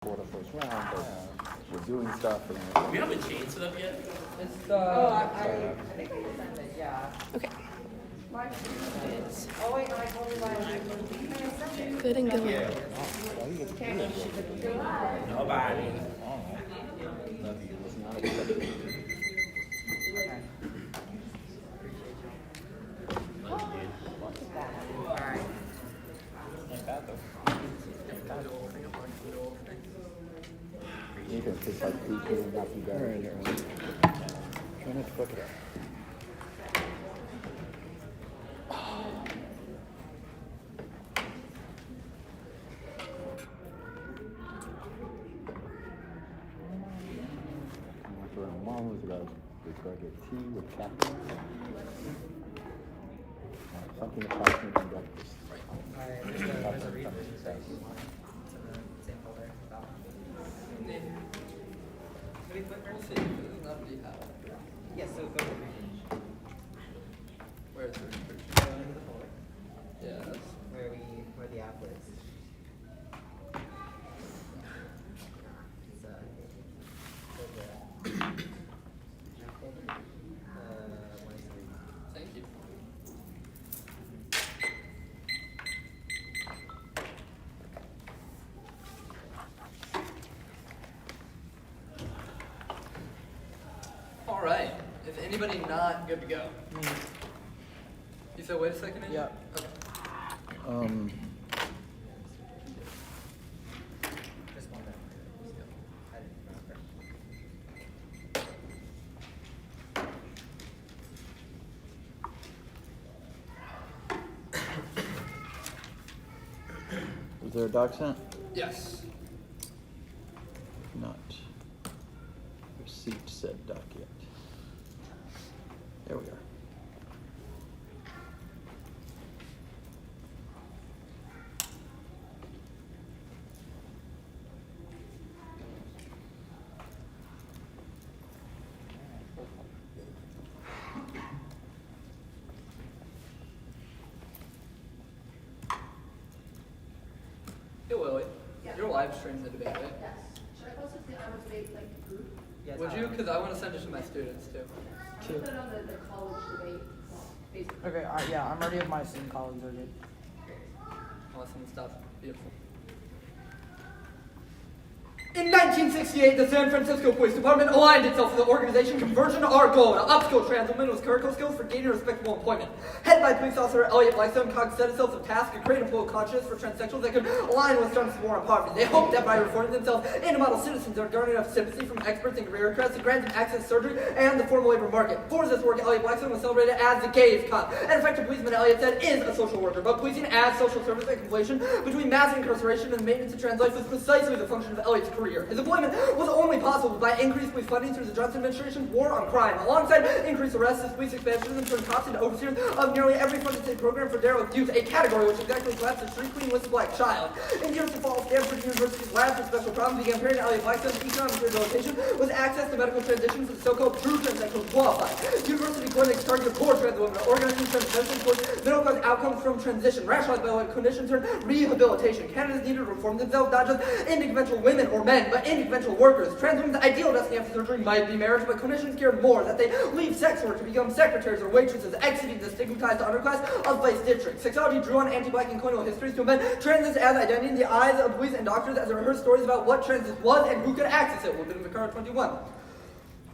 for the first round, but we're doing stuff. And We haven't changed it up yet. It's I think I just sent it, yeah. Okay. It's, oh wait, no, I totally lied. I sent it. Good and going. Nobody. Alright. You can taste like food and not be better. Try not to fuck it up. After our mom was about to go get tea with Captain. Something approximate to breakfast. There's a resources space. It's in the same folder. Any clickers? Yes, so go to Where's the go into the folder. Yeah, that's Where the app is. It's go to what is it? thank you. All right. Is anybody not good to go? You said wait a second? Ian? Yeah. Okay. Just one that. I didn't remember. Was there a doc sent? Yes. Not received said doc yet. There we are. Hey, Willie. Yeah. Your live stream's the debate, right? Yes. Should I post it to our debate like group? Yes, Would you? Because I want to send it to my students too. I'm gonna put it on the college debate Facebook. Okay, yeah, I'm already with my student colleagues already. Awesome stuff. Beautiful. In 1968, the San Francisco Police Department aligned itself with the organization Conversion to Our Goal to upskill trans women with clerical skills for gaining respectable employment. Headed by police officer Elliot Blackstone, Cox set itself the task to create a political consciousness for transsexuals that could align with Trump's war on poverty. They hoped that by reforming themselves into model citizens that garnered enough sympathy from experts in career crest to grant them access to surgery and the formal labor market. For this work, Elliot Blackstone was celebrated as the gays cop. An effective policeman, Elliot said, is a social worker, but policing as social service and conflation between mass incarceration and the maintenance of trans life was precisely the function of Elliot's career. His employment was only possible by increased police funding through the Johnson administration's war on crime. Alongside increased arrests, this police expansionism turned cops into overseers of nearly every funded state program for derelict youth, a category which exactly collapsed the street queen with the black child. In years to follow, Stanford University's lab for special problems began pairing Elliot Blackstone's economic rehabilitation with access to medical transition for the so-called true transsexuals qualified. University clinics targeted poor trans women, organizing transition towards middle-class outcomes from transition, rationalized by what clinicians term rehabilitation. Candidates needed to reform themselves, not just into conventional women or men, but into conventional workers. Trans women's ideal destiny after surgery might be marriage, but clinicians cared more that they leave sex work to become secretaries or waitresses, exiting the stigmatized underclass of vice districts. Sexology drew on anti-black and colonial histories to embed transness as identity in the eyes of police and doctors as they rehearsed stories about what transness was and who could access it. We've been in the 21.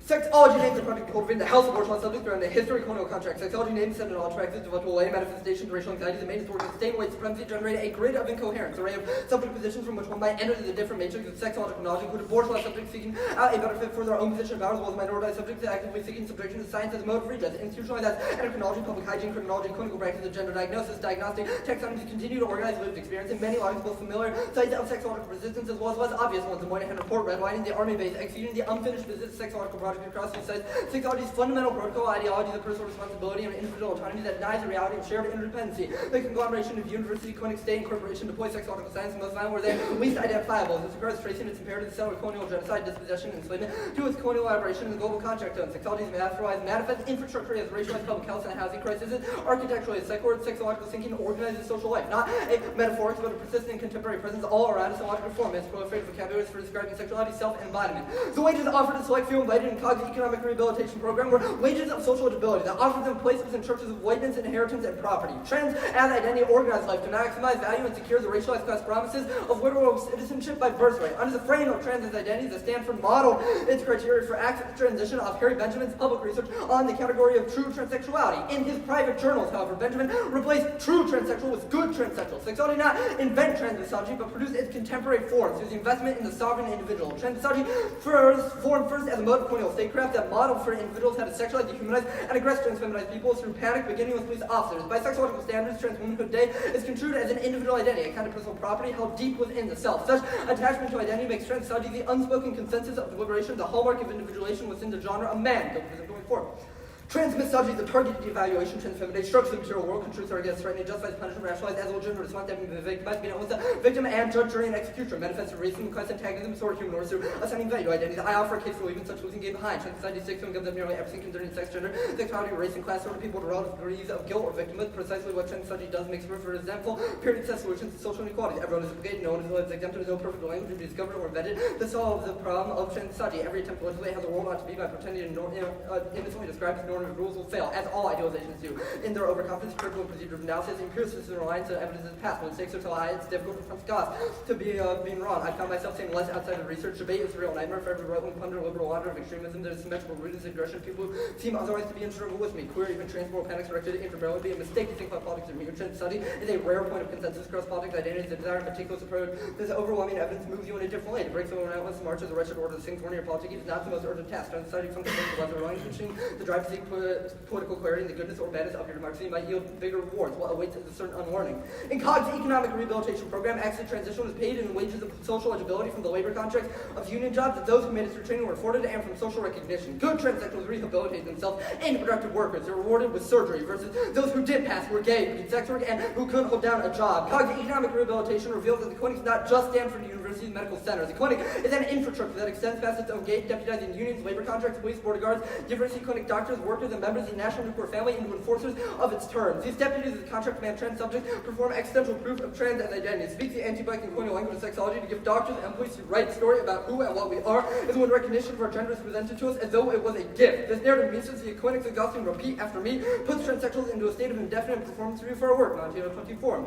Sexology names the project cultivating the health abortion on subjects around the history of colonial contracts. Sexology names sent in all tracks to virtual way, manifestations, racial anxieties, and made towards sustained white supremacy generated a grid of incoherence, array of subject positions from which one might enter the different matrix of sexological knowledge, including abortion subjects seeking out a better fit for their own position of power, as well as minoritized subjects actively seeking subjection to science as a mode of redress, institutionalized as endocrinology, public hygiene, criminology, clinical practice, and gender diagnosis, diagnostic, taxonomies continue to organize lived experience in many lives, both familiar sites of sexological resistance as well as less obvious ones. The Moynihan Report, redlining the army base, executing the unfinished business sexological project ideologically across these sites. Sexuality's fundamental protocol ideology of personal responsibility and individual autonomy that denies the reality of shared interdependency. The conglomeration of university, clinic, state, and corporation deploy sexological science and most violent where they are least identifiable. This regards tracing its imperative to settle colonial genocide, dispossession, and enslavement to its colonial elaboration in the global contract zone. Sexuality is manifest infrastructure as racialized public health and housing crisis, architecturally as psychological thinking organizes social life, not a metaphoric but a persistent and contemporary presence all around us in logical form. It's proliferated vocabularies for describing sexuality, self-embodiment. The wages offered to select few invited in COG's economic rehabilitation program were wages of social stability that offered them places in churches of whiteness, inheritance, and property. Trans as identity organized life to maximize value and secure the racialized class promises of literal citizenship by birthright. Under the frame of trans as identity, the Stanford modeled its criteria for access to transition of Harry Benjamin's public research on the category of true transsexuality. In his private journals, however, Benjamin replaced true transsexual with good transsexual. Sexuality did not invent trans misogyny, but produced its contemporary forms through the investment in the sovereign individual. Trans misogyny formed first as a mode of colonial statecraft that modeled for individuals how to sexualize, dehumanize, and aggress trans-feminized peoples through panic, beginning with police officers. By sexological standards, trans womanhood today is construed as an individual identity, a kind of personal property held deep within the self. Such attachment to identity makes trans misogyny the unspoken consensus of deliberation, the hallmark of individualization within the genre of man, going forward. Trans misogyny, the targeted devaluation, trans femininity, structures of the material world, truths are against threatening, justifies, punishment, rationalized as a legitimate response to having been victimized, being with the victim and judge, jury, and executioner, manifests racism, class antagonism, sort of human order through assigning value to identities. I offer a case for leaving such losing game behind. Trans society seeks to give them nearly everything concerning sex, gender, sexuality, race, and class, sort of people to relative degrees of guilt or victimhood. Precisely what trans society does makes room for resentful, period set solutions to social inequalities. Everyone is obligated, no one is exempt, there is no perfect language to be discovered or invented to solve the problem of trans society. Every attempt to legislate how the world ought to be by pretending to innocently describe its normative rules will fail, as all idealizations do. In their overconfidence, critical and procedure of analysis, empiricists and reliance on evidence of the past. When stakes are so high, it's difficult to confront Scott to be being wrong. I found myself saying less outside of research. Debate is a real nightmare for every right-wing pundit, liberal author of extremism. There's symmetrical rootedness, aggression. People who seem otherwise to be in struggle with me. Queer, even transmoral panics directed at intramural would be a mistake to think about politics or mutual study is a rare point of consensus across politics, identities, the desire and meticulous approach. This overwhelming evidence moves you in a different way. To break someone out with march of the wretched order of things corner your politics is not the most urgent task. Trans society functions as a line pushing the drive to seek political clarity and the goodness or badness of your democracy might yield bigger rewards, while awaits is a certain unwarning. In COG's economic rehabilitation program, exit transition was paid in wages of social eligibility from the labor contracts of union jobs that those who made it through training were afforded, and from social recognition. Good transsexuals rehabilitated themselves into productive workers. They're rewarded with surgery versus those who did pass, were gay, who did sex work, and who couldn't hold down a job. COG's economic rehabilitation reveals that the clinic is not just Stanford University's medical center. The clinic is an infrastructure that extends past its own gate, deputizing unions, labor contracts, police, border guards, diversity clinic doctors, workers, and members of the national nuclear family into enforcers of its terms. These deputies of the contract man trans subjects perform existential proof of trans as identity. Speak the anti-black and colonial language of sexology to give doctors and police to write a story about who and what we are is when recognition of our gender is presented to us as though it was a gift. This narrative means that the clinics exhausting repeat after me puts transsexuals into a state of indefinite performance review for our work, 1924.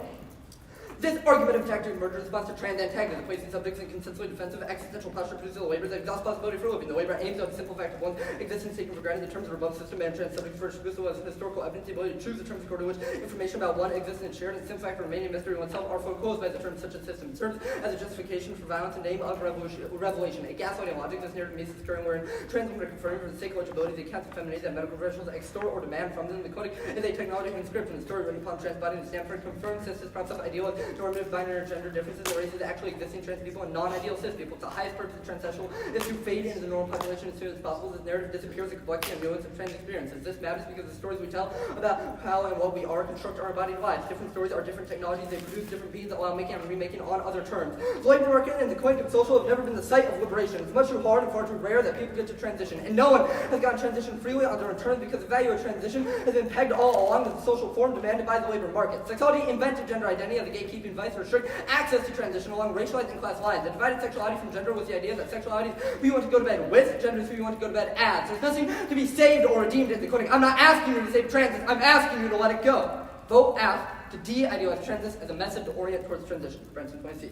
This argument of tactic emerged in response to trans antagonism, placing subjects in consistently defensive existential posture produces a labor that exhausts possibility for living. The labor aims at the simple fact of one's existence taken for granted in terms of a robust system, and trans subjects first exclusive as historical evidence, the ability to choose the terms according to which information about one exists and shared, and the simple fact of remaining a mystery to oneself are foreclosed by the terms such a system. It serves as a justification for violence in name of revelation. A gaslighting logic, this narrative means occurring wherein trans women are confirming for the sake of eligibility the accounts of femininity that medical professionals extort or demand from them. The clinic is a technology inscription, the story written upon trans body in Stanford confirms since this props up ideal normative binary gender differences that races actually existing trans people and non-ideal cis people. The highest purpose of transsexual is to fade into the normal population as soon as possible. This narrative disappears the complexity and nuance of trans experiences. This matters because the stories we tell about how and what we are construct our embodied lives. Different stories are different technologies. They produce different beings that allow making and remaking on other terms. The labor market and the clinic of social have never been the site of liberation. It's much too hard and far too rare that people get to transition. And no one has gotten transition freely on their own terms because the value of transition has been pegged all along to the social form demanded by the labor market. Sexuality invented gender identity as a gatekeeping vice to restrict access to transition along racialized and class lines. The divided sexuality from gender was the idea that sexuality is who you want to go to bed with, gender is who you want to go to bed as. There's nothing to be saved or redeemed in the clinic. I'm not asking you to save transit, I'm asking you to let it go. Vote ask to de-idealize transit as a method to orient towards transition. Branson 20C.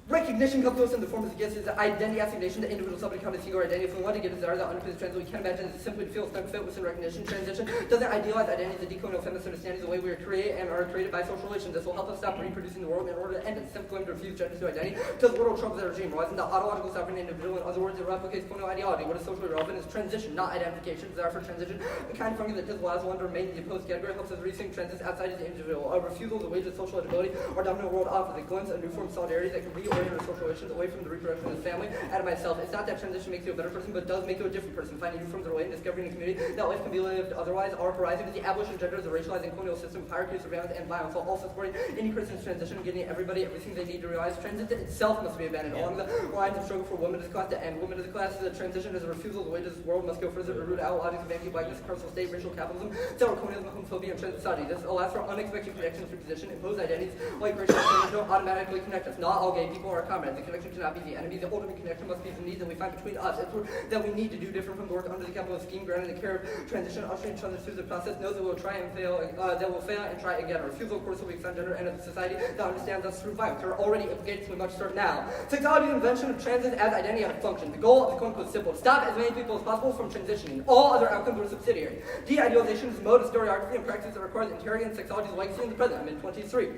Recognition comes to us in the form of the gifts is identity assignation to individual subject count a single identity. If we want to get desire that underpins transit, we can't imagine it simply to feel snug fit within recognition. Transition doesn't idealize identity as a decolonial feminist understanding the way we are created and are created by social relations. This will help us stop reproducing the world in order to end its simple claim to refuse gender to identity to the literal troubles of the regime, rising the autological sovereign individual. In other words, it replicates colonial ideology. What is socially relevant is transition, not identification. Desire for transition, the kind of function that allows one to remain in the opposed category, helps us rethink transits outside of the individual. A refusal of the wages of social eligibility our dominant world offers. It glimpses a new form of solidarity that can oriented social relations, away from the reproduction of the family, out of myself. It's not that transition makes you a better person, but does make you a different person. Finding you from the way and discovering a community that life can be lived otherwise. Our horizon is the abolition of gender, the racialized and colonial system, hierarchy, surveillance, and violence, while also supporting any person's transition and getting everybody everything they need to realize. Transit itself must be abandoned. Along the lines of struggle for women as a class to end women as a class, the transition is a refusal of the way this world must go further to root out logics of anti-blackness, carceral state, racial capitalism, settler communism, homophobia, and transit society. This allows for unexpected connections through position, imposed identities, like racial identities don't automatically connect us. Not all gay people are comrades. The connection cannot be the enemy. The ultimate connection must be the needs that we find between us. It's work that we need to do different from the work under the capitalist scheme, granting the care of transition, ushering each other through the process, knows that we'll try and fail, that will fail and try again. Our refusal, of course, will be extend gender and a society that understands us through violence. There are already implicated, so we must start now. Sexuality invention of transit as identity and function. The goal of the quote-unquote is simple: stop as many people as possible from transitioning. All other outcomes are subsidiary. De-idealization is a mode of historiography and practice that requires interrogating sexuality's legacy in the present. I'm in 23.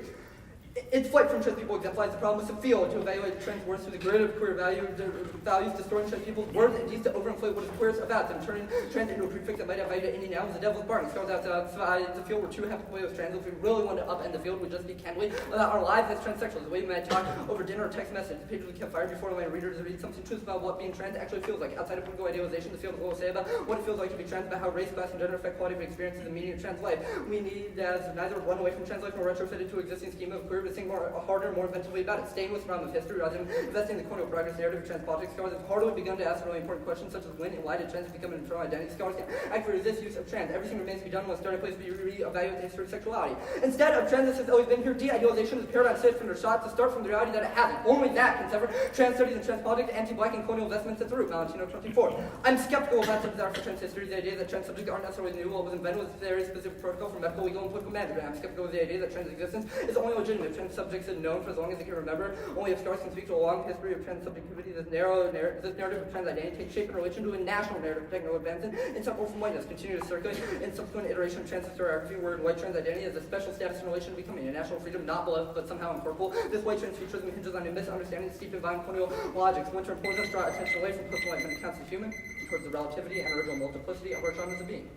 Its flight from trans people exemplifies the problem with the field to evaluate trans worth through the grid of queer values, distorting trans people's worth and needs to overinflate what is queer is about them, turning trans into a prefix that might have value to any now is the devil's bargain. Scholars outside the field were too happy to play with trans. If we really wanted to upend the field, we'd just be candidly about our lives as transsexuals. The way we might talk over dinner or text message, the pages we kept fired before letting readers read something truth about what being trans actually feels like. Outside of political idealization, the field will say about what it feels like to be trans, about how race, class, and gender affect quality of experiences and meaning of trans life. We need as neither run away from trans life nor retrofit it to existing scheme of queer, but think harder, more inventively about it. Staying with the realm of history rather than investing in the colonial progress narrative of trans politics. Scholars have hardly begun to ask really important questions such as when and why did trans become an internal identity. Scholars can actively resist use of trans. Everything remains to be done once starting place to be re-evaluate the history of sexuality. Instead of trans, this has always been here. De-idealization is a paradigm shift from their shot to start from the reality that it hasn't. Only that can sever trans studies and trans politics, anti-black and colonial investments at the root. Valentino 24. I'm skeptical about the desire for trans history. The idea that trans subjects aren't necessarily new. What was invented was a very specific protocol for medical, legal, and political management. I'm skeptical of the idea that trans existence is only legitimate if trans subjects are known for as long as they can remember. Only if scholars can speak to a long history of trans subjectivity, this narrative of trans identity takes shape in relation to a national narrative of technical advancement inseparable from whiteness, continue to circulate in subsequent iteration of trans historiography, where white trans identity has a special status in relation to becoming a national freedom, not beloved but somehow incorporeal. This white trans futurism hinges on a misunderstanding steeped in violent colonial logics. Winter implores us to draw attention away from personal life and accounts of human and towards the relativity and original multiplicity of our charm as a being.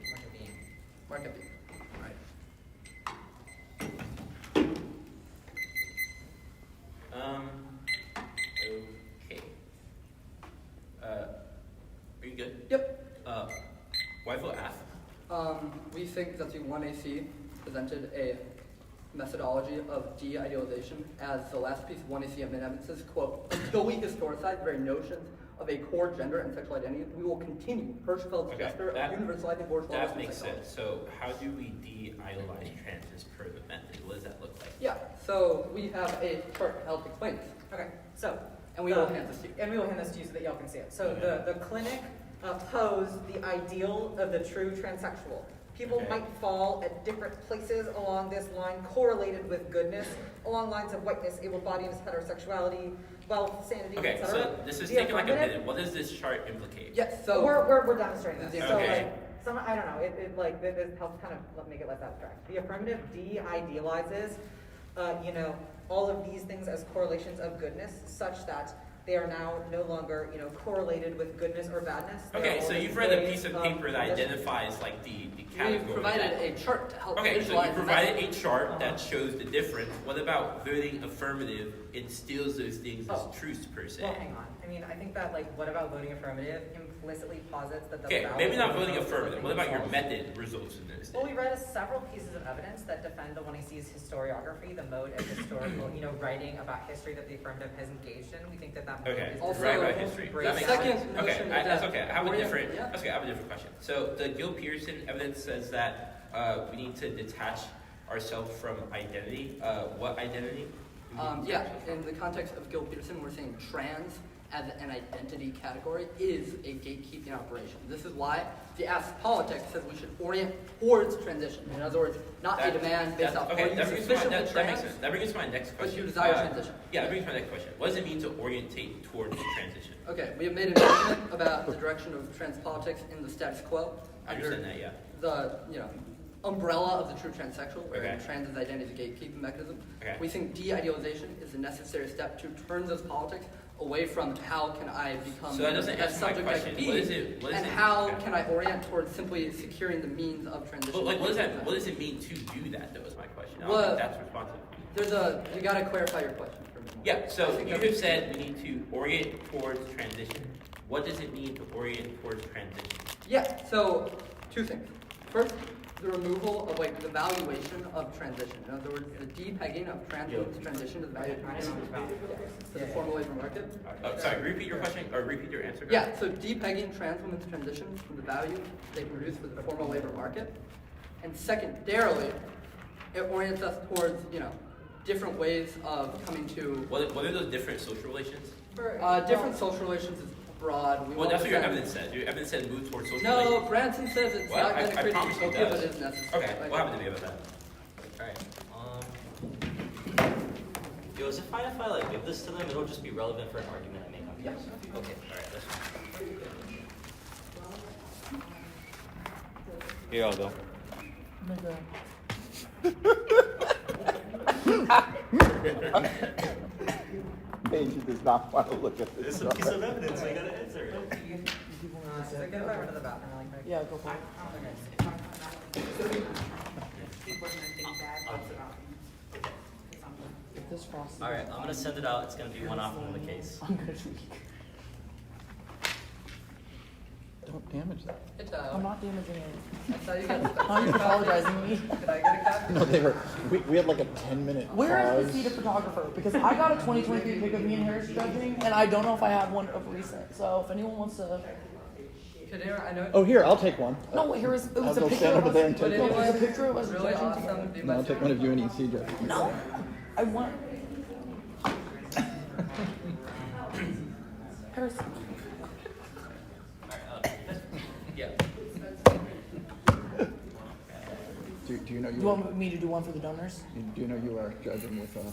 Market being. Okay. Are you good? Yep. Why vote F? We think that the 1AC presented a methodology of de-idealization as the last piece of 1AC of evidence says, quote, until we historicize the very notions of a core gender and sexual identity, we will continue Hirschfeld's gesture of universalizing bourgeois. That makes sense. So how do we de-idealize trans as per the method? What does that look like? Yeah, so we have a chart to help explain this. Okay, so. And we will hand this to you. And we will hand this to you so that y'all can see it. So the clinic posed the ideal of the true transsexual. People might fall at different places along this line, correlated with goodness, along lines of whiteness, able-bodiedness, heterosexuality, wealth, sanity, okay, etc. so this is taking like a minute. What does this chart implicate? Yes, so we're demonstrating this. Okay. So like, I don't know. This helps kind of make it less abstract. The affirmative de-idealizes, all of these things as correlations of goodness, such that they are now no longer, correlated with goodness or badness. Okay, so you've read a piece of paper that identifies like the category. We've provided a chart to help Okay, so visualize you provided a chart that shows the difference. What about voting affirmative instills those things as truths per se? Well, hang on. I mean, I think that what about voting affirmative implicitly posits that the okay, ballot maybe not voting results affirmative. What about your themselves. method results in those? Well, we read several pieces of evidence that defend the 1AC's historiography, the mode of historical, writing about history that the affirmative has engaged in. We think that mode is Also, right about history. great. That makes Second sense. notion Okay, that's that okay. I have a different. yeah. That's okay. I have a different question. So the Gil Pearson evidence says that we need to detach ourselves from identity. What identity? In the context of Gil Peterson, we're saying trans as an identity category is a gatekeeping operation. This is why the Ask Politics says we should orient towards transition. In other words, not a demand based off okay, are that you brings me to sufficiently that makes trans, sense. That brings me to my next but question. you desire transition. Yeah, that brings me to my next question. What does it mean to orientate towards transition? Okay, we have made an argument about the direction of trans politics in the status quo. I understand that, yeah. The umbrella of the true transsexual, where Okay. trans is identity is a gatekeeping mechanism. Okay. We think de-idealization is a necessary step to turn those politics away from how can I become So that doesn't a answer my subject I question. can be, What is it- and how can I orient towards simply securing the means of transition. But like, what does it mean to do that? That was my question. I don't Well, think that's responsive. You gotta clarify your question for me. Yeah, so you have said we need to orient towards transition. What does it mean to orient towards transition? Yeah, so two things. First, the removal of like the valuation of transition. In other words, the depegging of transition to the value of to the formal labor market. Sorry, repeat your question or repeat your answer. Yeah, so depegging trans women's transitions from the value they produce for the formal labor market. And secondarily, it orients us towards, different ways of coming to What are those different social relations? different social relations is broad. Well, that's what your evidence says. Your evidence says move towards social No, relations. Branson says it's Well, not going to I create promise you it utopia, but does. it is necessary. Okay, we'll have a debate about that. Alright, yo, is it fine if I like give this to them? It'll just be relevant for an argument I make on campus. Okay, alright, that's fine. Here I'll go. Paige does not want to look at this. It's a piece of evidence, I gotta answer it. Is it good if I run to the bathroom really quick? Yeah, go for it. If this frosty. Alright, I'm gonna send it out. It's gonna be one off on the case. I'm gonna tweak. Don't damage that. It's, I'm not damaging it. I saw you guys. How are you apologizing to me? Could I get a copy? No, we had like a 10-minute Where is pause. the Ceda photographer? Because I got a 2023 pic of me and Harris judging, and I don't know if I have one of recent. So if anyone wants to, Kadira, I know. Oh, here, I'll take one. no, here is. It I'll was a go picture stand of over us. there and Would take one. It was a anyone picture of us really judging awesome together. be No, my I'll take one of you and EC. No, I want. Harris, Yeah. Do you know do you want me to do one for the donors? Do you know you are judging with a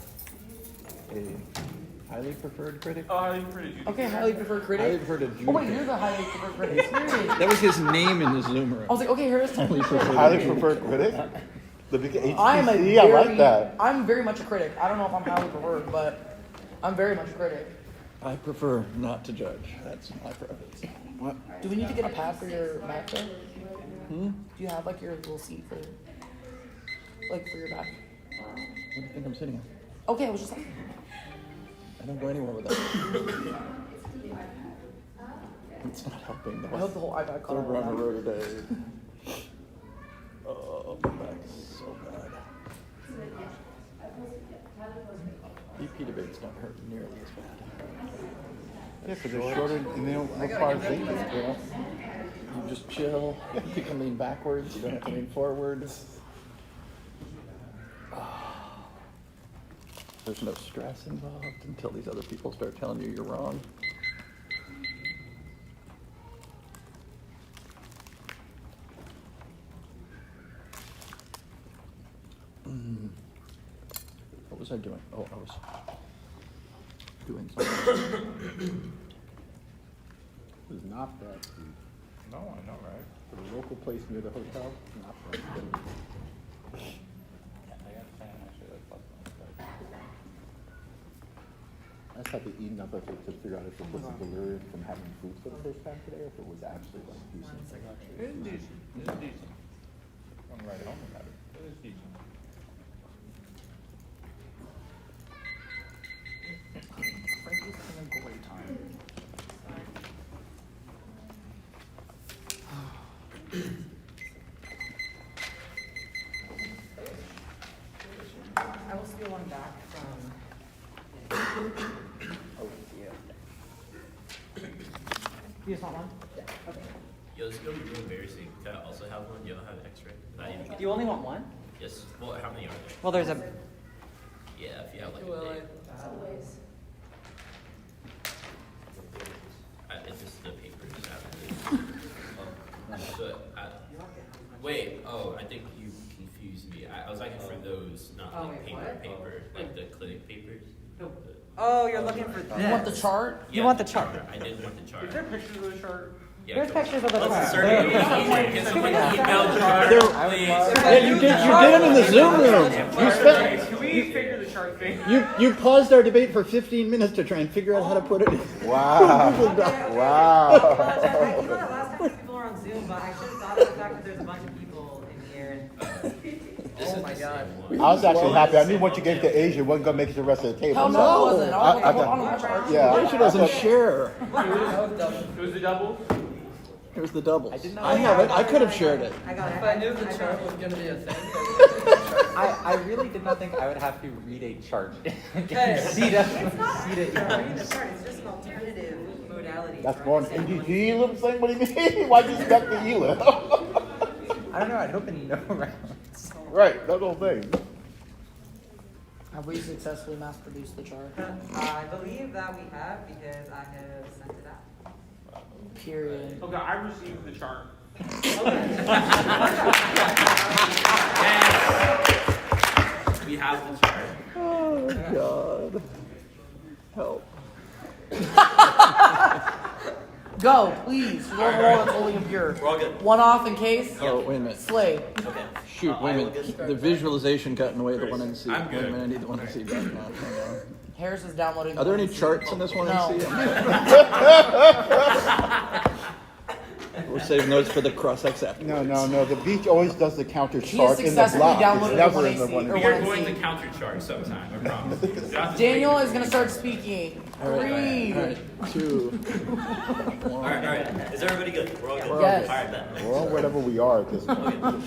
highly preferred critic? Oh, highly preferred. Okay, highly preferred critic. Highly preferred Oh wait, adjudicator. you're the highly preferred critic. Seriously. That was his name in the Zoom room. I was like, okay, Harris. Highly preferred Highly adjudicator. preferred critic? The big HTC, I am a I very, like that. I'm very much a critic. I don't know if I'm highly preferred, but I'm very much a critic. I prefer not to judge. That's my preference. What? Do we need to get a pad for your back though? Hmm? Do you have like your little seat for, like for your back? What do you think I'm sitting on? Okay, I was just like, I don't go anywhere with that. It's not helping. I hope the whole iPad caught Third run on of that. road today. Oh, my back's so bad. EP debates don't hurt nearly as bad. Yeah, because they're shorter and they don't require thinking. You know, you just chill. You can lean backwards. You don't have to lean forwards. There's no stress involved until these other people start telling you you're wrong. What was I doing? Oh, I was doing something. It was not that deep. No, I know, right? For the local place near the hotel, not that deep. I just had to eat enough of it to figure out if it was delirium from having food for the first time today, or if it was actually like decent. It is decent. It is decent. On the ride home, we had it. It is decent. Frankie's having a great time. I will steal one back from. Oh, yeah. You just want one? Yo, this is gonna be really embarrassing. Can I also have one? You don't have an X-ray? Not even get You only want one? Yes. Well, how many are there? Well, there's a. Yeah, if you have like Well, a big. Always. It's just the papers. So, wait. Oh, I think you confused me. I was looking for those, not Oh, like wait, paper, what? paper, like the clinic papers. Oh, you're looking for this. You want the chart? You want the chart. I did want the chart. Is there pictures of the chart? Yeah, There's go. pictures of the Let's chart. insert it. Can someone email the chart, please? Yeah, you did them in the Zoom room. You spent. Can we figure the chart thing? You paused our debate for 15 minutes to try and figure out how to put it in. Wow. I Wow. apologize. I know that last time people were on Zoom, but I should have thought of the fact that there's a bunch of people in here. And This Oh is my the God. same one. I was actually happy. I knew once you gave it to Asia, it wasn't gonna make it to the rest of the table. Hell no, it wasn't. I was I like, thought- on my chart. Yeah. Asia doesn't share. It was the double. Here's the doubles. know. I have it. I could have shared it. I got it. If I knew the chart was gonna be a thing. I really did not think I would have to read a chart. Okay. Ceda. It's not Ceda. reading the chart, it's just an alternative modality. That's more an NGG ELIM thing? What do you mean? Why'd you spec the ELIM? I don't know. I'd open no rounds. Right, that whole thing. Have we successfully mass produced the chart? I believe that we have because I have sent it out. Period. Okay, I received the chart. Yes. We have the chart. Oh, God. Help. Go, please. Roll that's holy and pure. We're all good. One off in case. Oh, wait a minute. Slay. Okay. Shoot, wait a minute. The visualization got in the way of the one in C. I'm Wait a good. minute, I need the one in C back now. Hang Harris is downloading. on. Are there any the charts in this one No. in C? We're saving those for the cross-X after. No. The beach always does the counter He chart in the successfully block. downloaded It's never the in the 1AC one. or We in are one going C. to counter chart sometime, I promise. You don't have to Daniel take is it. gonna start speaking. All right, Three. all right, 2. All right. Is everybody good? We're all good. Yes. All right, then. We're on whatever we are at this point.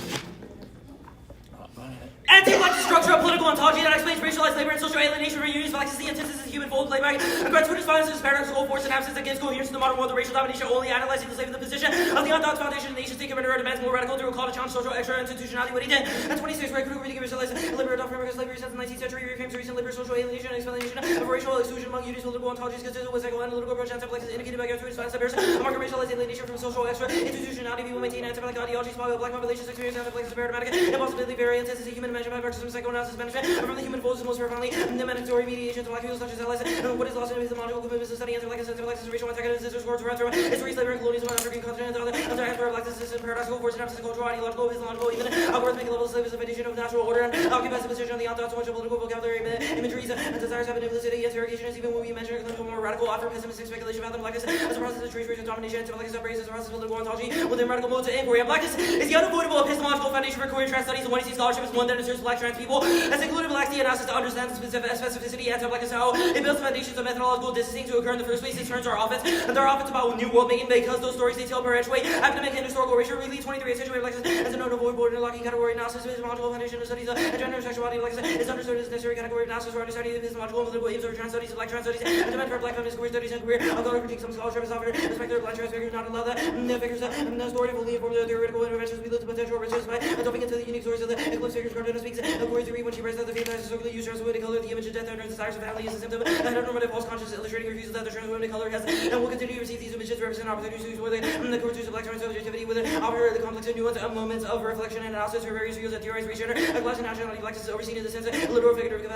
Anti-intellectual structure of political ontology that explains racialized labor and social alienation reunions, relaxes the antithesis of human fold, played by gratuitous violence and paradoxical force and absence that gives coherence to the modern world of racial domination, only analyzing the slave in the position of the untaught foundation of the nation state commander demands more radical through a call to challenge social extra institutionality. What he did at 26, where critical reading of liberal adopted American slavery since the 19th century, reframes recent labor, social alienation, and explanation of racial exclusion among units political ontologies consistent with psychoanalytical approach and anti-blackness indicated by gratuitous violence and market racialized alienation from social extra institutionality. People maintain anti-black ideologies, while black populations experience anti-blackness paradigmatic impossibility variances as a human imagined by Marxism, psychoanalysis, management from the human folds is most profoundly the mandatory mediation to black people such as allies. What is lost in epistemological commitments to study anti-blackness, racial antagonism, discourse, through history, slavery, and colonialism on African continent, other diaspora, blackness, and paradoxical force and absence of cultural, ideological, epistemological, even algorithmic levels of slavery, the foundation of natural order, and occupies the position of the untaught, so much of political vocabulary, imageries, and desires have an implicit interrogation, even when we mention a clinical, more radical, often pessimistic speculation about the blackness as a process of trace, racial domination, anti-blackness separates as a process of political ontology within radical modes of inquiry. And blackness is the unavoidable epistemological foundation for queer trans studies, and one of these scholarships, one that asserts black trans people as included black analysis to understand the specificity anti-blackness, how it builds foundations of methodological distancing to occur in the first place. These terms are offense, and they're offense about new world making because those stories they tell perpetuate academic and historical racial really 23rd century blackness as a unavoidable interlocking category analysis of epistemological foundation of studies of gender and sexuality. Blackness is understood as a necessary category of analysis for understanding epistemological and political aims of trans studies, black trans studies, and demand for black feminist queer studies and queer. Although critique some scholarship is offered, respect their black trans figures, not allow that the figures the story of only inform the theoretical interventions we look to potential riches by delving into the unique stories of the eclipse figures. Gardner speaks of Corey theory when she writes that the faith has historically used trans women to color the image of death and desires of family is a symptom of heteronormative false conscience, illustrating refusal that the trans women of color has and will continue to receive these images represent opportunities to explore the courses of black trans subjectivity with an offer the complex and nuance of moments of reflection and analysis for various fields that theorize race, gender, class, and nationality. Blackness is overseen in the sense of literal figurative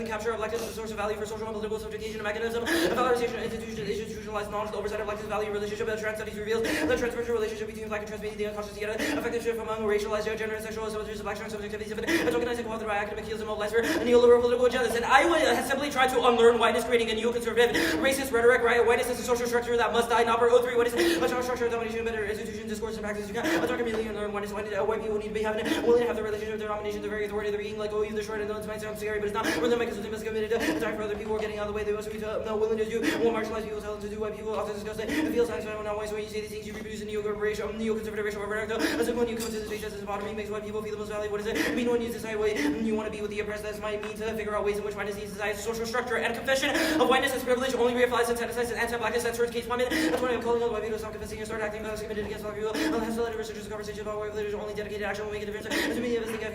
capture of blackness as a source of value for social and political subjugation, a mechanism of valorization, institutionalized knowledge, the oversight of blackness value relationship that trans studies reveals the transversal relationship between black and trans being the unconscious yet effective shift among racialized gender and sexual subjects of black trans subjectivities of a tokenized and co-authored by academic fields and mobilized for neoliberal political agendas. And Iowa has simply tried to unlearn whiteness, creating a neoconservative racist rhetoric, right? Whiteness is a social structure that must die, not for 03. Whiteness is a social structure of domination, better institutions, discourse, and practices. You can't talk immediately and learn whiteness. White people need to be willing to have the relationship with their domination, the very authority, the being like, oh, either short and though it might sound scary, but it's not. When they're making something committed to attack for other people or getting out of the way, they must be willing to do what marginalized people tell them to do. White people often discuss it and feel signs when not white. So when you say these things, you reproduce a neoconservative racial rhetoric. As when you come to this race as a bottom, makes white people feel the most valuable. What does it mean when you decide what you want to be with the oppressed? That might mean to figure out ways in which whiteness needs society's social structure and confession of whiteness as privilege only reapplies and satisfies anti-blackness. That's where case women. That's when I'm calling on white people to stop confessing and start acting violence committed against black people. I'll have to let researchers a conversation about white privilege. Only dedicated action will make a difference. As many of us think I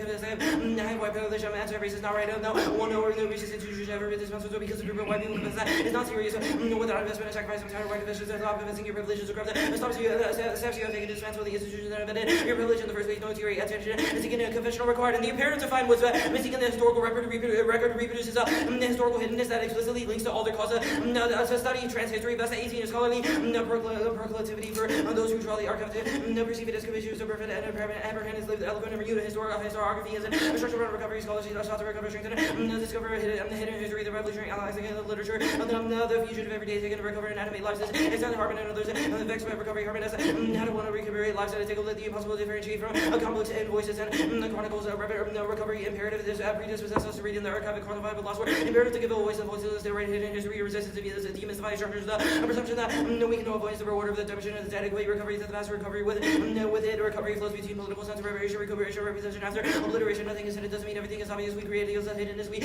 have white privilege. I'm anti-racist. Not right. No one or no racist institution ever been dispensed with because the group of white people confess that is not serious. Without investment and sacrifice, I'm tired of white confessions. There's a lot of confessing your privileges to corrupt. It stops you have taken dispense with the institutions that have been your privilege in the first place. No theory, attention, is taking a confessional required, and the appearance to find what's missing in the historical record reproduces the historical hiddenness that explicitly links to all their causes to study trans history, best 18 scholarly proclivity for those who draw the archive to perceive it as commissions of perfect and apprehend is lived eloquent and reviewed historiography as a structural recovery scholarship that sought to recover strength and discover hidden history, the revolutionary allies against the literature, the fusion of everyday taken to recover and animate lives is not harming and others, and the vexed by recovery harming us, how to want to recuperate lives that take a look at the impossible to differentiate from complex voices and the chronicles of recovery imperative. This predispossess us to read in the archive and quantifiable lost word imperative to give a voice and voices that write hidden history, resistance to be the demystify structures, the perception that we can know avoid the reward of the dimension of the adequate recovery to the vast recovery with it. Recovery flows between political sense of reparation, recuperation, representation after obliteration. Nothing is hidden, doesn't mean everything is obvious. We create ideals of hiddenness. We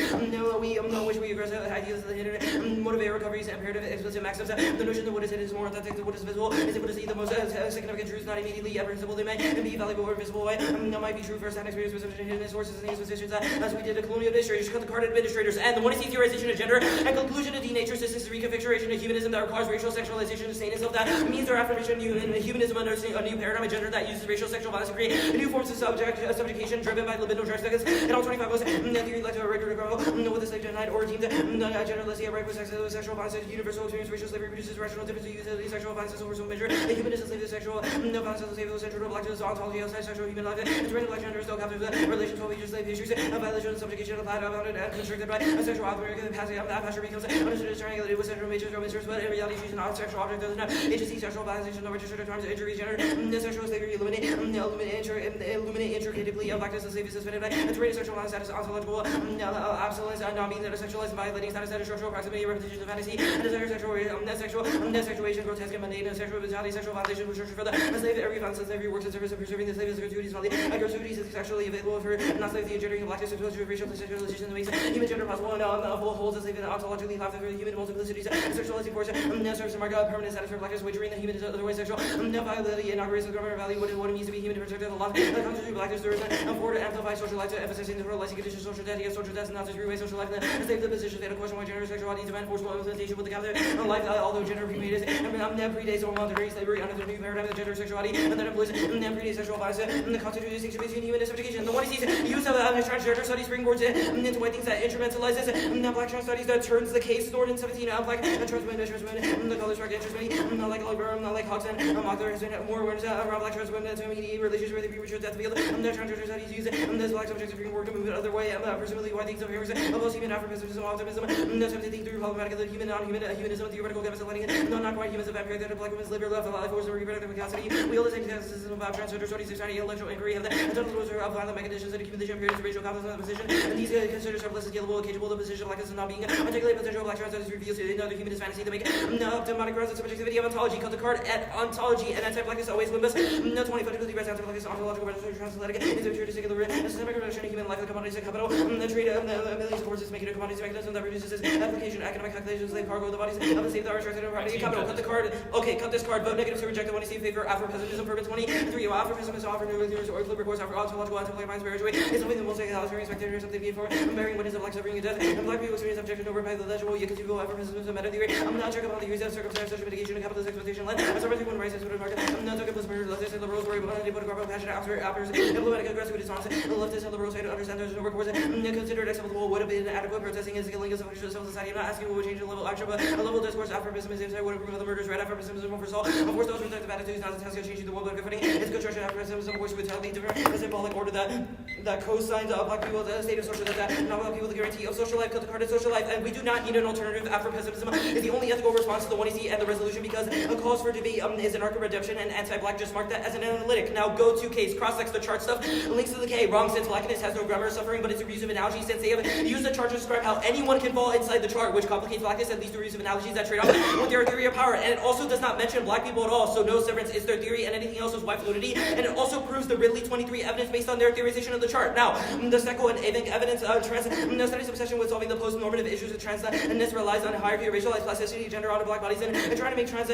wish we aggressive ideas of the hidden. Motivate recovery is imperative, explicit maxims. The notion that what is hidden is more authentic than what is visible. Is able to see the most significant truths, not immediately apprehensible. They may be valuable or visible way. Might be true first-hand experience with hidden sources and these positions as we did a colonial administrators, cut the card administrators, and the one is the theorization of gender and conclusion of denature systems, the reconfiguration of humanism that requires racial sexualization and status of that means their affirmation in humanism under a new paradigm of gender that uses racial sexual violence to create new forms of subjugation driven by libidinal drive seconds. And all 25 was the theory led to a regular grow with the slave denied or deemed genderless, yet right with sexual violence, universal experience, racial slavery produces rational difference, utility, sexual violence is over some measure. The humanism slave the sexual violence is the slave central to black to the ontology outside sexual human life. It's written black gender still captures the relation 12 ages slave issues, violation of subjugation applied abounded and constricted by a sexual object. The passing of that pasture becomes understood as triangulated with sexual majors or mistress, but in reality she's not a sexual object, doesn't have agency, sexual violation, no registered terms, injuries, gender, sexual slavery, illuminate intricately of blackness and slavery suspended by a trait of sexual violence status, ontological absolence, not being that a sexualized violating status, that is structural proximity, repetition of fantasy, and desire sexuation, grotesque and mundane, sexual brutality, sexual violation, which for the slave, every violence and slavery works in service of preserving the slave as gratuities, while the gratuities is sexually available for not slave the engendering of blackness, exposure of racial sexualization that makes human gender possible, and holds a slave in ontologically life for the human multiplicities, sexuality force, serves to mark out permanent status for blackness, wagering the human is otherwise sexual, viability, inaugurates the grammar value, what it means to be human in perspective of the law, the constitution of blackness, there is forward to amplify social life, to emphasize individualizing conditions, social death, social death, not to three-way social life, and save the position, fatal question, why gender, sexuality, demand, forceful implementation with the captive life, although gender predates, predates or modern slavery under the new paradigm of gender, sexuality, and then employs and predates sexual violence, and the constitutional distinction between human and subjugation. The one he sees use of transgender studies springboards into white things that instrumentalizes black trans studies that turns the case stored in 17 black trans women, the colors strike interest many, not like Burr, not like Hodgson, Mockler has been more awareness around black trans women to mediate relations where the premature death field, the transgender studies use this black subjects of work to move it other way, presumably why things of heroes, both human Afro-pessimism, optimism, attempting to think through problematic of the human, non-humanism, theoretical capacity, non-quite humans of vampire, that black women's liver, love, life force, or reproductive capacity. We all the same system about transgender studies, society, intellectual inquiry, have the totals of violent mechanisms that accumulation periods of racial conflicts in the position, and these considered selfless, dealable, capable of position of blackness and not being articulate potential of black trans studies reveals to another humanist fantasy to make demonic grounds of subjectivity of ontology. Cut the card at ontology and anti-blackness always limbus. No 20 fundamentally rest anti-blackness, ontological restoration, transatlantic, institute, singular, and systemic reduction of human life, the commodities of capital, the trade of millions of forces making a commodities mechanism that reduces its application, economic calculations, slave cargo, the bodies of the state that are extracted and property capital. Cut the card. Okay, cut this card. Vote negative to reject the one in favor of Afro-pessimism. Permit 23. Afro-pessimism offer new theories or liberal course, offer ontological, anti-black minds, spiritually. It's something that most egalitarian spectators something before, bearing witness of black suffering and death, and black people experience objection over by the legible, you can do Afro-pessimism, meta theory. I'm not check about the use of circumstance, social mitigation, and capitalist exploitation led. I'm sorry, when rights is put in market. I'm not talking about murder, leftists and liberals worry about the political passion after implementing aggressive response. The leftists and liberals try to understand there's no recourse. Considered acceptable would have been adequate protesting is killing of civil society. I'm not asking what would change the level of action, but a level of discourse Afro-pessimism would improve the murders, right? Afro-pessimism for all. Of course, those protective attitudes, not the task of changing the world, but good it's construction Afro-pessimism, voice brutality, different, a symbolic order that co-signs black people, the state of social death, not black people the guarantee of social life, cut the card of social life, and we do not need an alternative. Afro-pessimism is the only ethical response to the one and the resolution because a cause for debate is anarcho-redemption and anti-black. Just mark that as an analytic. Now go to case, cross-sex the chart stuff, links to the K, wrong since blackness has no grammar suffering, but it's abusive analogy since they have used the chart to describe how anyone can fall inside the chart, which complicates blackness and leads to abusive analogies that trade off with their theory of power. And it also does not mention black people at all, so no severance is their theory, and anything else is white fluidity. And it also proves the Ridley 23 evidence based on their theorization of the chart. Now, the Steckel and Avink evidence trans studies obsession with solving the post-normative issues of transness relies on hierarchy, racialized plasticity, gender on black bodies, and trying to make trans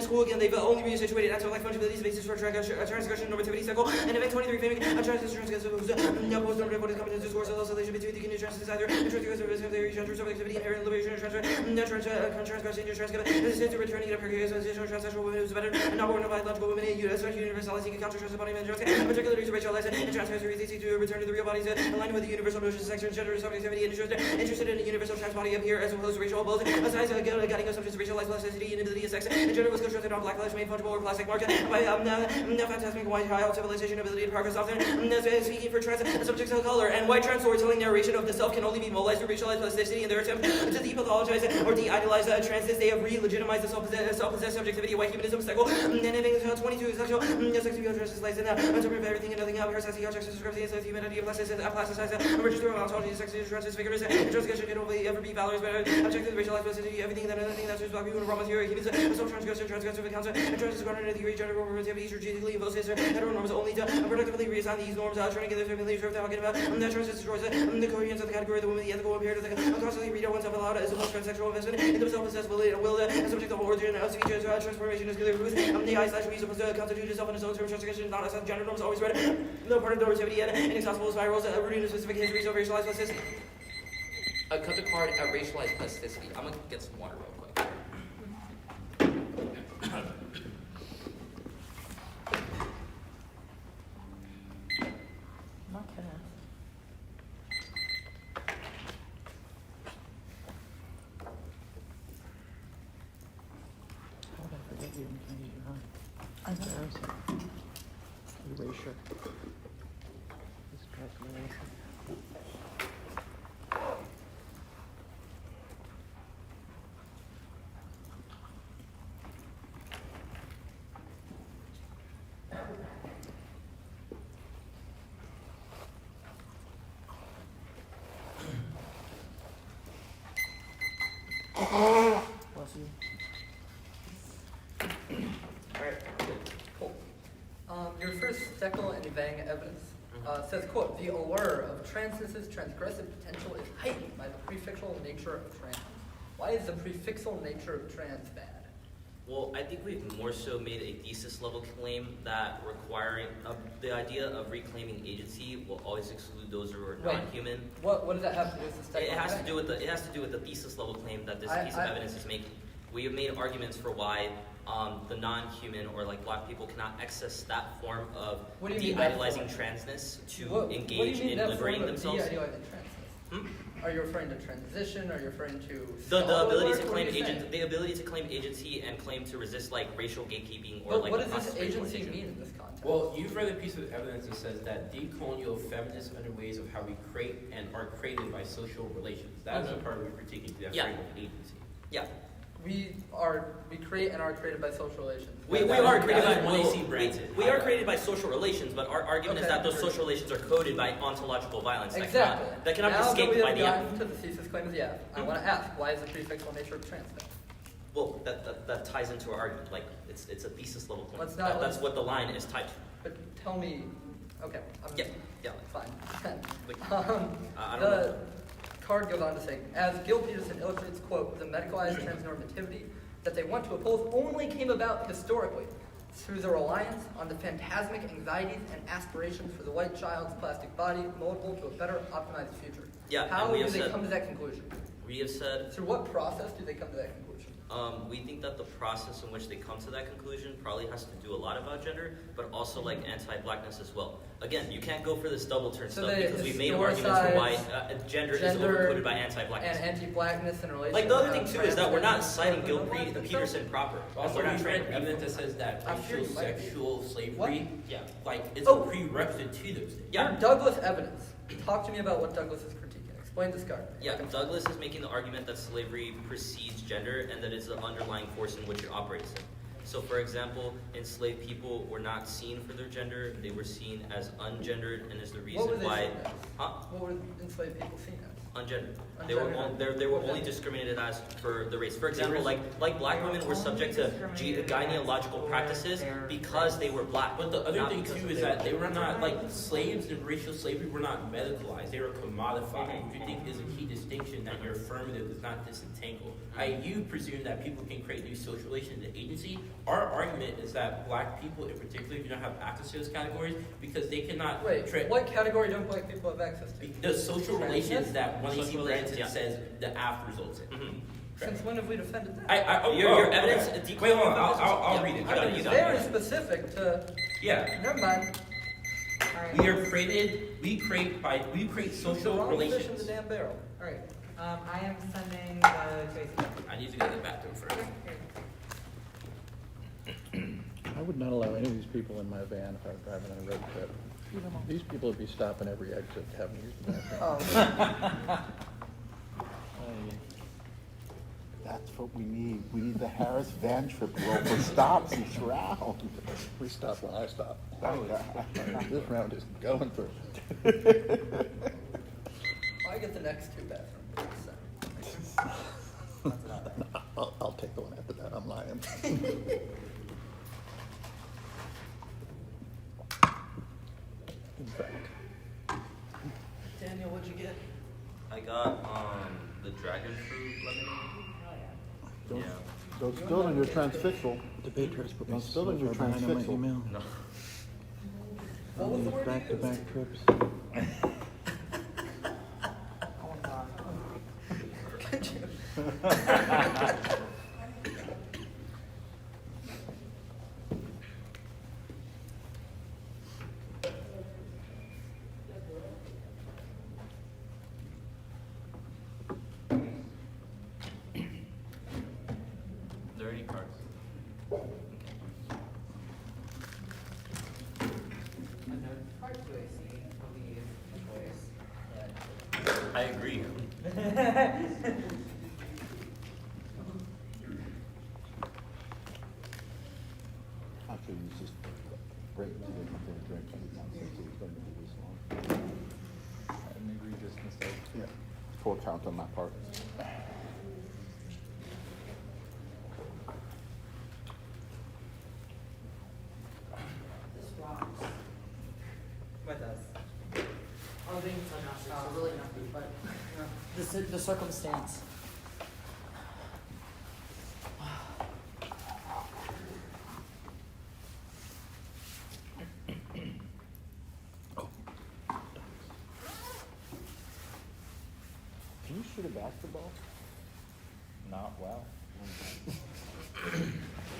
cool again. They've only resituated anti-black fungibility basis for transgression normativity cycle. And Avink 23 faming post-normative what is competence discourse of oscillation between the continued trans desire and transgression theory, gender subjectivity, inherent liberation, transgression, resistance to returning to precarious transsexual women who's better, and not born of biological women in universality, counter trans body men, particularly to racialized and transgression, they seek to return to the real bodies aligned with the universal notions of sex and gender subjectivity, and interested in the universal trans body appear as opposed to racial. well as guiding assumptions of racial plasticity, inability, and sex, and gender was constructed on black lives made fungible or plastic market by phantasmic white child civilization, ability to progress often speaking for trans subjects of color, and white trans storytelling narration of the self can only be mobilized through racialized plasticity in their attempt to depathologize or de-idealize transness. They have re-legitimized the self-possessed subjectivity of white humanism, cycle, and having 22 sexual, sexual lies in interpret everything and nothing out, parasites, describes the humanity of plasticized, emerges through ontology, sexual, transfigures, transgression can only ever be valorous, but objective racialized plasticity, everything that anything that's black people, raw material, humans, self-transgressive, transgressive accounts, and transgression of theory, gender normativity, strategically impose heteronorms only to productively reassign these norms, trying to get their family they're talking about, that trans destroys the coherence of the category of the woman, the ethical imperative, constantly read oneself aloud as a transsexual investment in themselves possessed will and subject of origin of speech transformation is clear roots. The I/we supposed to constitute itself in its own term, transgression, not as gender norms always read, no part of normativity and inexhaustible spirals, rooted in specific histories of racialized plasticity. Cut the card at racialized plasticity. I'm gonna get some water real quick. Erasure. This transformation. Bless you. Alright, cool. Your first Steckel and Vang evidence says, quote, the allure of transness's transgressive potential is heightened by the prefixal nature of trans. Why is the prefixal nature of trans bad? Well, I think we've more so made a thesis level claim that requiring the idea of reclaiming agency will always exclude those who are non-human. What does that have to do with the Steckel? It has to do with the thesis level claim that this piece of evidence is making. We have made arguments for why the non-human or like black people cannot access that form of de-idealizing transness to engage in liberating themselves. De-idealizing transness? Are you referring to transition? Are you referring to the ability to claim the ability to claim agency and claim to resist like racial gatekeeping or like what does this agency mean in this context? Well, you've read a piece of evidence that says that decolonial feminist underways of how we create and are created by social relations. That is the part we're critiquing that frame of agency. Yeah. We create and are created by social relations. We are created by social relations, but our argument is that those social relations are coded by ontological violence. Exactly. That cannot be escaped by the gotten to the thesis claim of the F. I want to ask, why is the prefixal nature of trans bad? Well, that ties into our argument. Like it's a thesis level claim. That's what the line is tied to. But tell me, okay. Yeah. Fine. I don't know. Card goes on to say, as Gil Peterson illustrates, quote, the medicalized transnormativity that they want to oppose only came about historically through the reliance on the phantasmic anxieties and aspirations for the white child's plastic body moldable to a better optimized future. Yeah, how do they come to that conclusion? We have said... Through what process do they come to that conclusion? We think that the process in which they come to that conclusion probably has to do a lot about gender, but also like anti-blackness as well. Again, you can't go for this double turn stuff because we made arguments for why gender is overcoded by anti-blackness. And anti-blackness in relation. Like the other thing too is that we're not citing Peterson proper. Also, we've read evidence that says that racial sexual slavery, like it's a prerequisite to those things. Yeah. Your Douglas evidence. Talk to me about what Douglas is critiquing. Explain this card. Yeah, Douglas is making the argument that slavery precedes gender and that it's the underlying force in which it operates in. So, for example, enslaved people were not seen for their gender; they were seen as ungendered, and is the reason why. What were enslaved people seen as? Ungendered. They were only discriminated as for the race. For example, like black women were subject to gynecological practices because they were black. But the other thing too is that they were not like slaves in racial slavery were not medicalized. They were commodified, which I think is a key distinction that your affirmative does not disentangle. You presume that people can create new social relations and agency. Our argument is that black people in particular do not have access to those categories because they cannot. What category don't black people have access to? The social relations that 1AC Branson says the AF results in. Since when have we defended that? Your evidence. Wait, hold on. I'll read it. I mean, very specific to. Yeah. Never mind. We are created. We create social relations. The damn barrel. All right. I am sending to ACW. I need to go to the bathroom first. I would not allow any of these people in my van if I were driving on a road trip. These people would be stopping every exit, having used the bathroom. That's what we need. We need the Harris van trip roll for stops each round. We stop when I stop. This round is going through. I get the next two bathrooms. I'll take the one after that. I'm lying. In fact. Daniel, what'd you get? I got the dragon fruit lemonade. Don't, Yeah. don't spill in your transfixal. Debaters put me Don't spill in so your far behind on my transfixal. email. No. What was the word you Back-to-back trips. Oh my god. Could you? Are there any cards? I agree. Actually, it's just break to the drink anytime since it's going to be this long. An egregious mistake. Yeah. Poor count on my part. This rocks. What does? Oh, they so really nothing, but the circumstance. Can you shoot a basketball? Not well.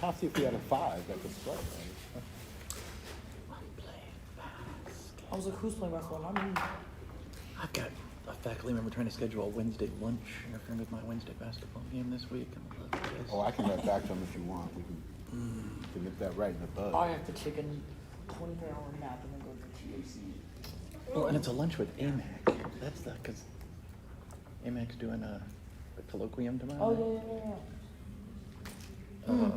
I'll see if we had a 5 that could strike. I was like, who's playing basketball? Not me. I've got a faculty member trying to schedule a Wednesday lunch interfering with my Wednesday basketball game this week. Oh, I can get back to him if you want. We can nip that right in the bud. I have to take a 24-hour nap and then go to TAC. Well, and it's a lunch with AMAC. That's the, because AMAC's doing a colloquium tomorrow. Oh, yeah.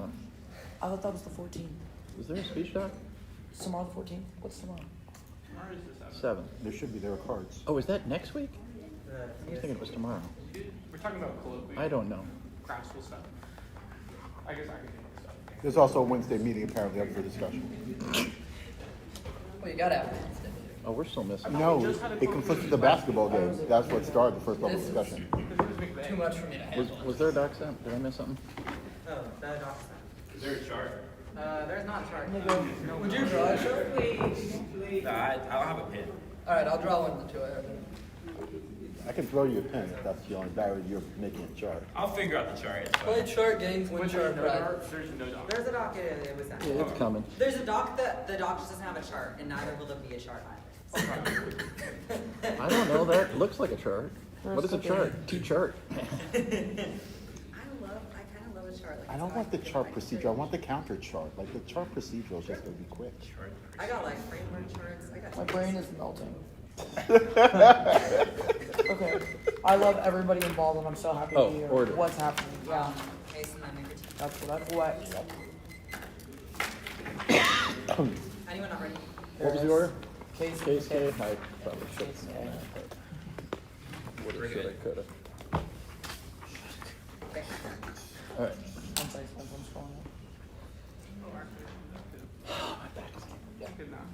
I thought that was the 14th. Is there a speech doc? It's tomorrow the 14th? What's tomorrow? 7th. There should be. There are cards. Oh, is that next week? I was thinking it was tomorrow. We're talking about colloquium. I don't know. Craftful stuff. I guess I can do stuff. There's also a Wednesday meeting apparently up for discussion. Well, you gotta have a Wednesday. Oh, we're still missing. No, it conflicts with the basketball game. That's what started the first public discussion. Too much for me to handle. Was there a doc sent? Did I miss something? Oh, the doc's Is there a chart? there's not a chart. Would you draw a chart? Please. No, I don't have a pen. Alright, I'll draw one of the two. I can throw you a pen if that's the only barrier you're making a chart. I'll figure out the chart. It's Play fine. chart games, win chart prizes. There's no doc. There's a doc, it was that. Yeah, it's coming. There's a doc that the doc just doesn't have a chart, and neither will there be a chart either. I don't know. That looks like a chart. What is a chart? T-chart. I kind of love a chart. Like, I don't want the chart procedure. I want the counter chart. Like the chart procedural is just gonna be quick. I got like framework charts. I got My brain is melting. Okay. I love everybody involved, and I'm so happy to hear order. what's happening. Yeah. case and then make your team. That's what. Anyone not ready? What was the order? Case. Case K. I probably should Case have K. known that. But woulda, shoulda, coulda. Okay. All right. I'm sorry, I'm scrolling. Good enough.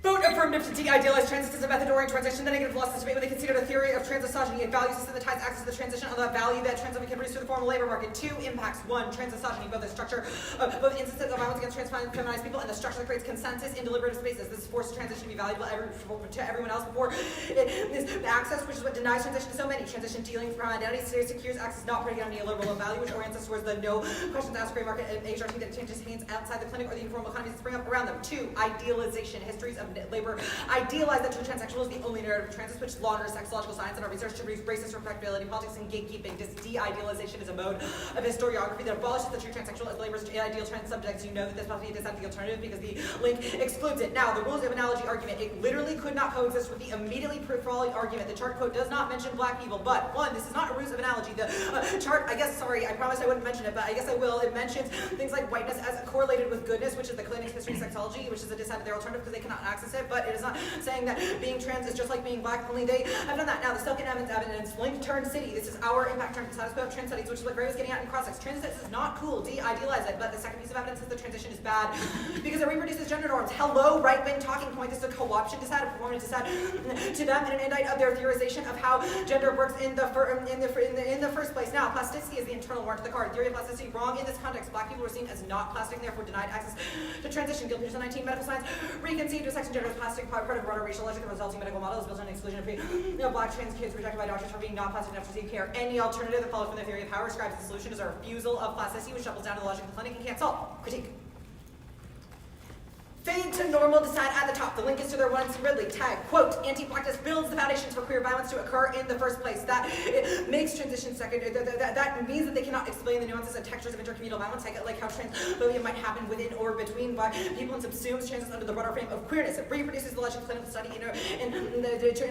Vote affirmative alternative to de-idealized transit is a method during transition. The negative philosophies debate when they consider the theory of transistogyny and value system that ties access to the transition on the value that trans women can produce through the formal labor market. 2 impacts. 1, transistogyny, both the structure of both instances of violence against trans feminized people and the structure that creates consensus in deliberative spaces. This forces transition to be valuable to everyone else before it is access, which is what denies transition to so many. Transition dealing from identity secures access not predicated on neoliberal value, which orients us towards the no questions asked gray market and HRT that changes hands outside the clinic or the informal economies that spring up around them. 2, idealization. Histories of labor idealize that true transsexual is the only narrative of transit, which launders sexological science and our research to produce racist respectability, politics, and gatekeeping. This de-idealization is a mode of historiography that abolishes the true transsexual as labor's ideal trans subjects. You know that this must be a the alternative because the link excludes it. Now, the rules of analogy argument, it literally could not coexist with the immediately following argument. The chart quote does not mention black people, but 1, this is not a rules of analogy. The chart, I promised I wouldn't mention it, but I guess I will. It mentions things like whiteness as correlated with goodness, which is the clinic's history of sexology, which is a decided their alternative because they cannot access it, but it is not saying that being trans is just like being black, only they have done that. Now, the Silken evidence link turn city. This is our impact term, status quo of trans studies, which is what Gray was getting at in cross-sex. Trans is not cool, de-idealize it, but the second piece of evidence is the transition is bad because it reproduces gender norms. Hello, right-wing talking point. This is a co-option decided, performance decided to them and an indictment of their theorization of how gender works in the first place. Now, plasticity is the internal warrant to the card. Theory of plasticity wrong in this context. Black people were seen as not plastic and therefore denied access to transition. Gilpin 19 medical science reconceived of sex and gender as plastic, part of a broader racial logic. The resulting medical model is built on the exclusion of black trans kids rejected by doctors for being not plastic enough to receive care. Any alternative that follows from the theory of power describes the solution as a refusal of plasticity, which shuffles down to the logic of the clinic and can't solve. Critique. Fade to normal decide at the top. The link is to their once Ridley tag. Quote, anti-blackness builds the foundations for queer violence to occur in the first place. That it makes transition secondary. That means that they cannot explain the nuances and textures of intercommunal violence, like how transphobia might happen within or between black people and subsumes trans under the broader frame of queerness. It reproduces the logic of clinical study in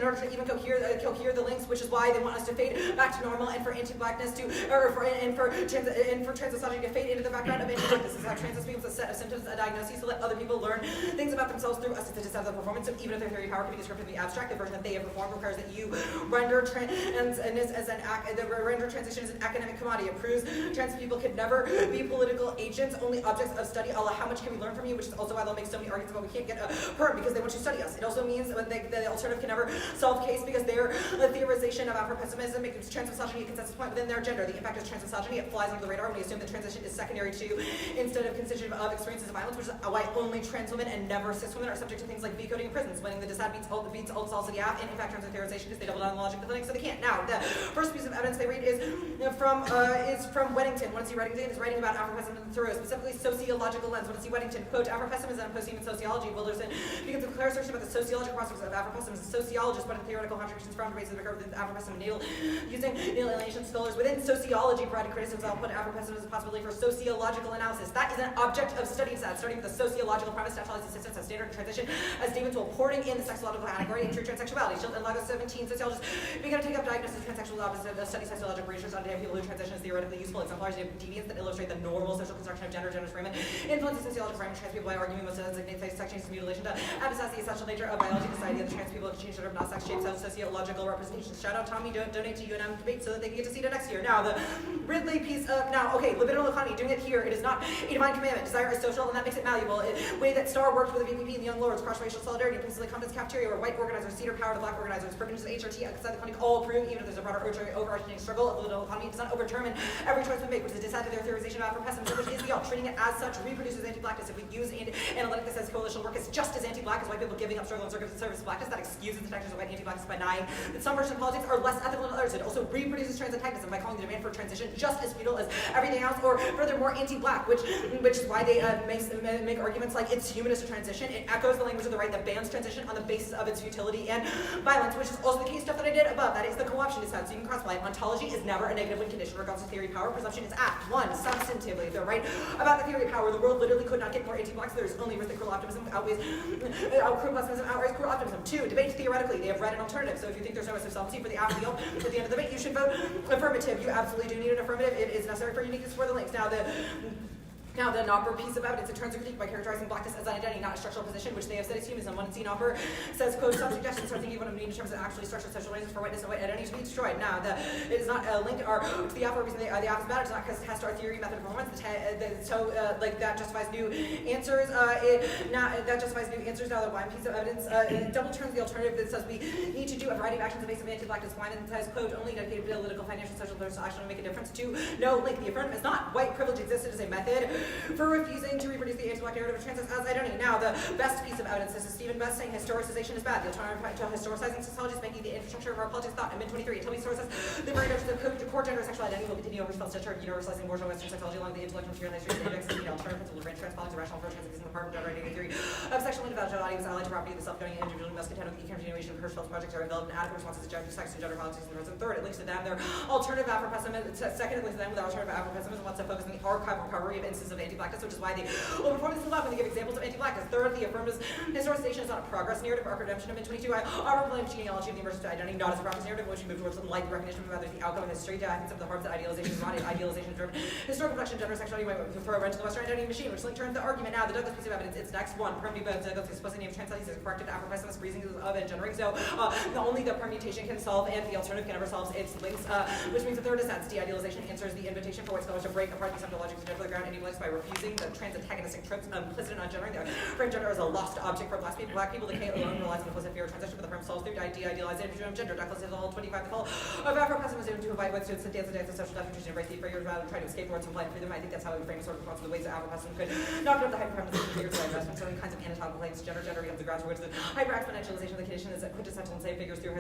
order to even cohere the links, which is why they want us to fade back to normal and for anti-blackness to, for transistogy to fade into the background of anti-blackness. This is how trans becomes a set of symptoms, a diagnosis to let other people learn things about themselves through a synthesis of the performance. So even if their theory of power can be described in the abstract, the version that they have performed requires that you render transition as an academic commodity. It proves trans people can never be political agents, only objects of study. Allah, how much can we learn from you? Which is also why they'll make so many arguments about we can't get a perm because they want you to study us. It also means that the alternative can never solve the case because their theorization of Afro-pessimism makes trans misogyny a consensus point within their gender. The impact of trans misogyny, it flies under the radar when we assume that transition is secondary to instead of constitutive of experiences of violence, which is why only trans women and never cis women are subject to things like V-coding in prisons, winning the decide beats old salsa gap, and in fact, terms of theorization is they double down on the logic of the clinic, so they can't. Now, the first piece of evidence they read is from Weddington. Want to see Weddington is writing about Afro-pessimism through a specifically sociological lens. Want to see Weddington, quote, Afro-pessimism and post-human sociology. Wilderson begins with a clear assertion about the sociological prospects of Afro-pessimism. Sociologists point to theoretical contradictions from the basis of the curve of Afro-pessimism natal, using natal alienation scholars within sociology provided criticisms. I'll put Afro-pessimism as a possibility for sociological analysis. That is an object of study set, starting with the sociological premise, naturalized assistance as standard transition as statements while porting in the sexological category and true transsexuality. Schilt and Lagos 17 sociologists began to take up diagnosis of transsexual opposite study sociological research on people who transition as theoretically useful exemplars of deviance that illustrate the normal social construction of gender framing, influences sociological framing trans people by arguing most designate sex changes and mutilation to emphasize the essential nature of biology, society of the trans people to change gender of not sex shapes out sociological representations. Shout out Tommy, donate to UNM debate so that they can get to Ceda next year. Now the Ridley piece of libidinal economy, doing it here, it is not a divine commandment. Desire is social and that makes it malleable. A way that Starr worked with the VPP and the Young Lords, cross-racial solidarity, places like Compton's Cafeteria where white organizers cedar power to black organizers, privileges of HRT outside the clinic all approve, even if there's a broader overarching struggle of political economy. It does not overdetermine every choice we make, which is decided their theorization of Afro-pessimism, which is the all. Treating it as such reproduces anti-blackness. If we use analytic that says coalitional work is just as anti-black as white people giving up struggle and service blackness, that excuses the textures of white anti-blackness by denying that some versions of politics are less ethical than others. It also reproduces trans antagonism by calling the demand for transition just as futile as everything else, or furthermore anti-black, which is why they make arguments like it's humanist to transition. It echoes the language of the right that bans transition on the basis of its futility and violence, which is also the case stuff that I did above. That is the co-option decide, so you can cross-apply. Ontology is never a negative when conditioned regardless of theory of power. Presumption is act. One, substantively, if they're right about the theory of power, the world literally could not get more anti-black, so there's only risk that cruel optimism outweighs cruel pessimism outweighs cruel optimism. Two, debate theoretically. They have read an alternative, so if you think there's no risk of solvency for the at the end of the debate, you should vote affirmative. You absolutely do need an affirmative. It is necessary for uniqueness for the links. Now, Now, the Knopper piece of evidence, it turns a critique by characterizing blackness as an identity, not a structural position, which they have said is humanism. One seen Knopper says, quote, some suggestions are thinking of what I mean in terms of actually structural social reasons for whiteness and white identity to be destroyed. Now, it is not linked to the alpha reason the alpha is bad. It's not because it has to our theory, method, of performance. That justifies new answers. That justifies new answers. Now, the one piece of evidence double turns the alternative that says we need to do a variety of actions in the face of anti-blackness blind and says, quote, only dedicated political, financial, social, social action will make a difference. To no link. The affirmative is not. White privilege existed as a method for refusing to reproduce the anti-black narrative of trans as identity. Now, the best piece of evidence, this is Stephen Best saying historicization is bad. The alternative to historicizing sociology is making the infrastructure of our politics thought. In mid-23, until we sources the very notion of the core gender sexual identity will continue over spell stitcher, universalizing bourgeois Western psychology along the intellectual material history of the index, the alternative principle of branch transpolitics, irrational for trans in the part of gender identity theory of sexual individuality was allied to property of the self-governing individual must contend with the continuation of Hirschfeld's projects are developed and adequate responses to gender sex and gender politics in the present. Third, it links to them their alternative Afro-pessimism. Second, it links to them with alternative Afro-pessimism wants to focus on the archival recovery of instances of anti-blackness, which is why they will perform this left when they give examples of anti-blackness. Third, the affirmative historicization is not a progress narrative. Arc redemption of mid-22. Our blame genealogy of the emergence to identity, not as a progress narrative, in which we move towards enlightened recognition of rather the outcome of history. I think some of the harms that idealization is not idealization driven historical production, gender sexuality might throw a wrench to the Western identity machine, which turns the argument. Now, the Douglas piece of evidence, it's next one. Primitive Douglas explicitly named trans studies as corrected Afro-pessimist reasons of and gendering. So only the permutation can solve, and the alternative can never solve its links, which means the third is that de-idealization answers the invitation for white scholars to break apart the central logics of gender the ground anti-blacks by refusing the trans antagonistic tropes implicit in gendering. They frame gender as a lost object for black people. The K alone relies on implicit fear of transition, but the firm solves through de-idealization of gender. Douglas is all 25 the call of Afro-pessimism to invite with students to dance the social definition, embrace the figures rather than try to escape towards some blind freedom. I think that's how we frame sort of response to the ways that Afro-pessimism could knock out the hyper-feminist figures of investment, certain kinds of anatomical claims. Gender becomes the ground for which the hyper-exponentialization of the condition is quintessential and same figures through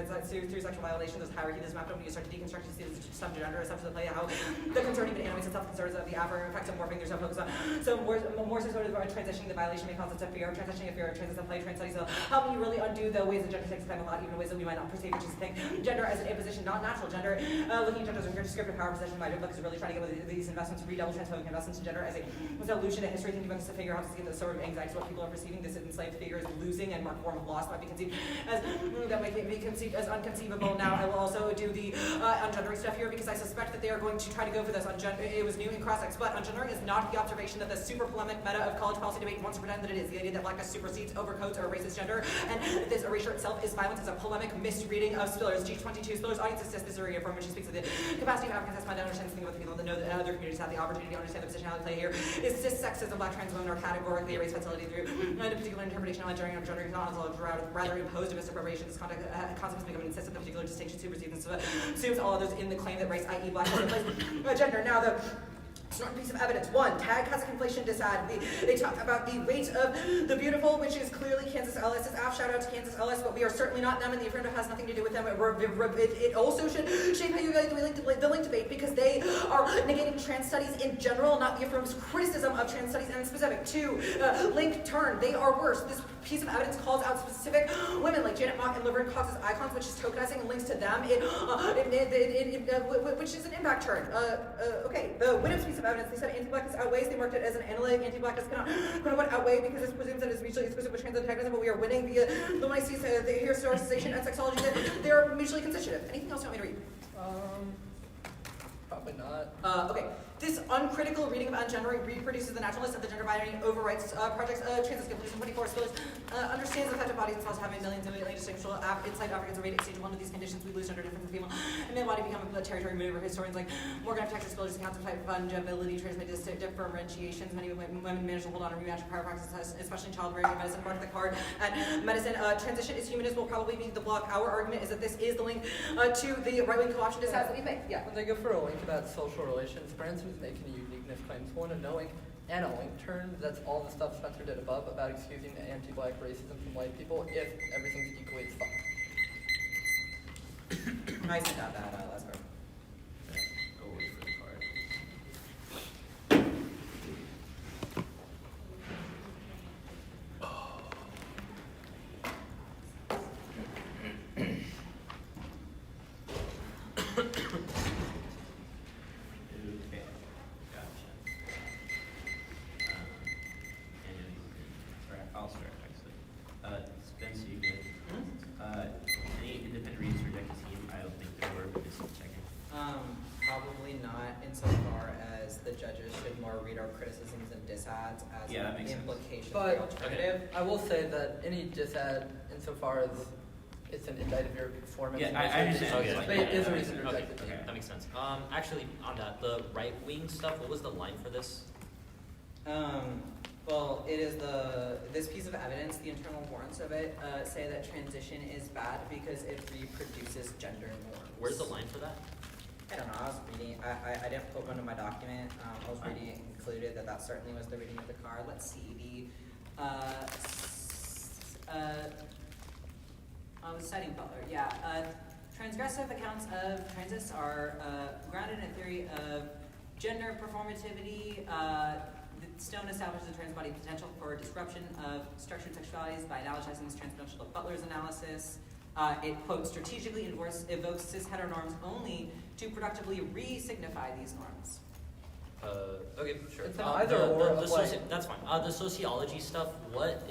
sexual violation. There's hierarchy that's mapped up when you start to deconstruct some gender assumptions that play how the concern even animates itself concerns of the Afro effects of morphing. There's no focus on so more so sort of transitioning the violation may cause it to fear, transitioning a fear, transition play, trans studies will help you really undo the ways that gender takes time a lot, even in ways that we might not perceive, which is to think gender as an imposition, not natural gender. Looking at gender as a descriptive power position, my book is really trying to get with these investments, redouble transphobic investments in gender as a solution to history, thinking about this to figure out how to get the sort of anxiety to what people are perceiving this enslaved figure as losing and more form of loss might be conceived as that might be conceived as unconceivable. Now I will also do the ungendering stuff here because I suspect that they are going to try to go for this. It was new in cross-ex, but ungendering is not the observation that the super polemic meta of college policy debate wants to pretend that it is. The idea that blackness supersedes, overcoats, or erases gender, and that this erasure itself is violence is a polemic misreading of Spiller's G22. Spiller's audience assist this area from which he speaks of the capacity of Africans to understand something about the people that know that other communities have the opportunity to understand the position how they play here. Is cis sexism, black trans women are categorically erased facility through a particular interpretation of gendering is not as rather imposed of misappropriation. This concept has become insistent that particular distinction supersedes and assumes all others in the claim that race, i.e. black, replaces gender. Now the Snorton piece of evidence. One, tag has a conflation disad. They talk about the weight of the beautiful, which is clearly Kansas Ellis. It's shout out to Kansas Ellis, but we are certainly not them, and the affirmative has nothing to do with them. It also should shape how you guys the link debate, because they are negating trans studies in general, not the affirmative's criticism of trans studies in specific. Two, link turn. They are worse. This piece of evidence calls out specific women like Janet Mock and Laverne Cox as icons, which is tokenizing and links to them, which is an impact turn. Okay, the Widows piece of evidence, they said anti-blackness outweighs. They marked it as an analytic. Anti-blackness cannot quote-unquote outweigh because it presumes that it's mutually exclusive with trans antagonism, but we are winning via the one I see the historicization and sexology that they are mutually constitutive. Anything else you want me to read? Probably not. Okay. This uncritical reading of ungendering reproduces the naturalness of the gender binary, overwrites projects. Trans Conclusion 24 Spillers understands the fact that bodies themselves having millions of distinguishable inside Africans are rated at stage 1 of these conditions. We lose gender difference from female and male body become a territory maneuver. Historians like Morgan F. Texas Spillers accounts of type fungibility, transmitted differentiations. Many women manage to hold on to rematch power practices, especially in childbearing medicine. Mark the card at medicine. Transition is humanism will probably be the block. Our argument is that this is the link to the right-wing co-option decides that we make. Yeah. When they go for a link about social relations, Branson was making uniqueness claims. One, a knowing and a link turn. That's all the stuff Spencer did above about excusing the anti-black racism from white people if everything's equally as fuck. I said that last part. Go wait for the card. Okay, gotcha. Alright, I'll start actually. Spence, you good? Any independent readings for Jackie's team? I don't think there were, because not insofar as the judges should more read our criticisms and disads as Yeah, that makes sense. implication But- for the alternative. I will say that any disad, insofar as it's an indict of your performance, Yeah, and I those understand. things, Okay. but it is a reason to Okay, reject it. okay, that makes sense. Actually, on that, the right wing stuff, what was the line for this? Well, it is this piece of evidence, the internal warrants of it, say that transition is bad because it reproduces gender norms. Where's the line for that? I don't know, I was reading, I didn't put one in my document, I was reading it included that certainly was the reading of the card. Let's see, I was citing Butler, yeah. Transgressive accounts of transits are grounded in a theory of gender performativity. Stone establishes a trans body potential for disruption of structured sexualities by analogizing this transpotential to Butler's analysis. It, quote, strategically evokes cis heteronorms only to productively re-signify these norms. Okay, sure. It's an either or of like- that's fine. The sociology stuff, what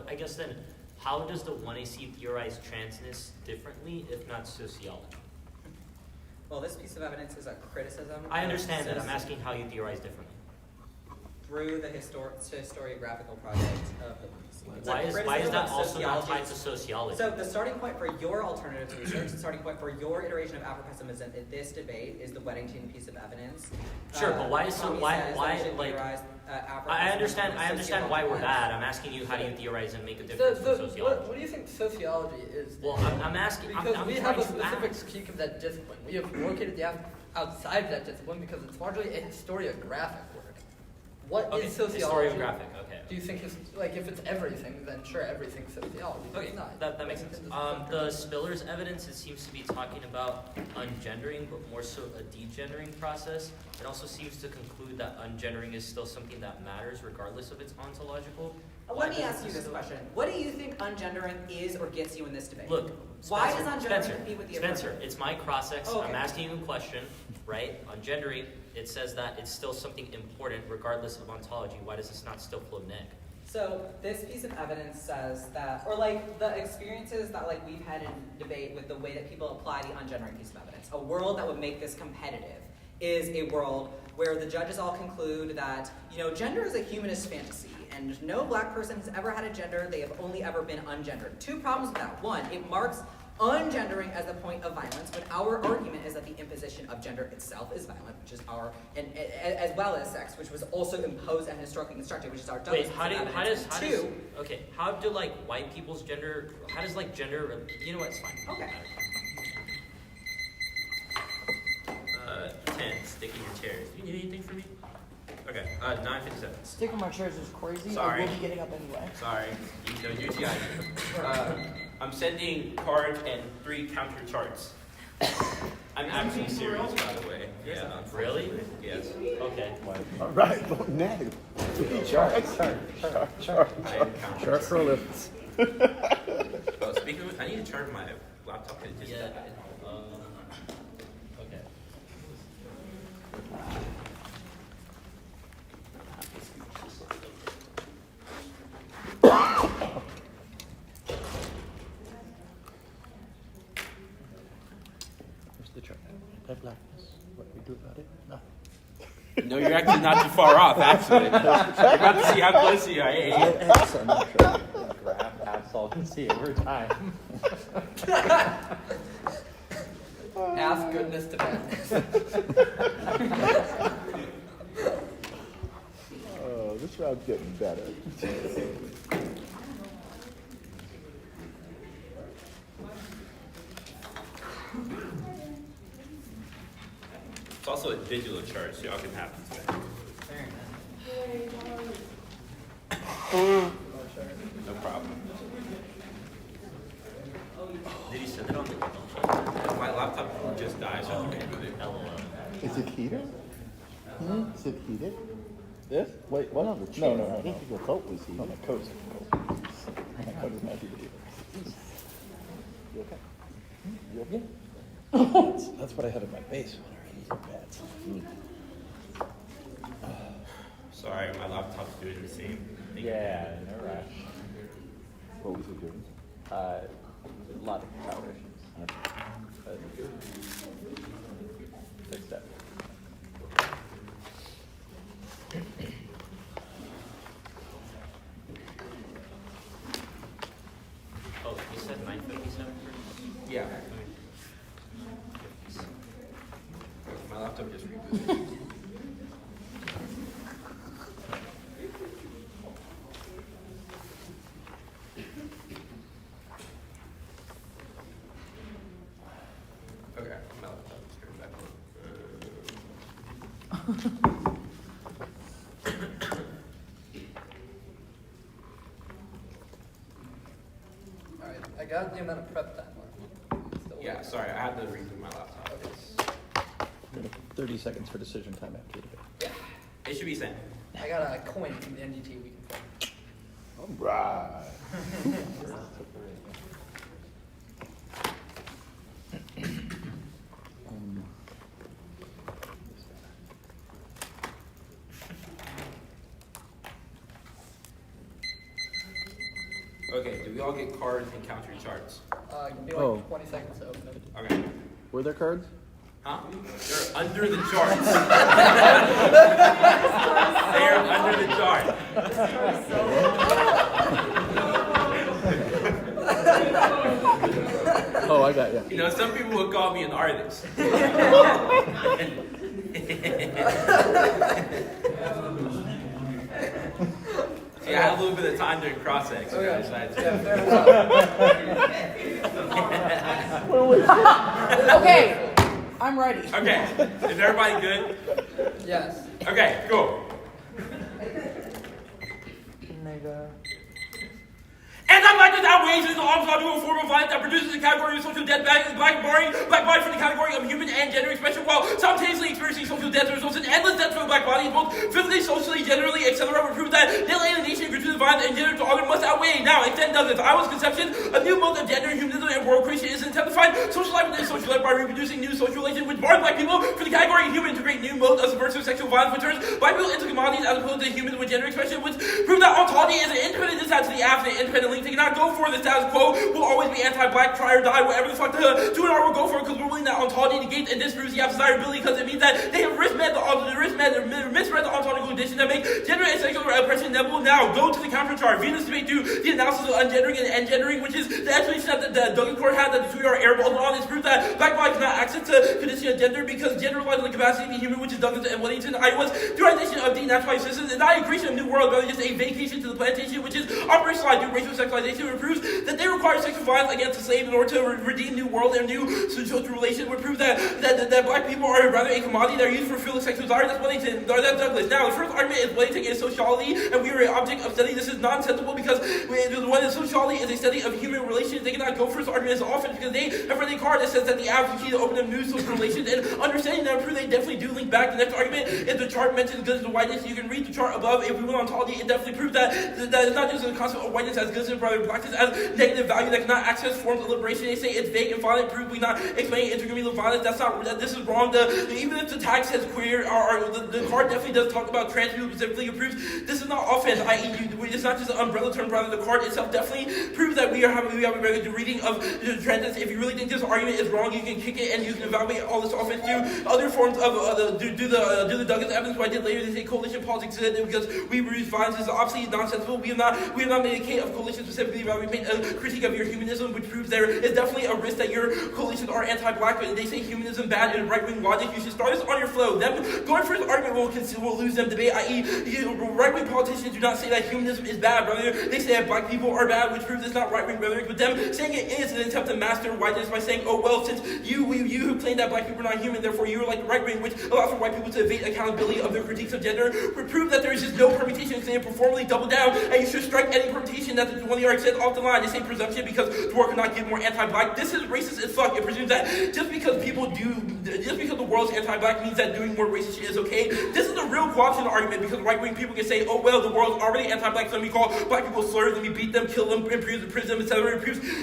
I guess then, how does the 1AC theorize transness differently, if not sociology? Well, this piece of evidence is a criticism. I understand that. of I'm asking how you theorize differently. through the historiographical project of the police. Why is that also not tied to sociology? So the starting point for your alternatives research, the starting point for your iteration of Afro-pessimism in this debate is the Weddington piece of evidence. Sure, but why is Tommy says that we should theorize, I Afro-pessimism understand from why we're sociology. bad. I'm asking you, how do you theorize and make a difference from sociology? What do you think sociology is? Well, I'm asking. Because I'm we trying have a to specific ask. critique of that discipline. We have located the outside of that discipline because it's largely a historiographic work. What is sociology? Historiographic, okay. Do you think if it's everything, then sure, everything's sociology. But Okay, it's not. that makes sense. The Spiller's evidence, it seems to be talking about ungendering, but more so a degendering process. It also seems to conclude that ungendering is still something that matters regardless of its ontological. Let me ask you this question. What do you think ungendering is or gets you in this debate? Look, why Spencer, does ungendering Spencer, compete with the Spencer, affirmative? it's my cross-ex. Oh, okay. I'm asking you a question, right? Ungendering, it says that it's still something important regardless of ontology. Why does this not still flow neg? So this piece of evidence says that, or like the experiences that like we've had in debate with the way that people apply the ungendering piece of evidence, a world that would make this competitive is a world where the judges all conclude that, gender is a humanist fantasy and no black person has ever had a gender, they have only ever been ungendered. Two problems with that. One, it marks ungendering as a point of violence, when our argument is that the imposition of gender itself is violent, which is as well as sex, which was also imposed and historically constructed, which is our Wait, how do white people's gender, gender, you know what, it's fine. Okay. 10, stick in your chairs. Do you need anything from me? Okay, 9:57. Sticking my chairs is crazy. Sorry. I will be getting up anyway. Sorry, you do the idea. I'm sending cards and 3 counter charts. I'm actually serious, by the way. Yeah. Really? Yes. Okay. All right, vote neg. Chart. Chart for lifts. Oh, speaking of, I need to charge my laptop. It just Yeah. died. Okay. Where's the chart? Blackness. What do we do about it? No. No, you're actually not too far off, actually. You're about to see how close you are. Graph absolvency over time. Ask goodness to madness. Oh, this round's getting better. It's also a digital chart, so y'all can have it today. No problem. Did you send it on the My laptop just died, so I have to reboot it. Is it heated? Is it heated? This? Wait, what? No, the No, chair. no, I no. didn't think your coat was heated. No, my coat's cold. My coat is not heated. You okay? You okay? That's what I had in my base when I was in bed. Sorry, my laptop's doing the same thing. Yeah, no rush. What was it doing? A lot of power issues. But fixed it. laptop just rebooted. Okay, my laptop is turned back on. Alright, I got the amount of prep time left. Still Yeah, sorry, I had to reboot my laptop. We have 30 seconds for decision time after the debate. It should be sent. I got a coin from the NDT we can play. Alright. Okay, do we all get cards and counter charts? Give me like Oh. 20 seconds to open it. Okay. Were there cards? Huh? They're under the charts. They're under the chart. Oh, I got you. You know, some people would call me an artist. See, I had a little bit of time during cross-ex, so I decided to. Yeah, fair enough. Okay, I'm ready. Okay, is everybody good? Yes. Okay, cool. Nigga. Anti-blackness outrages the onslaught to a form of violence that produces a category of social death, black body for the category of human and gender expression, while simultaneously experiencing social death results in endless deaths for the black body, both physically, socially, generally, etc. would prove that the alienation, gratuitous violence, and gender disorder must outweigh. Now, extend does this. Iowa's conception, a new mode of gender, humanism, and world creation is intensified social life within social life by reproducing new social relations which bar black people for the category of human to create new mode of subversive sexual violence, which turns black people into commodities as opposed to humans with gender expression, which prove that ontology is an independent dispatch to the absent, independent link. They cannot go for the status quo. We'll always be anti-black, try or die, whatever the fuck the do and R will go for, because we're willing that ontology negates and disproves the desirability, because it means that they have misread the ontological conditions that make gender and sexual oppression inevitable. Now, go to the counter chart. Venus debate do the analysis of ungendering and engendering, which is the explanation that the Duggan Court had that the two are Arab on. This proves that black body cannot access to condition of gender because gender relies on the capacity to be human, which is Duggan's and Weddington. Iowa's theorization of denaturalized systems is not a creation of new world, rather just a vacation to the plantation, which is operationalized through racial sexualization. It proves that they require sexual violence against the slave in order to redeem new world and new social relation. Would prove that black people are rather a commodity that are used for fulfilling sexual desire. That's Weddington. That's Douglas. Now, the first argument is Weddington is sociology, and we are an object of study. This is nonsensical because when sociology is a study of human relations, they cannot go for this argument as often because they have read a card that says that the average key to open up new social relations and understanding that prove they definitely do link back. The next argument is the chart mentions goods and whiteness. You can read the chart above. If we went ontology, it definitely proves that it's not just the concept of whiteness as goods and rather practice as negative value that cannot access forms of liberation. They say it's vague and violent. Proof we not explain intercommunal violence. That's not. This is wrong. Even if the tag says queer, the card definitely does talk about trans people specifically. It proves this is not offense. I.e., it's not just an umbrella term. Rather, the card itself definitely proves that we have a very good reading of trans. If you really think this argument is wrong, you can kick it and you can evaluate all this offense through other forms of do the Douglas evidence. What I did later, they say coalition politics because we reduce violence is obviously nonsensical. We have not made a case of coalition specifically. Rather, we made a critique of your humanism, which proves there is definitely a risk that your coalitions are anti-black. But they say humanism bad and right-wing logic. You should start this on your flow. Them going for this argument will lose them debate. I.e., right-wing politicians do not say that humanism is bad, brother. They say that black people are bad, which proves it's not right-wing rhetoric. But them saying it is an attempt to master whiteness by saying, oh well, since you who claim that black people are not human, therefore you are like the right-wing, which allows for white people to evade accountability of their critiques of gender, would prove that there is just no permutation because they performally double down, and you should strike any permutation that the 20 are said off the line. They say presumption because dwarf cannot get more anti-black. This is racist as fuck. It presumes that just because the world's anti-black means that doing more racist shit is okay. This is a real co-option argument because right-wing people can say, oh well, the world's already anti-black, so we call black people slurs, and we beat them, kill them, imprison them, etc.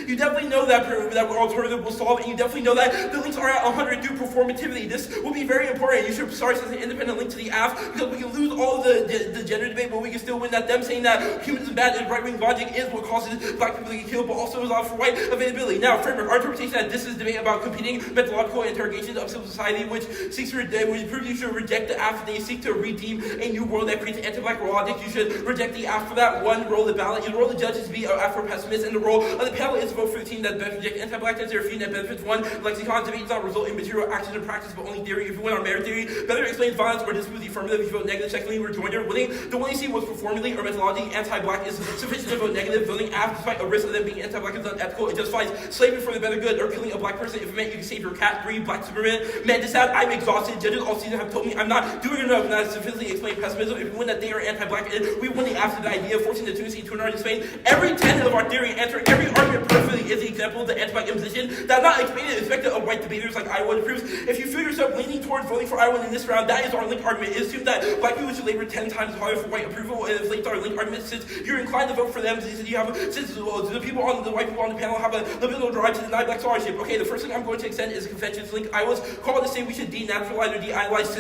You definitely know that alternative will solve, and you definitely know that the links are at 100 through performativity. This will be very important. You should start as an independent link to the app because we can lose all of the gender debate, but we can still win that. Them saying that humans are bad and right-wing logic is what causes black people to get killed, but also allows for white availability. Now, framework, our interpretation that this is debate about competing methodological interrogations of of society which seeks to which proves you should reject the after they seek to redeem a new world that creates anti-black logic. You should reject the after that one role of the ballot. The role of the judge is to be Afro-pessimist, and the role of the panel is to vote for the team that best rejects anti-blackness. There are a few that benefits. One, lexicon debate does not result in material action and practice, but only theory. If you win on merit theory, better explains violence or disproves the affirmative. If you vote negative, secondly, rejoinder. Winning the one you see was performatively or methodology anti-black is sufficient to vote negative. Voting after, despite a risk of them being anti-black, is unethical. It justifies slavery for the better good or killing a black person if it meant you can save your cat. 3, black Superman. Man, this out. I'm exhausted. Judges all season have told me I'm not doing enough, and I sufficiently explain pessimism. If we win that they are anti-black, we win the after the idea, forcing the Tunisi to an explain every tenet of our theory and answer every argument perfectly is the example of the anti-black imposition that not explained and expected of white debaters like Iowa proves. If you feel yourself leaning towards voting for Iowa in this round, that is our link argument. It assumes that black people should labor 10 times harder for white approval, and inflates our link argument since you're inclined to vote for them, since the people on the white people on the panel have a libido drive to deny black scholarship. Okay, the first thing I'm going to extend is a confession to link Iowa's call to say we should denaturalize or de-idolize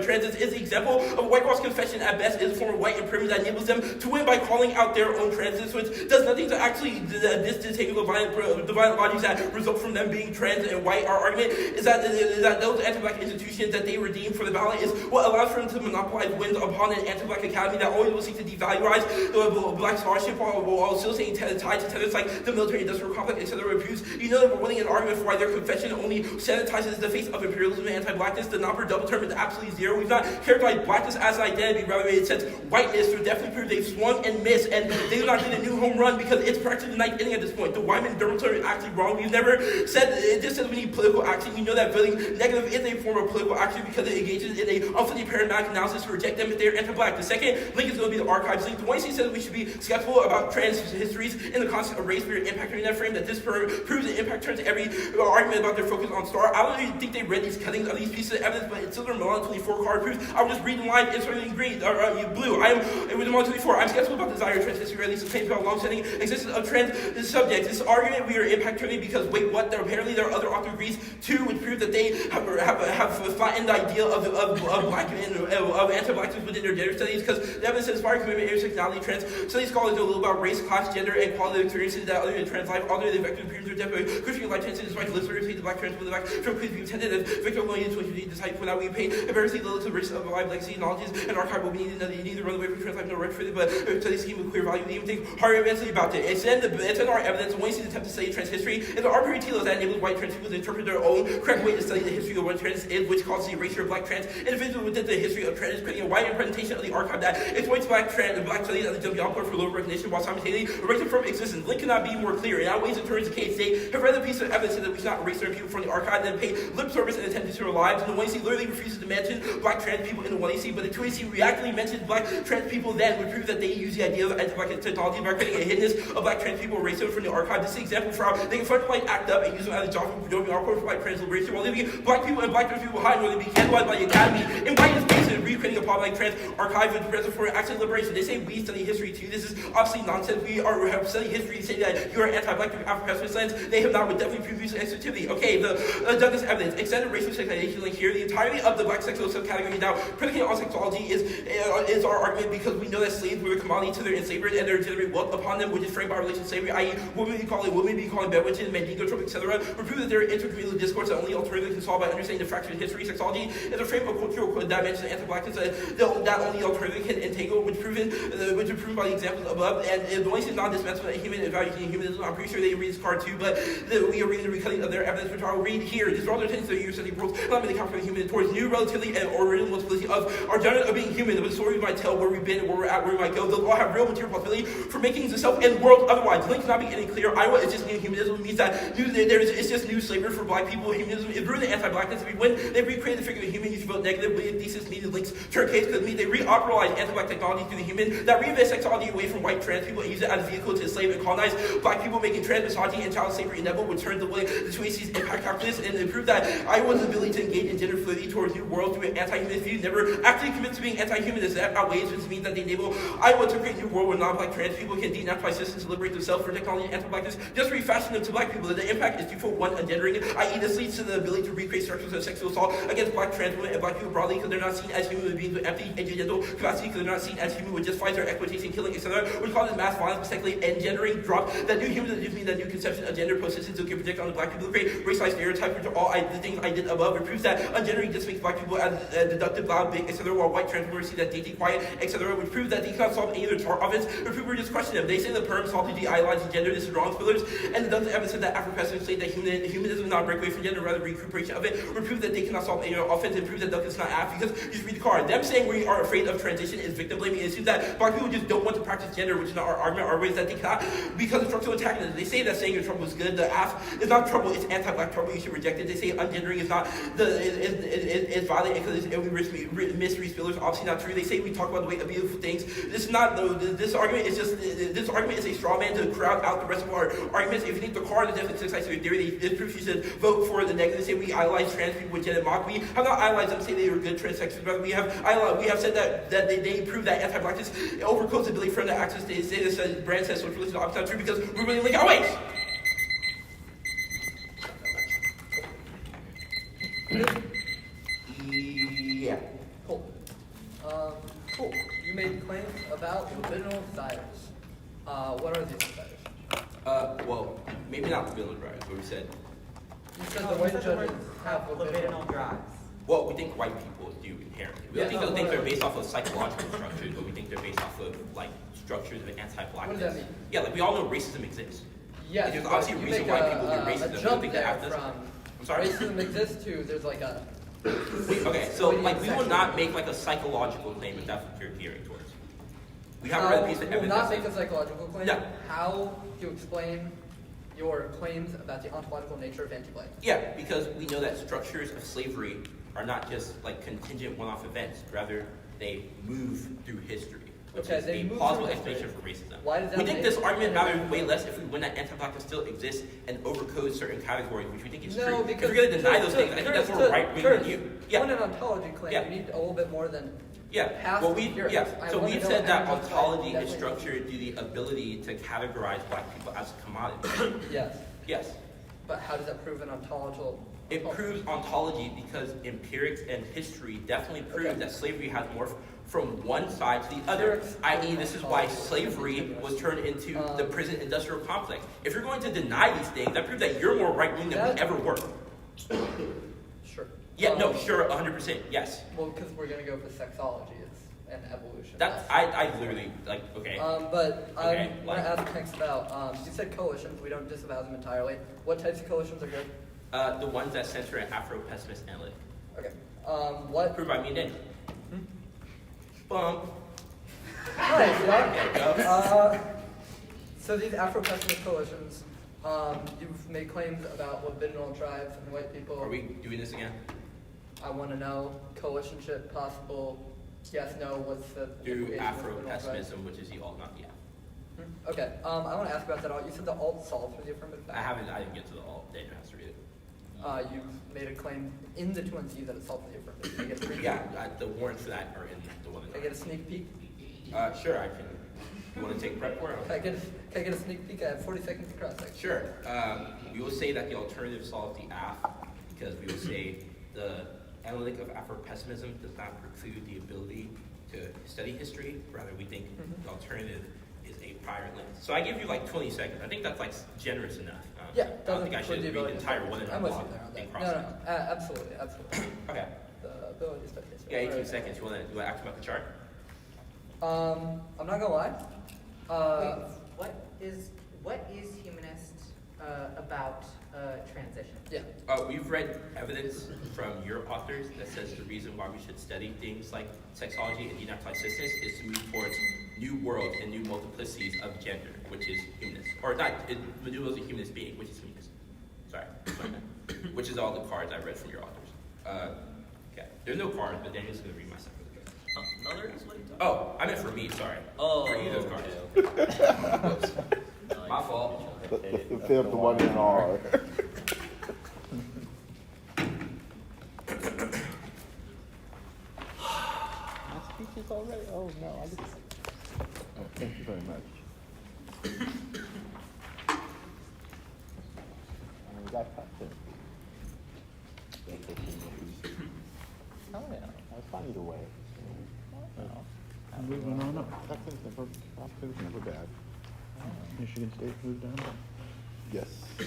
transits is the example of a white girl's confession at best is a form of white improvement that enables them to win by calling out their own transits, which does nothing to actually disentangle the violent logics that result from them being trans and white. Our argument is that those anti-black institutions that they redeem for the ballot is what allows for them to monopolize wins upon an anti-black academy that always will seek to devaluize black scholarship while still staying tied to tenets like the military-industrial complex, etc. Abuse. You know that we're winning an argument for why their confession only sanitizes the face of imperialism and anti-blackness. The number double term is absolutely zero. We've not characterized blackness as an identity, rather it says whiteness to definitely prove they've swung and missed, and they do not get a new home run because it's practically the ninth inning at this point. The Wyman double term is actually wrong. We've never said it just says we need political action. You know that voting negative is a form of political action because it engages in a unfitting paradigmatic analysis to reject them if they're anti-black. The second link is going to be the archives link. The one he says we should be skeptical about trans histories in the concept of race for impact during that frame, that this proves that impact turns every argument about their focus on star. I don't even think they read these cuttings of these pieces of evidence, but it's still their Milan 24 card proofs. I would just read the line inserted in green or blue. It was Milan 24. I'm skeptical about the desire of trans history, or at least the claims about long-standing existence of trans subjects. This argument we are impact turning because wait, what? Apparently there are other author agrees too, which prove that they have flattened the idea of black and of anti-blackness within their gender studies, because the evidence says inspired commitment, intersectionality, trans studies scholars know a little about race, class, gender, and quality of experiences that other than trans life, although the effective appearance of death by Christian life tends to despite listeners the black trans women, the black from could be intended as Victor Williams, which we decide when we pay embarrassingly little to the risk of life legacy knowledges and archival. We need to run away from trans life, no right for it, but study scheme with clear value. We even think hard immensely about it. It's in our evidence. When we see the attempt to study trans history, it's our arbitrary telos that enables white trans people to interpret their own correct way to study the history of what trans is, which causes the erasure of black trans individuals within the history of trans, creating a wide presentation of the archive that exploits black trans and black studies as a jumping off point for low recognition while simultaneously erasing from existence. Link cannot be more clear. In outweighs in terms of case, they have read the piece of evidence that we should not erase certain people from the archive, then pay lip service and attention to their lives. And the 1AC literally refuses to mention black trans people in the 1AC, but the 2AC reactively mentions black trans people then would prove that they use the idea of anti-black technology by creating a hiddenness of black trans people, erase them from the archive. This is an example for how they can fundamentally act up and use them as a job for jumping off point for black trans liberation while leaving black people and black trans people behind, where they be cannibalized by the academy in white space and recreating a black trans archive and present for active liberation. They say we study history too. This is obviously nonsense. We have studied history saying that you are anti-black through Afro-pessimist lens. They have not, would definitely prove use sensitivity. Okay, the Douglas evidence, extended racial sexualization link here. The entirety of the black sexual subcategory now predicated on sexuality is our argument because we know that slaves were a commodity to their enslavers and their generate wealth upon them, which is framed by relation to slavery, i.e. women be calling bedwitches, mandingo trope, etc. We prove that there are intercommunal discourse that only alternative can solve by understanding the fractured history. Sexuality is a frame of cultural dimensions and anti-blackness that only alternative can entangle, which are proven by the examples above. And the only thing non-dispensable that human values in humanism, I'm pretty sure they read this card too, but we are reading the recutting of their evidence, which I will read here. This draw their attention to the years of the world, not merely account for the human towards new relativity and original multiplicity of our genre of being human. The story we might tell, where we've been, where we're at, where we might go. They'll all have real material possibility for making the self and world otherwise. The link cannot be any clearer. Iowa is just new humanism. It means that it's just new slavery for black people. Humanism is ruined the anti-blackness. When they recreated the figure of the human, you should vote negative. Thesis needed links to our case because they reoperalize anti-black technology through the human that reinvents sexuality away from white trans people and use it as a vehicle to enslave and colonize black people, making trans misogyny and child slavery inevitable, would turn the way the 2AC's impact calculus and prove that Iowa's ability to engage in gender fluidity towards new world through an anti-human view never transgender actually commits to being anti-humanist. That outweighs which means that they enable Iowa to create a new world where non-black trans people can denaturalize systems to liberate themselves for technology and anti-blackness, just refashion them to black people. The impact is twofold. One, ungendering, i.e. this leads to the ability to recreate structures of sexual assault against black trans women and black people broadly because they're not seen as human beings with empty agental capacity, because they're not seen as human with just fights or exploitation, killing, etc., which causes mass violence, mistakenly engendering drop. That new human that gives me that new conception of gender post-systems can predict on the black people to create racialized stereotypes, which are all the things I did above. It proves that ungendering just makes black people as deductive, loud, big, etc., while white trans women see that dainty, quiet, etc., which proves that they cannot solve any of their offense, or prove we're just questioning them. They say the perm solve to de-idealizing gender. This is wrong, spoilers, and the deductive evidence said that Afro-Pessimists say that humanism is not a breakaway from gender, rather recuperation of it, or prove that they cannot solve any offense, and prove that Duck is not apt because you just read the card. Them saying we are afraid of transition is victim blaming. It assumes that black people just don't want to practice gender, which is not our argument. Our way is that they cannot because of structural antagonism. They say that saying your trouble is good. The aft is not trouble, it's anti-black trouble. You should reject it. They say ungendering is not is violent because we risk mystery spillers. Obviously not true. They say we talk about the weight of beautiful things. This is not this argument is just this argument is a straw man to crowd out the rest of our arguments. If you think the card is definitely sides to your theory, this proves you should vote for the negative. They say we idolize trans people with gender mock. We have not idolized them. Say they were good transsexuals, but we have said that they prove that anti-blackness overcoats the ability for them to access. They say this brand says social religion is not true because we're really link our ways. Yeah. Cool. Cool. You made claims about libidinal desires. What are these desires? Well, maybe not the libidinal drives, but we said. You said the white judges have libidinal drives. Well, we think white people do inherently. We don't think they're based off of psychological structures, but we think they're based off of like structures of anti-blackness. What does that mean? Yeah, like we all know racism exists. Yes. There's obviously a reason why people do racism. A I don't jump think they have there this. from I'm sorry. racism exists to there's like a. Okay, so like we will not make like a psychological claim if that's what you're gearing towards. We haven't read a piece of evidence. We will not make a psychological claim. Yeah. How do you explain your claims about the ontological nature of anti-black? Yeah, because we know that structures of slavery are not just like contingent one-off events. Rather, they move through history, which is a plausible explanation for racism. Why does that we think this argument matters way less if we win that anti-blackness still exists and overcodes certain categories, which we think is true. Because if you're going to deny those things, I think that's more right-wing than you. Yeah. On an ontology claim, you need a little bit more than Yeah, So we've said that ontology is structured through the ability to categorize black people as a commodity. Yes. Yes. But how does that prove an ontological? It proves ontology because empirics and history definitely prove that slavery has morphed from one side to the other, i.e. this is why slavery was turned into the prison industrial complex. If you're going to deny these things, that proves that you're more right-wing than we ever were. Sure. Yeah, no, sure, 100%, yes. Well, because we're going to go for sexology, it's an evolution. I literally, like, okay. But okay, I want to ask next about, you said coalitions, we don't disavow them entirely. What types of coalitions are good? The ones that center an Afro-pessimist analytic. Okay. What? Prove I mean it. Bump. Nice, yeah. So these Afro-pessimist coalitions, you've made claims about libidinal drives and white people. Are we doing this again? I want to know coalitionship possible. Yes, no. What's the through Afro-pessimism, which is the alt, not the F. Okay. I want to ask about that alt. You said the alt solved for the affirmative action. I didn't get to the alt. Daniel has to read it. You've made a claim in the 2C that it solved for the affirmative. Can I get a preview? Yeah, the warrants for that are in the one. Can I get a sneak peek? Sure, I can. You want to take prep for it? Can I get a sneak peek? I have 40 seconds to cross section. Sure. We will say that the alternative solves the AF because we will say the analytic of Afro-pessimism does not preclude the ability to study history. Rather, we think the alternative is a prior length. So I give you like 20 seconds. I think that's like generous enough. Yeah, I don't think I should read the entire one in our block. No, absolutely. Okay. The ability to study history. Yeah, 18 seconds. You want to ask about the chart? I'm not gonna lie. Wait, what is humanist about transition? Yeah. We've read evidence from your authors that says the reason why we should study things like sexology and denaturalized systems is to move towards new worlds and new multiplicities of gender, which is humanist. Or not, new worlds of humanist being, which is humanist. Sorry. Which is all the cards I read from your authors. Okay. There's no cards, but Daniel's going to read my stuff. No, there is. What are you talking Oh, I meant for me, sorry. Oh, for you, those cards. okay. My fault. The fifth one in R. speeches already? Oh, no, I just... Oh, thank you very much. We got cut too. Oh, yeah. That's fine either way. Moving on up. Option's never bad. Michigan State moved on. Yes. I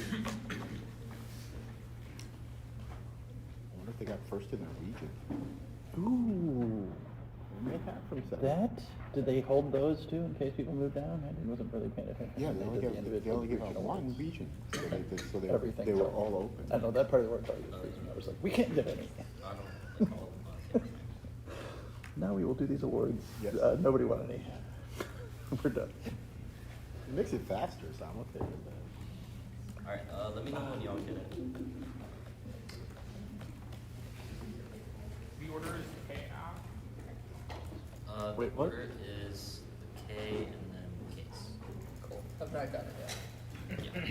wonder if they got first in their region. Ooh. They may have from seven. That? Did they hold those too in case people moved down? I wasn't really paying attention. Yeah, they only give out one region. So they were all open. I know that part of the work party was freezing. I was like, we can't get any. Now we will do these awards. Yes. Nobody won any. We're done. It makes it faster, so I'm okay with that. Alright, let me know when y'all get it. The order is K now. The order is the K and then case. Cool. I've not got it yet. Yeah.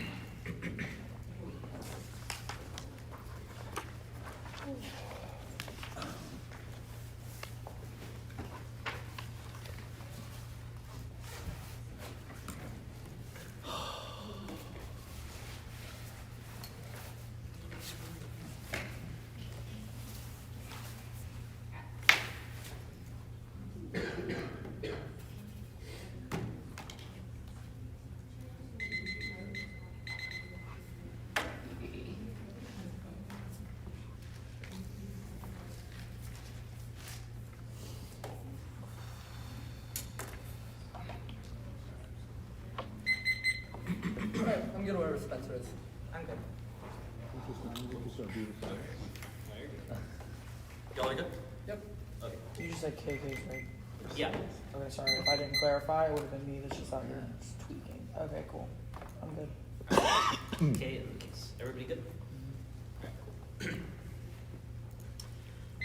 Alright, I'm good wherever Spencer is. I'm good. Y'all are good? Yep. Okay. You just said KK, right? Yeah. Okay, sorry. If I didn't clarify, it would have been me that's just out here just tweaking. Okay, cool. I'm good. K and the case. Everybody good?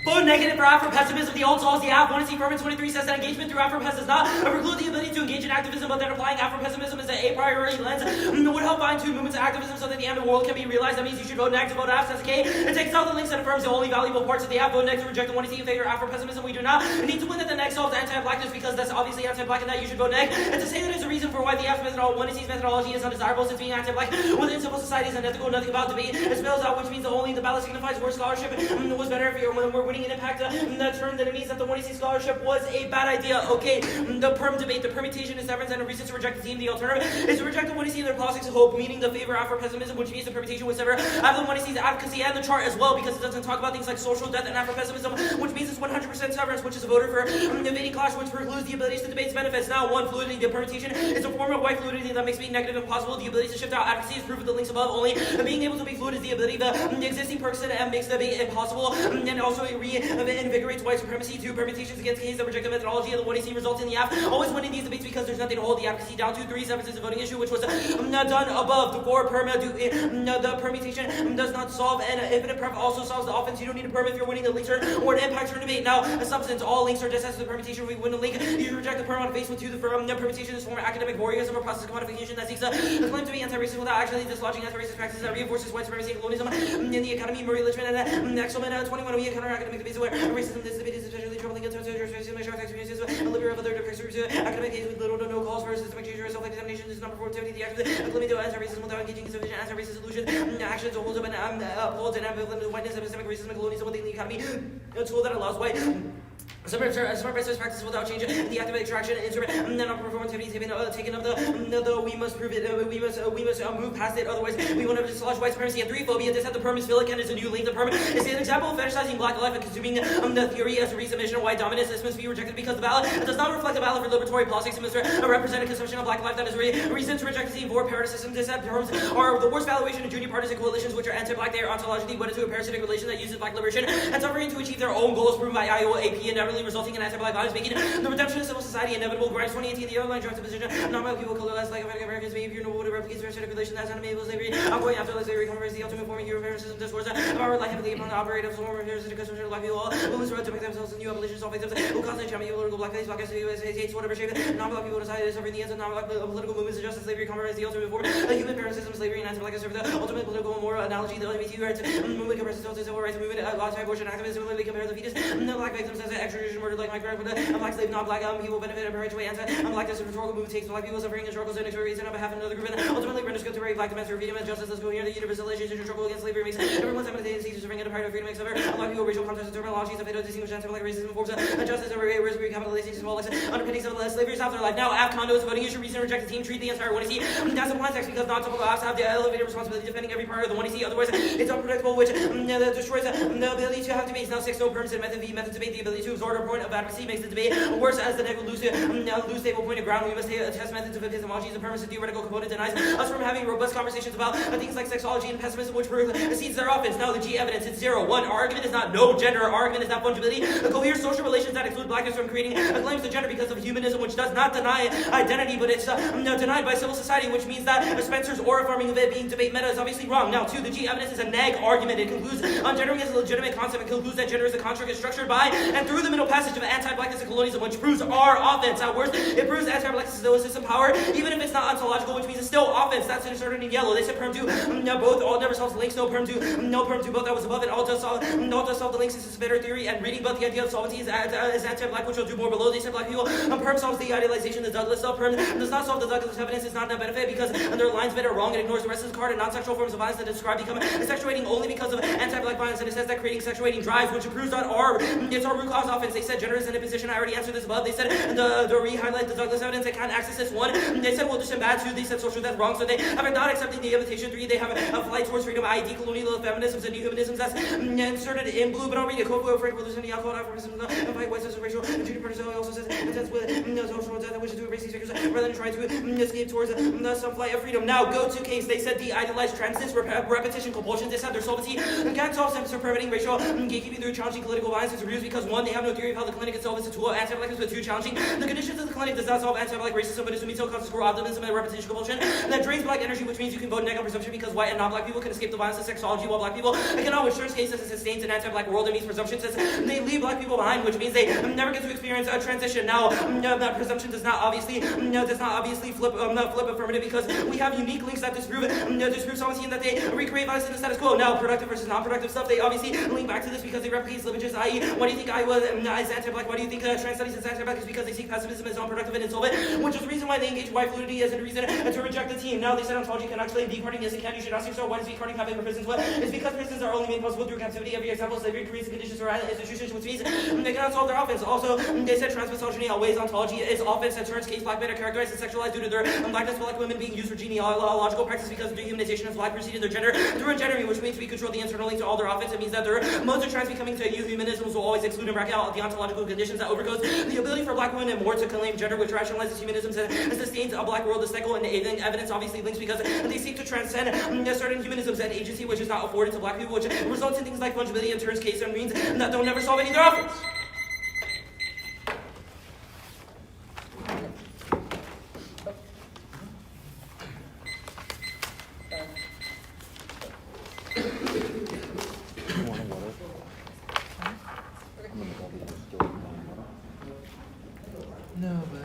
Vote negative for Afro-pessimism. The old souls, the Af-1C Furman 23 says that engagement through Afro-pess does not preclude the ability to engage in activism, but that applying Afro-pessimism as a priority lens would help fine-tune movements of activism so that the end of the world can be realized. That means you should vote next to vote Af, says K. It takes out the links that affirms the only valuable parts of the Af. Vote next to reject the 1C in favor of Afro-pessimism. We do not need to win that the next solves anti-blackness because that's obviously anti-black and that you should vote neg. And to say that there's a reason for why the Af methodology, 1C's methodology is undesirable since being anti-black within civil society is unethical, nothing about debate. It spells out, which means that only the ballot signifies worse scholarship was better if we're winning an impact. That term, then it means that the 1AC scholarship was a bad idea. Okay, the perm debate, the permutation is severance and a reason to reject the team. The alternative is to reject the 1AC and their politics of hope, meaning the favor Afro-pessimism, which means the permutation would sever after the 1AC's advocacy and the chart as well, because it doesn't talk about things like social death and Afro-pessimism, which means it's 100% severance, which is a voter for debating clash, which precludes the abilities to debate benefits. Now, one, fluidity, the permutation is a form of white fluidity that makes being negative impossible. The ability to shift out advocacy is proof of the links above. Only being able to be fluid is the ability the existing person and makes debate impossible, and also it reinvigorates white supremacy. Two, permutations against cases that reject the methodology of the 1AC results in the Af always winning these debates because there's nothing to hold the advocacy down to. 3, severance is a voting issue, which was done above. The 4, the permutation does not solve an infinite perm also solves the offense. You don't need a perm if you're winning the links or an impact turn debate. Now, a substance, all links are just as the permutation. We win the link. You should reject the perm on face with 2. The permutation is a form of academic voyeurism or process of commodification that seeks to claim to be anti-racist without actually dislodging anti-racist practices that reinforces white supremacy and colonialism. In the Academy, Murray Litchman and Exelman 21, we encounter academic debates where racism, this debate is especially troubling in terms of experiences and liberty of other academic cases with little to no calls for systemic change or self-examination. This is number 4 activity. The activity implementing anti-racism without engaging in sufficient anti-racist solutions, actions holds up and upholds and ambivalent to whiteness, epistemic racism and colonialism within the economy. A tool that allows white smart business practices without change. The active extraction instrument and non-performance activity taken of the we must prove it. We must move past it. Otherwise, we will never dislodge white supremacy. And 3, phobia. This had the perm is philic and is a new link. The perm is an example of fetishizing black life and consuming the theory as a resubmission of white dominance. This must be rejected because the ballot does not reflect the ballot for liberatory politics. It must represent a consumption of black life. That is a reason to reject the C4 parasitic system. This terms are the worst valuation of junior partisan coalitions which are anti-black. They are ontologically wedded to a parasitic relation that uses black liberation and suffering to achieve their own goals proven by Iowa AP, inevitably resulting in anti-black violence, making the redemption of civil society inevitable. Grimes 2018, the underlying draft position. Non-black people, colorless, like African Americans, may appear noble to replicate parasitic relation that's enables slavery. I'm going after slavery, converse the ultimate form of European system discourse. Our life heavily upon the operator of some more parasitic consumption of black people. Who lose the right to make themselves a new abolitionist, all victims who constantly champion political black lives, black hates, whatever shape. Non-black people decided to suffer the ends of non-black political movements, justice, slavery, compromise the ultimate form. Human parasitism, slavery, and anti-black serve the ultimate political and moral analogy. The LGBT rights movement compares to civil rights movement, anti-abortion activism, similarly compare the fetus. The black victims as extra tradition murdered like my grandmother. I'm black slave, not black people benefit and perpetuate blackness and rhetorical movement takes black people suffering and struggles and reason on behalf of another group and ultimately renders good to very black domestic freedom and justice. Let's go here. The universalization and struggle against slavery makes everyone's tendency to bring into part of freedom except for black people, racial contexts, and terminologies of distinguish like racism, forms of justice, and race, capitalization, small underpinnings of slavery stops their life. Now, AF condos, voting issue, reason, reject the team, treat the entire 1EC. That's a blind text because non-typical AFs have the elevated responsibility defending every part of the 1EC. Otherwise, it's unpredictable, which destroys the ability to have debates. Now, 6 no perms and method V, method debate, the ability to absorb a point of advocacy makes the debate worse as the neck will lose stable point of ground. We must test methods of epistemology. The permanent theoretical component denies us from having robust conversations about things like sexology and pessimism, which precedes their offense. Now, the G evidence, it's 0. 1. Our argument is not no gender. Our argument is not fungibility. A coherent social relations that exclude blackness from creating claims to gender because of humanism, which does not deny identity, but it's denied by civil society, which means that Spencer's aura farming of it being debate meta is obviously wrong. Now, 2. The G evidence is a neg argument. It concludes gendering is a legitimate concept. It concludes that gender is a construct is structured by and through the middle passage of anti-blackness and colonialism, which proves our offense. At worst, it proves anti-blackness is still a system power, even if it's not ontological, which means it's still offense. That's inserted in yellow. They said perm 2, both, all never solves the links, no perm 2, no perm 2, both that was above it, all does solve the links. This is better theory, and reading about the idea of solvency is anti-black, which will do more below. They said black people, perm solves the idealization, the Douglas self, perm does not solve the Douglas evidence, is not a benefit because their lines bit are wrong and ignores the rest of the card, and non-sexual forms of violence that describe become sexuating only because of anti-black violence, and it says that creating sexuating drives, which proves that it's our root cause offense. They said gender is in a position, I already answered this above. They said the re-highlight the Douglas evidence, they can't access this 1. They said well, there's some bad 2. They said social death wrong, so they have not accepting the invitation 3. They have a flight towards freedom, i.e. decolonial feminisms and new humanisms that's inserted in blue, but I'll read it. Coco, Frank, Wilson, the alcohol, Africanism, fight white social racial, and Judy Parnell also says intense with social death and wishes to erase these figures rather than try to escape towards some flight of freedom. Now, go to case. They said de-idealized transness, repetition, compulsion, this have their solvency, and can't solve sense for permitting racial gatekeeping through challenging political violence is abused because 1, they have no theory of how the clinic itself is a tool of anti-blackness, but 2, challenging the conditions of the clinic does not solve anti-black racism, but it means so causes grow optimism and repetition compulsion that drains black energy, which means you can vote neg on presumption because white and non-black people can escape the violence of sexology while black people cannot, which turns cases it sustains an anti-black world. It means presumption says they leave black people behind, which means they never get to experience a transition. Now, that presumption does not obviously flip affirmative because we have unique links that disprove solvency and that they recreate violence in the status quo. Now, productive versus non-productive stuff, they obviously link back to this because they replicate slivages, i.e., why do you think Iowa is anti-black? Why do you think trans studies is anti-black? Is because they seek pessimism as non-productive and insolvent, which is the reason why they engage white fluidity as a reason to reject the team. Now, they said ontology cannot explain decarding. Yes, it can. You should ask yourself, why does decarding happen for prisons? Well, it's because prisons are only made possible through captivity. Every example of slavery creates the conditions for institutions, which means they cannot solve their offense. Also, they said transmisogyny outweighs ontology is offense that turns case black men are characterized and sexualized due to their blackness, black women being used for genealogical practice because of dehumanization of black preceding their gender through engendering, which means we control the internal link to all their offense. It means that their modes of trans becoming to new humanisms will always exclude and bracket out the ontological conditions that overgoes the ability for black women and more to claim gender, which rationalizes humanism and sustains a black world. The cycle and evidence obviously links because they seek to transcend certain humanisms and agency, which is not afforded to black people, which results in things like fungibility and turns case and means that they'll never solve any of their offense. No, but.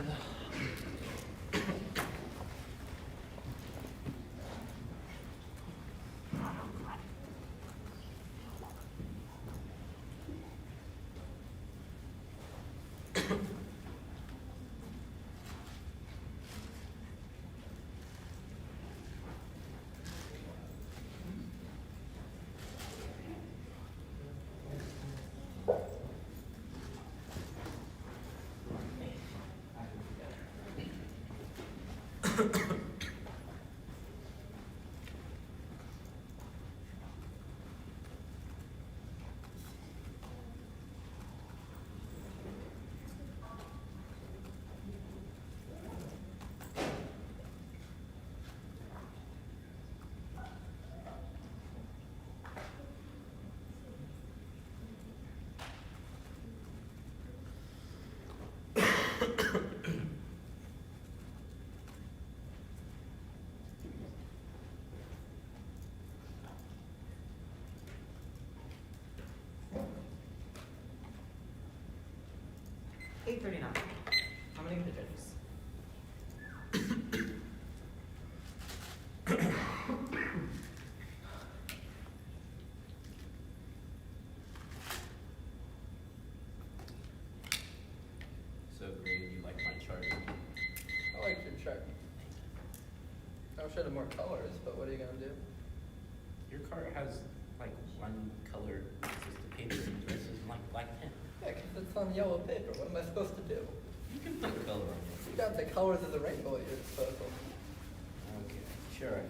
$8.39. How many of the judges? I wish I had more colors, but what are you gonna do? Your car has like one color, it's just the paper, and the rest is like black pen. Yeah, 'cause it's on yellow paper. What am I supposed to do? You can put color on it. You got the colors of the rainbow at your disposal. Okay, sure I do.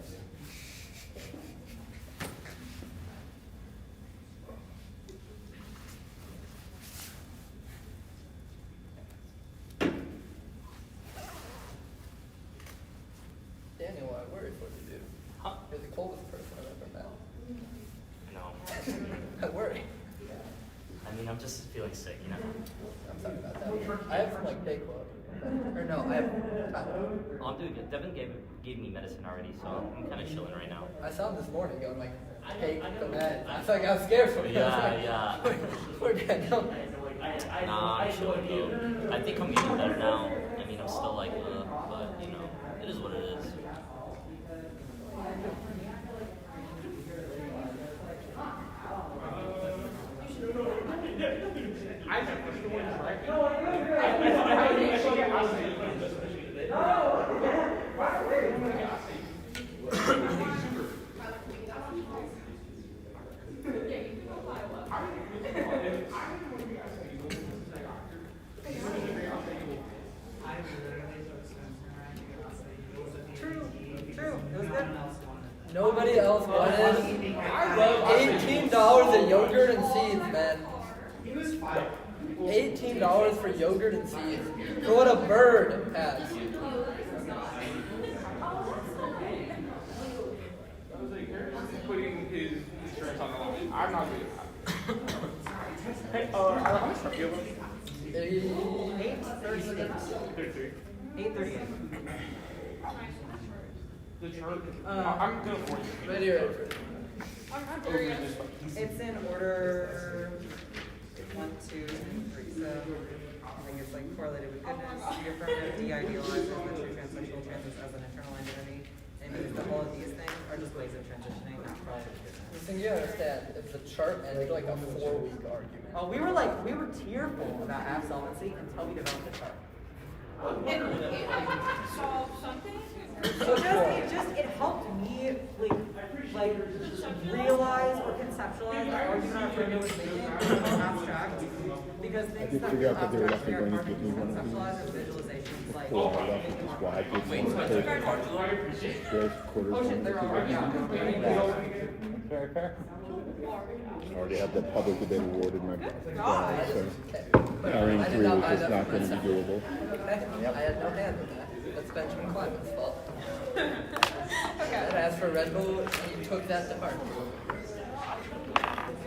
Daniel, I worry for you, dude. Huh? You're the coldest person I've ever met. No. I worry. I mean, I'm just feeling sick, you know? I'm sorry about that. I have some like big club. Or no, I have. Oh, I'm doing good. Devin gave me medicine already, so I'm kind of chilling right now. I saw him this morning going like, take the med. I felt like I was scared for him. Yeah. Poor Daniel. Nah, I'm chilling though. I think I'm getting better now. I mean, I'm still like, but you know, it is what it is. True. It was good. Nobody else wanted $18 of yogurt and seeds, man. $18 for yogurt and seeds. For what a bird has. Putting his insurance on the line. I'm not doing that. Hey, how much are you? 8:38. 8:38. The chart. I'm gonna force it. Ready, ready for it. It's in order 1, 2, 3. So I think it's like correlated with goodness. The affirmative de-idealizes the true transsexual transits as an internal identity. And means that all of these things are just ways of transitioning, not correlated with The goodness. thing you understand is the chart ended like a 4-week argument. Oh, we were tearful about absolvency until we developed the chart. Solve something? It helped me like realize or conceptualize the argument our friend was making more abstract, because things did that figure feel out that they were abstract actually are going to hard to give me one of these conceptualize as visualizations, like before I left, which is why I didn't want to take those quarters. Oh shit, they're all Very fair. I already have the public debate award in my bag, so carrying through is just not going to be doable. I had no hand in that. That's Benjamin Kliman's fault. And as for Red Bull, he took that to heart.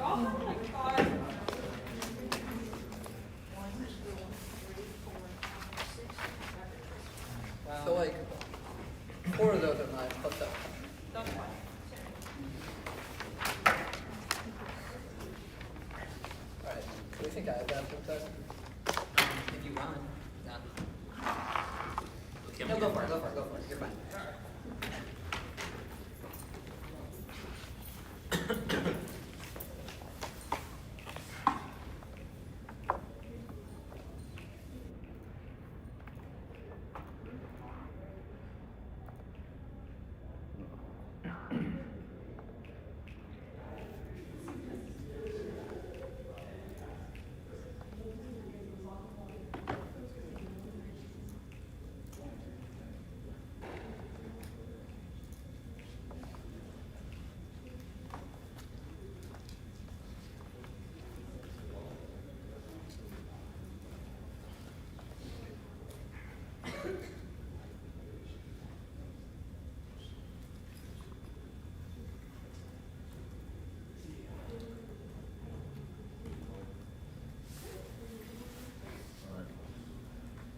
Oh my god. So like, 4 of those are mine, plus that. That's fine. Alright, do you think I have that for if you run. No, go for it, you're fine.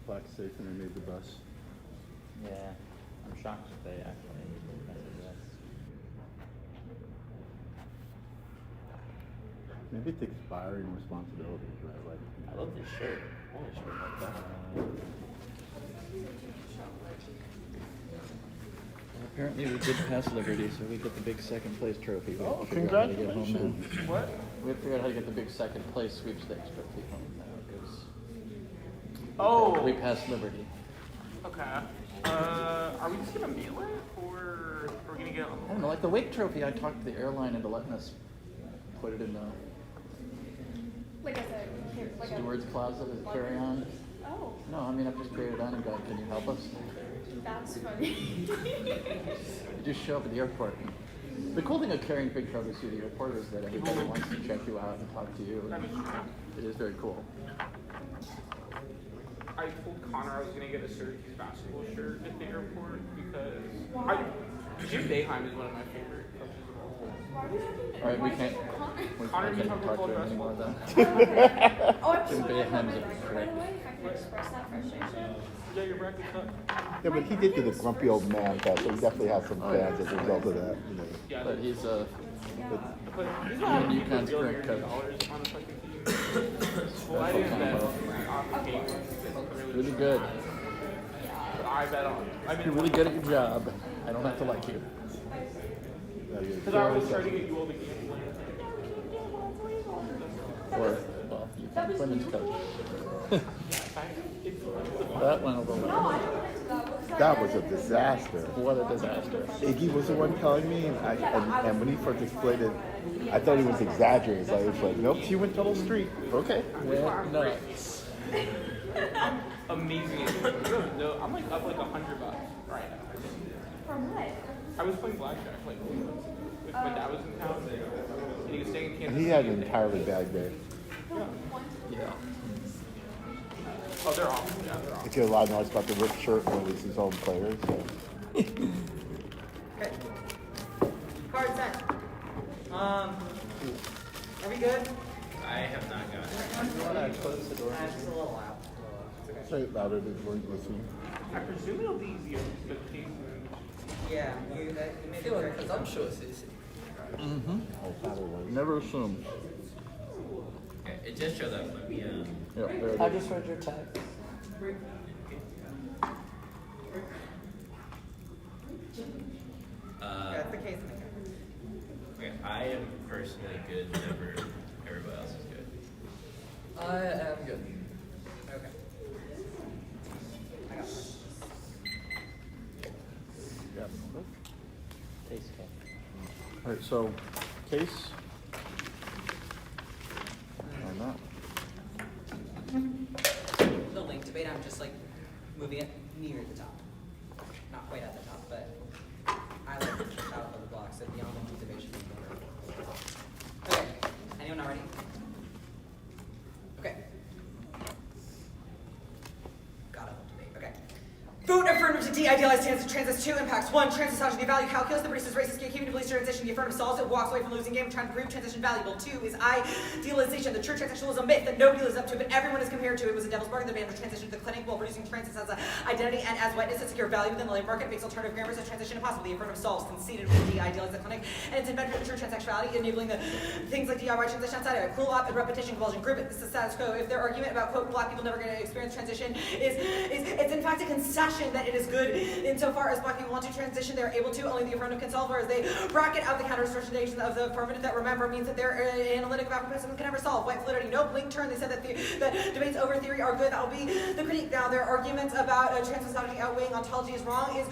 Black's safe and they made the bus. Yeah, I'm shocked that they actually messaged us. Maybe it's expiring responsibilities, right? Like, I love this shirt. I want a shirt like that. Apparently we did pass Liberty, so we get the big second place trophy. We have to figure out how to get home now. What? We have to figure out how to get the big second place sweepstakes trophy home now, because we passed Liberty. Okay. Are we just gonna mail it, or are we gonna get? I don't know, like the Wake Trophy, I talked to the airline into letting us put it in the Like a steward's closet as carry-on. Oh, No, I mean, I've just created on and going, can you help us? that's funny. You just show up at the airport. The cool thing of carrying big trophies through the airport is that everybody wants to check you out and talk to you. It is very cool. I told Connor I was gonna get a Syracuse basketball shirt at the airport because Jim Boeheim is one of my favorite coaches of all time. All right, we can't Connor, you talk talk to him anymore then. Oh, I'm Jim just Boeheim's a by prick. the way, if I can express that frustration. Yeah, your bracket's up. Yeah, but he did do the grumpy old man fest, so he definitely has some fans as a result of that. You know. Yeah, But he's a but he's Yeah, not you $1 can't billion sprint coach. dollars on the fucking team. Well, I didn't bet on the game. really good. But I bet on. You're really good at your job. I don't have to like you. Because I always try to get you all the game plans. Or, well, you can women's coach. That went over well. That was a disaster. What a disaster. Iggy was the one telling me, and when he first explained it, I thought he was exaggerating. So I was like, nope, she went total street. Okay. Went nuts. I'm amazing at it. No, I'm like up like $100 right now. From what? I was playing blackjack like if my dad was in town and he was staying in Kansas And he had an entirely bad day. Yeah. Oh, they're awesome. Yeah, they're awesome. He cared a lot of noise about the ripped shirt when it was his own players. So. Okay. Card sent. Are we good? I have not gotten it. Just a little loud. Say it louder than we're listening. I presume it'll be easier the case. Yeah, you made the correct presumptuous. Mm-hmm. Oh, probably was. Never assume. Okay, it just showed up. Let me, Yeah, there it I is. just read your text. That's the case maker. okay, I am personally good whenever everybody else is good. I am good. Okay. I got one. Yeah. Taste cup. All right, so case. Or not. The link debate, I'm just like moving it near the top. Not quite at the top, but I like to push out of the block, so beyond the link debate should be better. Okay, anyone not ready? Okay. Got a link debate, okay. Vote affirmative to de-idealize transits 2 impacts. 1. Transition value calculus that produces racist gatekeeping to police transition. The affirmative solves it, walks away from the losing game, trying to prove transition valuable. 2 is idealization. The true transitional is a myth that nobody lives up to, but everyone is compared to. It was a devil's bargain that banned transition to the clinic while producing transits as an identity and as whiteness that secure value within the labor market, makes alternative grammars as transition impossible. The affirmative solves conceded with de-idealize the clinic, and it's invented for true transsexuality, enabling the things like DIY transition outside of it. Cruel op and repetition, convulsion, group it. This is status quo. If their argument about quote black people never going to experience transition is it's in fact a concession that it is good insofar as black people want to transition, they are able to. Only the affirmative can solve, whereas they bracket out the counter-distortion of the affirmative that remember means that their analytic of Africanism can never solve. White validity, no blink turn. They said that that debates over theory are good. That will be the critique. Now, their arguments about transmissiology outweighing ontology is wrong is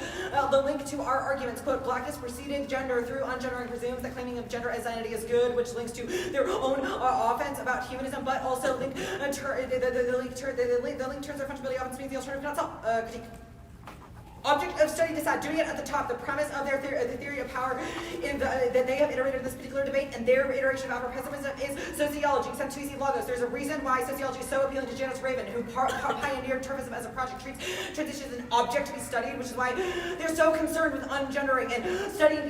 the link to our arguments. Quote, blackness preceded gender through ungendering presumes that claiming of gender as identity is good, which links to their own offense about humanism, but also link the link turns their fungibility offense means the alternative cannot solve. Critique. Object of study decide, doing it at the top. The premise of their the theory of power that they have iterated in this particular debate, and their iteration of pessimism is sociology. Centuisi Logos. There's a reason why sociology is so appealing to Janice Raven, who pioneered termism as a project, treats transition as an object to be studied, which is why they're so concerned with ungendering and studying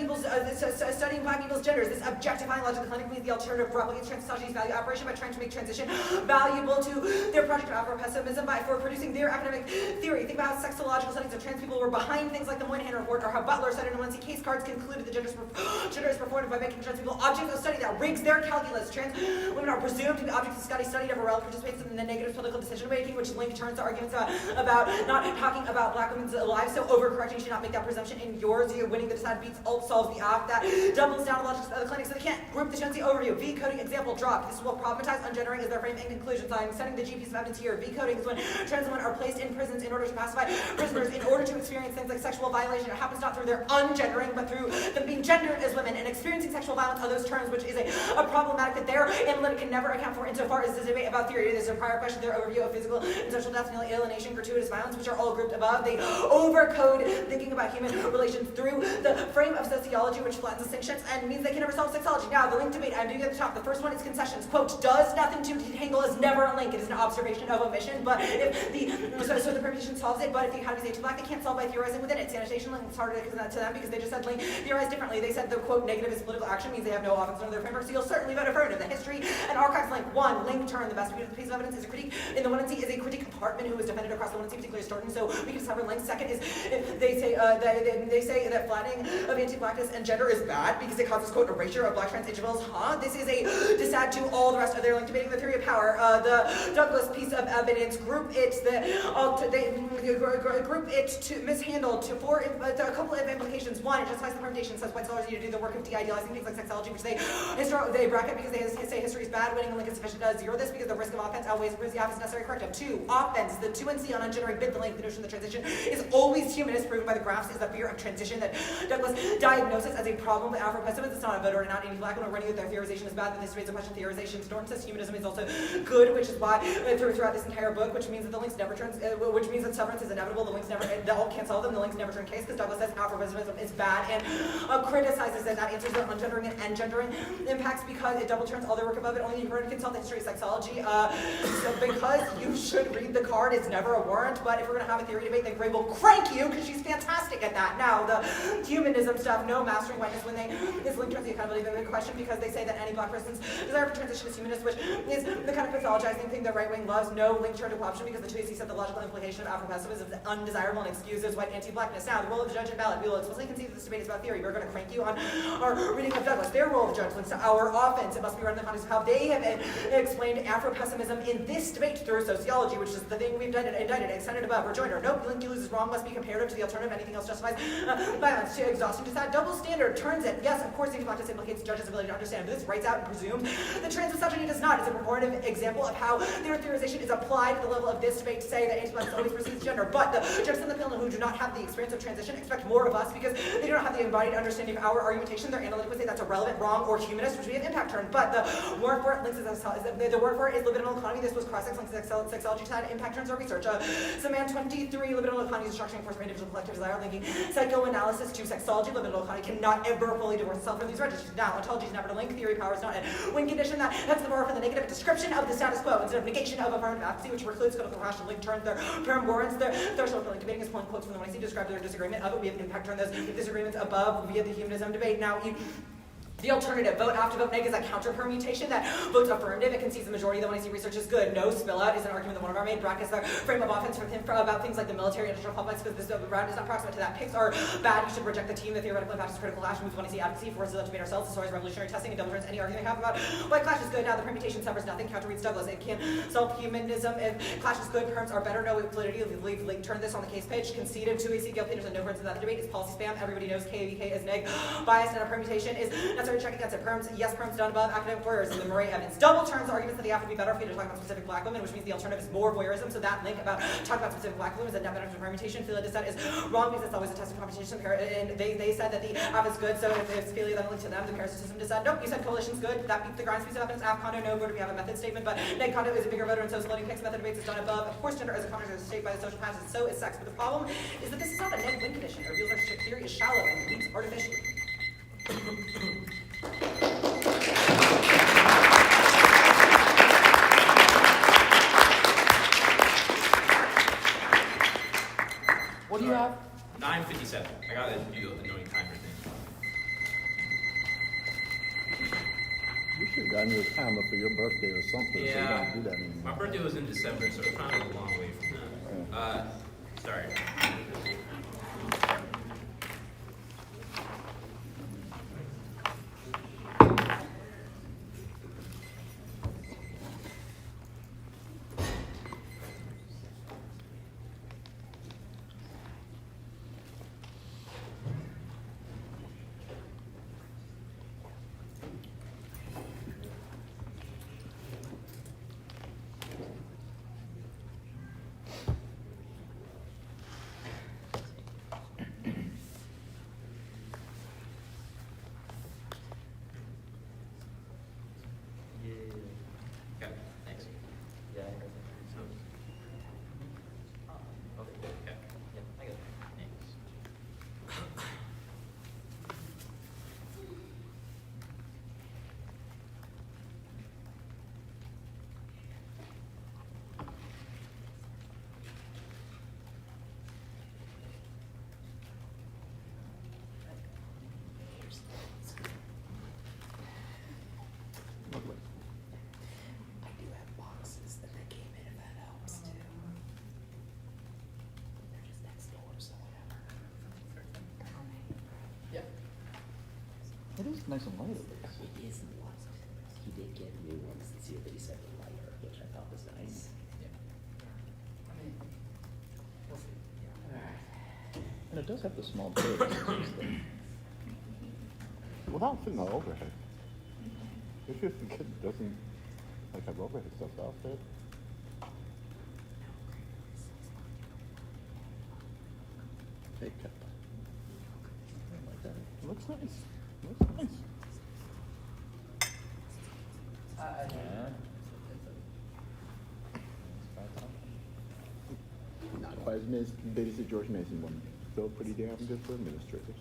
studying black people's genders. This objectifying logic of the clinic means the alternative replicates sociology's value operation by trying to make transition valuable to their project of Afro-pessimism for producing their academic theory. Think about how sexological studies of trans people were behind things like the Moynihan Report, or how Butler said in one of his case cards concluded the gender is performative by making trans people objects of study that rigs their calculus. Trans women are presumed to be objects of study if a relative participates in the negative political decision making, which link turns to arguments about not talking about black women's lives. So overcorrecting should not make that presumption in yours. You're winning the decide beats alt solves the opt. That doubles down the logic of the clinic, so they can't group the Shenzi overview. V coding example drop. This will problematize ungendering as their frame and conclusions. I'm setting the G piece of evidence here. V coding is when trans women are placed in prisons in order to pacify prisoners in order to experience experience things like sexual violation, it happens not through their ungendering, but through them being gendered as women and experiencing sexual violence on those terms, which is a problematic that their analytic can never account for insofar as this debate about theory. There's a prior question, their overview of physical and social death, alienation, gratuitous violence, which are all grouped above. They overcode thinking about human relations through the frame of sociology, which flattens distinctions and means they can never solve sexology. Now, the link debate, I'm doing at the top. The first one is concessions. Quote, does nothing to detangle is never a link. It is an observation of omission. But if so the permutation solves it, but if the economy is black, they can't solve by theorizing within it. Sanitation link is harder to them because they just said link theorize differently. They said the quote negative is political action means they have no offense under their framework, so you'll certainly vote affirmative. The history and archives link. One, link turn. The best piece of evidence is a critique. In the 1C is a critique of Hartman, who was defended across the 1C, particularly Storton, so we can discover links. Second is they say that flattening of anti-blackness and gender is bad because it causes quote erasure of black trans individuals. This is a dissad to all the rest of their link debating the theory of power. The Douglas piece of evidence group it to mishandled to for a couple of implications. One, it justifies the permutation, says white scholars need to do the work of de-idealizing things like sexology, which they bracket because they say history is bad, winning a link is sufficient to zero this because the risk of offense outweighs the risk of necessary corrective. Two, offense. The 2NC on ungendering bid the link, the notion of the transition is always humanist, proven by the graphs, is the fear of transition that Douglas diagnoses as a problem with Afro-pessimism. It's not a vote or not anti-black one, or running with their theorization is bad, but this raises a question of theorization. Norton says humanism is also good, which is why throughout this entire book, which means that the links never turns, which means that severance is inevitable. The links never, the all can't solve them. The links never turn case because Douglas says Afro-pessimism is bad and criticizes that answers their ungendering and engendering impacts because it double turns all their work above it. Only you can consult the history of sexology. So because you should read the card, it's never a warrant. But if we're gonna have a theory debate, then Gray will crank you because she's fantastic at that. Now the humanism stuff, no mastering whiteness when is linked towards the accountability of the question because they say that any black person's desire for transition is humanist, which is the kind of pathologizing thing the right wing loves. No link toward option because the 2AC said the logical implication of Afro-pessimism is undesirable and excuses white anti-blackness. Now the role of the judge and ballot. We will explicitly concede that this debate is about theory. We're going to crank you on our reading of Douglas. Their role of the judge links to our offense. It must be read in the context of how they have explained Afro-pessimism in this debate through sociology, which is the thing we've indicted, extended above. Rejoinder. Nope, link you lose is wrong. Must be comparative to the alternative. Anything else justifies violence. To exhaustion. Just that double standard turns it. Yes, of course, anti-blackness implicates the judge's ability to understand, but this writes out and presumes the trans misogyny does not. It's a performative example of how their theorization is applied to the level of this debate to say that anti-blackness always precedes gender. But the judges in the panel who do not have the experience of transition expect more of us because they do not have the embodied understanding of our argumentation. Their analytic would say that's irrelevant, wrong, or humanist, which we have impact turn. But the word for it links the word for it is libidinal economy. This was cross-sex links sexology side. Impact turns our research. Saman 23, libidinal economy is a structuring force for individual collective desire, linking psychoanalysis to sexology. Libidinal economy cannot ever fully divorce itself from these registers. Now, ontology is never to link. Theory power is not a win condition. That's the bar for the negative description of the status quo instead of negation of affirmative apathy, which precludes critical rational link turns their term warrants. Their social link debating is pulling quotes from the 1AC to describe their disagreement of it. We have impact turn those disagreements above via the humanism debate. Now, the alternative, vote after vote neg, is a counter permutation that votes affirmative. It concedes the majority of the 1AC research is good. No spill out is an argument that one of our main brackets the frame of offense about things like the military industrial complex because this round is not proximate to that. Picks are bad. You should reject the team. The theoretical impact is critical clash. Moves 1AC advocacy, forces us to debate ourselves. As far as revolutionary testing and double turns any argument they have about white clash is good. Now the permutation suffers nothing. Counter reads Douglas. It can solve humanism. If clash is good, perms are better. No validity. Leave link turn this on the case page. Conceded 2AC Gail Peterson. No friends in that debate is policy spam. Everybody knows KVK is neg. Bias and a permutation is necessary to check against it. Perms yes, perms done above academic voyeurism. The Murray evidence double turns arguments that the app would be better for you to talk about specific black women, which means the alternative is more voyeurism. So that link about talking about specific black women is a net benefit of permutation. Phila dissent is wrong because it's always a test of competition. And they said that the app is good, so if it's Phila, then link to them. The parasitism dissent. Nope, you said coalition's good. That beats the grind piece of evidence. App condo, no voter. We have a method statement, but neg condo is a bigger voter, and so is loading picks. Method debates is done above. Of course, gender is a contract is shaped by the social classes, and so is sex. But the problem is that this is not a neg win condition. It reveals our theory is shallow and leads artificially. What do you have? 9:57. I gotta do the annoying timer thing. You should have gotten you a timer for your birthday or something, so you Yeah. don't do that anymore. My birthday was in December, so we're kind of a long way from that. Sorry. It's nice and light. It is light. He did get new ones this year that he said were lighter, which I thought was nice. I mean, we'll see. Yeah. And it does have the small bits. Without fitting the overhead. If the kid doesn't like have overhead stuff out there. Take it. I like that. It looks nice. It looks nice. Not quite as big as the George Mason one. Still pretty damn good for administrators.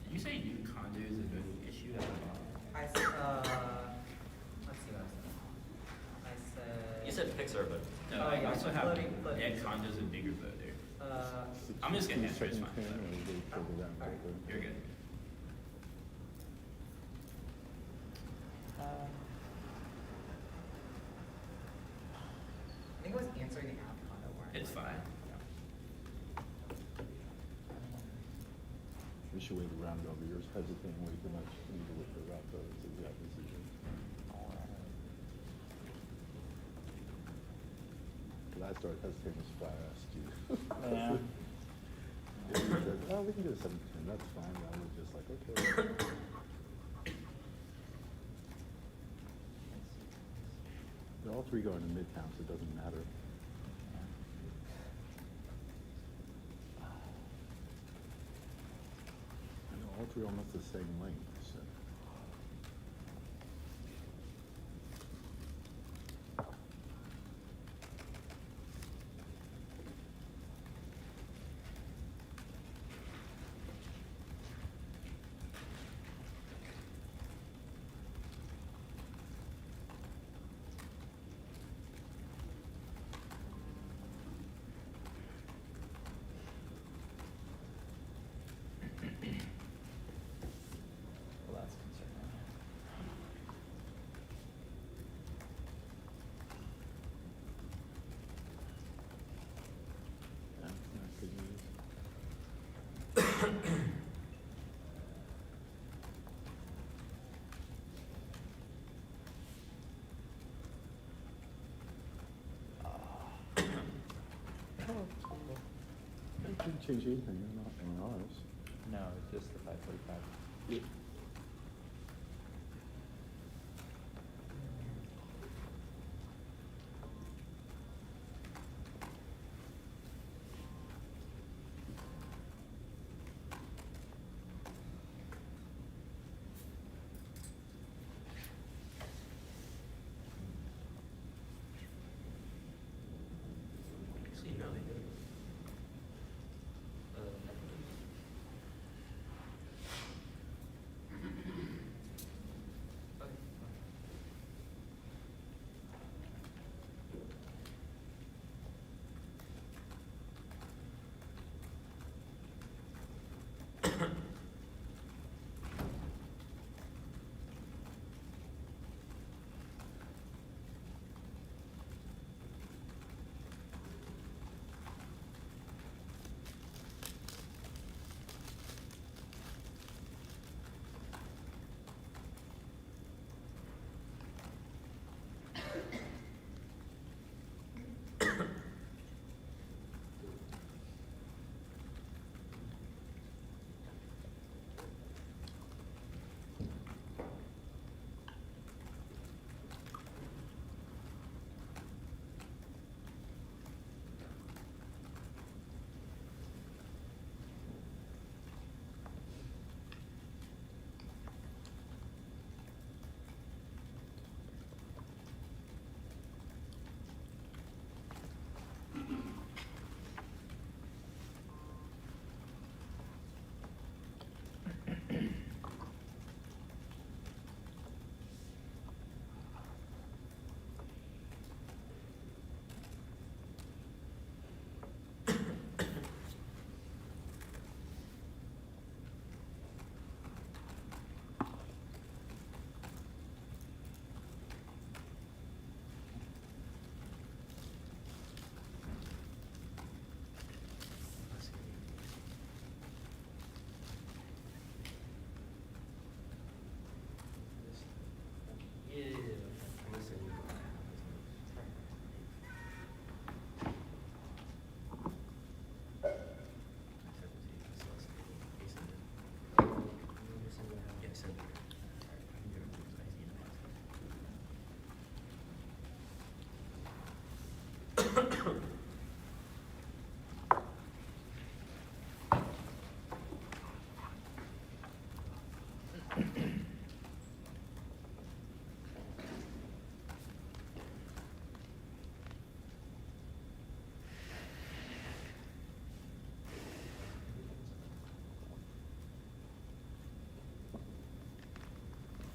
Did you say new condos is a good issue at all? Let's see what I said. You said Pixar, but No, Oh, I yeah, also have floating. net condos and bigger though there. Uh, I'm just gonna answer, it's fine. Alright. You're good. I think it was answering the app condo one. It's fine. We should wait around over yours hesitating way too much. We need to wait for that though. It's exact decision. Cause I started hesitating as far as you. Yeah. Oh, we can do a 7-10. That's fine. I was just like, okay. They're all three going to Midtown, so it doesn't matter. I know all three almost the same length. So. Well, that's concerning. Yeah, not good news. It didn't change anything on ours. No, it's just the 545. Yeah. Actually, no, they didn't.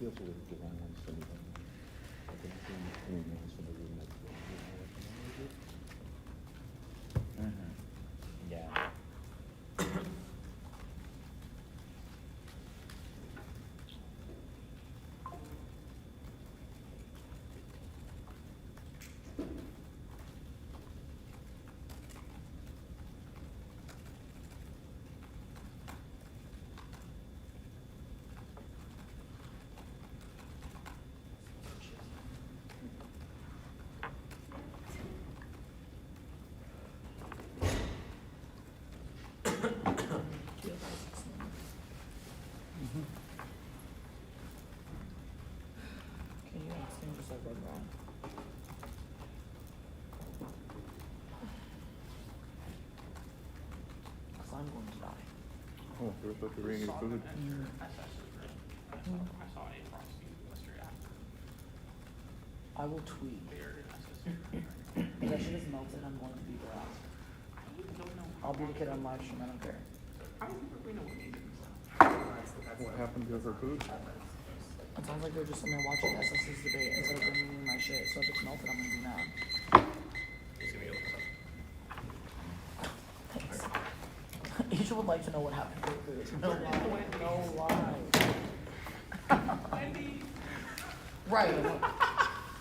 feels a little the wrong ones to me. I think it's from the room next door. Yeah. Can you extend just like right wrong? Because I'm going to die. Oh, there was such a ring of food. I saw a frosty yesterday after. I will tweet. If that shit is melted, I'm going to be the last. I'll be the kid on live stream, I don't care. How many people we know what needed? What happened to her food? It sounds like they're just sitting there watching SS's debate instead of bringing me my shit. So if it's melted, I'm gonna be mad. It's gonna be over. Thanks. Each would like to know what happened to her food. No lie. Right.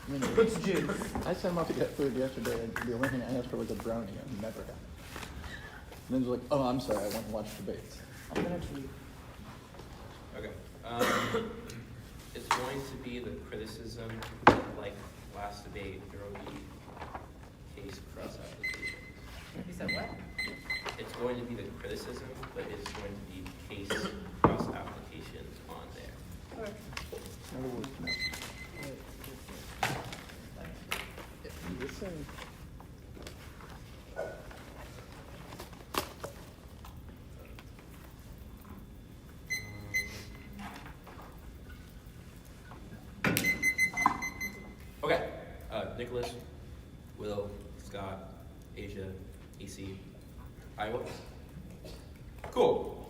It's juice. I sent him out to get food yesterday, and the only thing I asked for was a brownie, and never got it. And then he's like, oh, I'm sorry, I went and watched debates. I'm gonna tweet. Okay. It's going to be the criticism, like last debate, there will be case cross applications. You said what? It's going to be the criticism, but it's going to be case cross applications on there. In other words, no. Just saying. Okay, Nicholas, Will, Scott, Asia, AC, Iowa. Cool.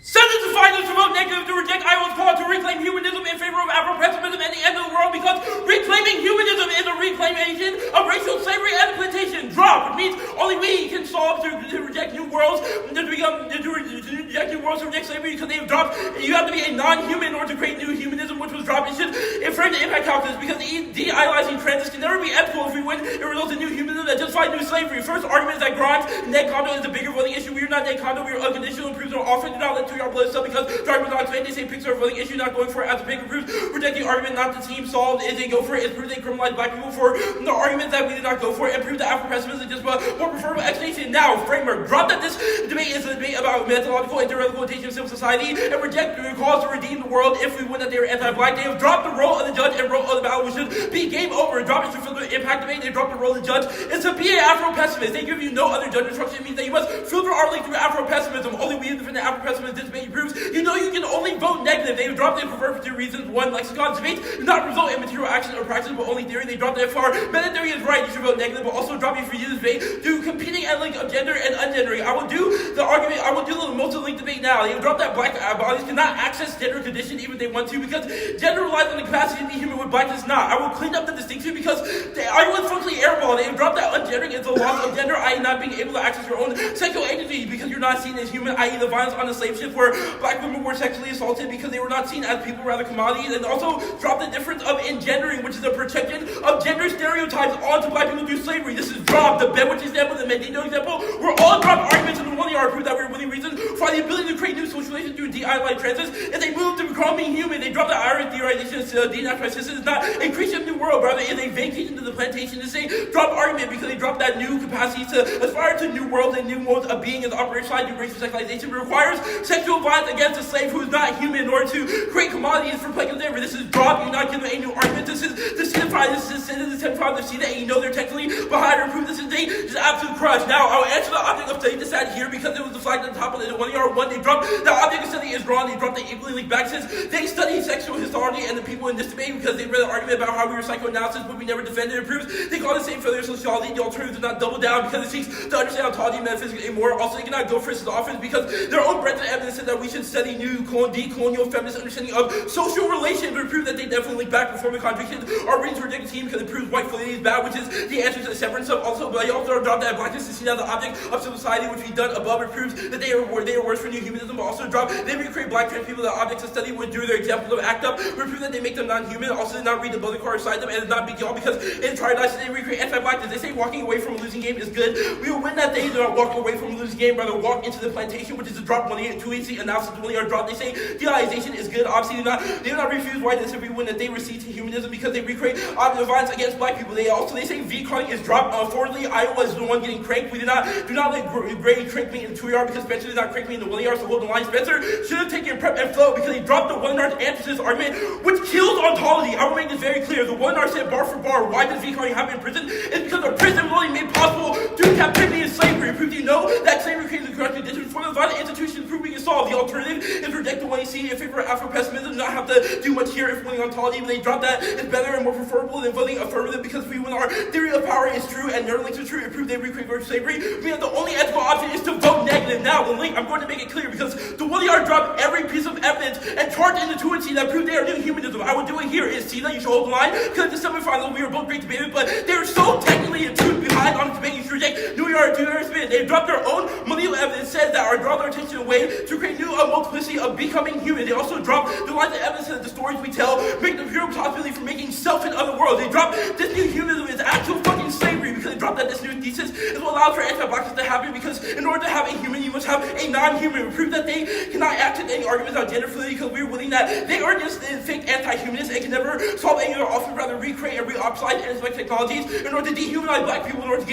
Senators and finalists to vote negative to reject Iowa's call to reclaim humanism in favor of Afro-pessimism and the end of the world because reclaiming humanism is a reclamation of racial slavery and plantation. Drop, which means only we can solve to reject new worlds, to reject new worlds to reject slavery because they have dropped. You have to be a non-human in order to create new humanism, which was dropped. It should frame the impact calculus because de-idealizing transit can never be ethical if we win. It results in new humanism that justifies new slavery. First argument is that Grimes, Ned Kondo is a bigger voting issue. We are not Ned Kondo, we are unconditional improvements are often do not let our blood stuff because Dark was on They say picks are a voting issue, not going for it as a big proves. Rejecting the argument not the team solved is they go for it. It's proof they criminalize black people for the argument that we did not go for it and prove that Afro-pessimism is just a more preferable explanation. Now, framework. Drop that this debate is a debate about methodological and theoretical quotation of civil society and reject the calls to redeem the world if we win that they are anti-black. They have dropped the role of the judge and role of the battle, which should be game over. Drop it to filter the impact debate. They dropped the role of the judge. It's to be an Afro-pessimist. They give you no other judge instruction. It means that you must filter our link through Afro-pessimism. Only we defend the Afro-pessimism. This debate proves you know you can only vote negative. They have dropped it for two reasons. One, lexicon debates do not result in material action or practice, but only theory. They dropped it far. Meta theory is right. You should vote negative, but also drop it for you this debate. Do competing and link of gender and ungendering. I will do the argument. I will do the most of the link debate now. They have dropped that black bodies cannot access gender condition even if they want to because gender relies on the capacity to be human with black does not. I will clean up the distinction because everyone's functionally airball. They have dropped that ungendering is the loss of gender, i.e. not being able to access your own sexual agency because you're not seen as human, i.e. the violence on the slave ship where black women were sexually assaulted because they were not seen as people, rather commodities, and also drop the difference of engendering, which is a projection of gender stereotypes onto black people through slavery. This is dropped. The Benwich example, the Mendino example, were all dropped arguments in the one yard proof that we're winning reasons for the ability to create new social relations through de-idealized transits. If they move to becoming human, they drop the Irish theorization of de-naturalization is not a creation of new world, rather is a vacation to the plantation to say drop argument because they drop that new capacity to aspire to new worlds and new modes of being as operationalized through racial sexualization requires sexual violence against a slave who is not human in order to create commodities for playing labor. This is drop. You're not giving a new argument. This is the Ceda. This is the 75 of Ceda, and you know they're technically behind to prove this is a just absolute crush. Now I will answer the object of study this ad here because it was the flag at the top of the 1 yard one. They dropped the object of study is wrong. They dropped the equally linked back since they study sexual histology and the people in this debate because they read an argument about how we were psychoanalysis, but we never defended it proves. They call the same failure of sociology. The alternative does not double down because it seeks to understand ontology, metaphysics, and more. Also, they cannot go for this often because their own breadth of evidence said that we should study new decolonial feminist understanding of social relations, but prove that they definitely link back performing contradictions. Our readings reject the team because it proves white fluidity is bad, which is the answer to the severance of also, but I also drop that blackness is seen as the object of civil society, which we've done above. It proves that they are worse for new humanism, but also drop they recreate black trans people, the objects of study, would do their examples of ACT UP, we prove that they make them non-human. Also did not read the bullet card beside them, and it's not big deal because in Paradise they recreate anti-blackness. They say walking away from a losing game is good. We will win that day. Do not walk away from a losing game, rather walk into the plantation, which is a drop 280 analysis 20 are dropped. They say dealization is good. Obviously, they do not refuse whiteness if we win that they recede to humanism because they recreate violence against black people. They say V-calling is dropped. Forwardly, Iowa is the one getting cranked. We do not let Gray crank me in 2ER because Spencer did not crank me in the 1ER, so hold the line. Spencer should have taken prep and flow because he dropped the 1ER antithesis argument, which kills ontology. I will make this very clear. The 1ER said bar for bar, why does V-calling happen in prison? It's because the prison will made possible through captivity and slavery. Prove you know that slavery created the correct conditions for the violent institutions. Prove we can solve. The alternative is reject the 1AC in favor of Afro-pessimism, not have to do much here if winning ontology. When they drop that, it's better and more preferable than voting affirmative because we win our theory of power is true and their links are true. It proved they recreate virtue slavery. We have the only ethical option is to vote negative. Now, the link, I'm going to make it clear because the 1ER dropped every piece of evidence and charged into truancy that proved they are doing humanism. I will do it here. Is Ceda, you should hold the line because the semifinal we were both great debaters, but they're so technically attuned behind on the debate. You should reject New York, They dropped their own millennial evidence says that are draw their attention away to create new multiplicity of becoming human. They also dropped the lines of evidence that the stories we tell make the pure possibility for making self in other worlds. They dropped this new humanism is actual fucking slavery because they dropped that this new thesis is what allows for anti-blackness to happen because in order to have a human, you must have a non-human. We prove that they cannot accept any arguments about gender fluidity because we're willing that they are just fake anti-humanists and can never solve any of their often rather recreate and re-optimize and inspect technologies in order to dehumanize black people, in order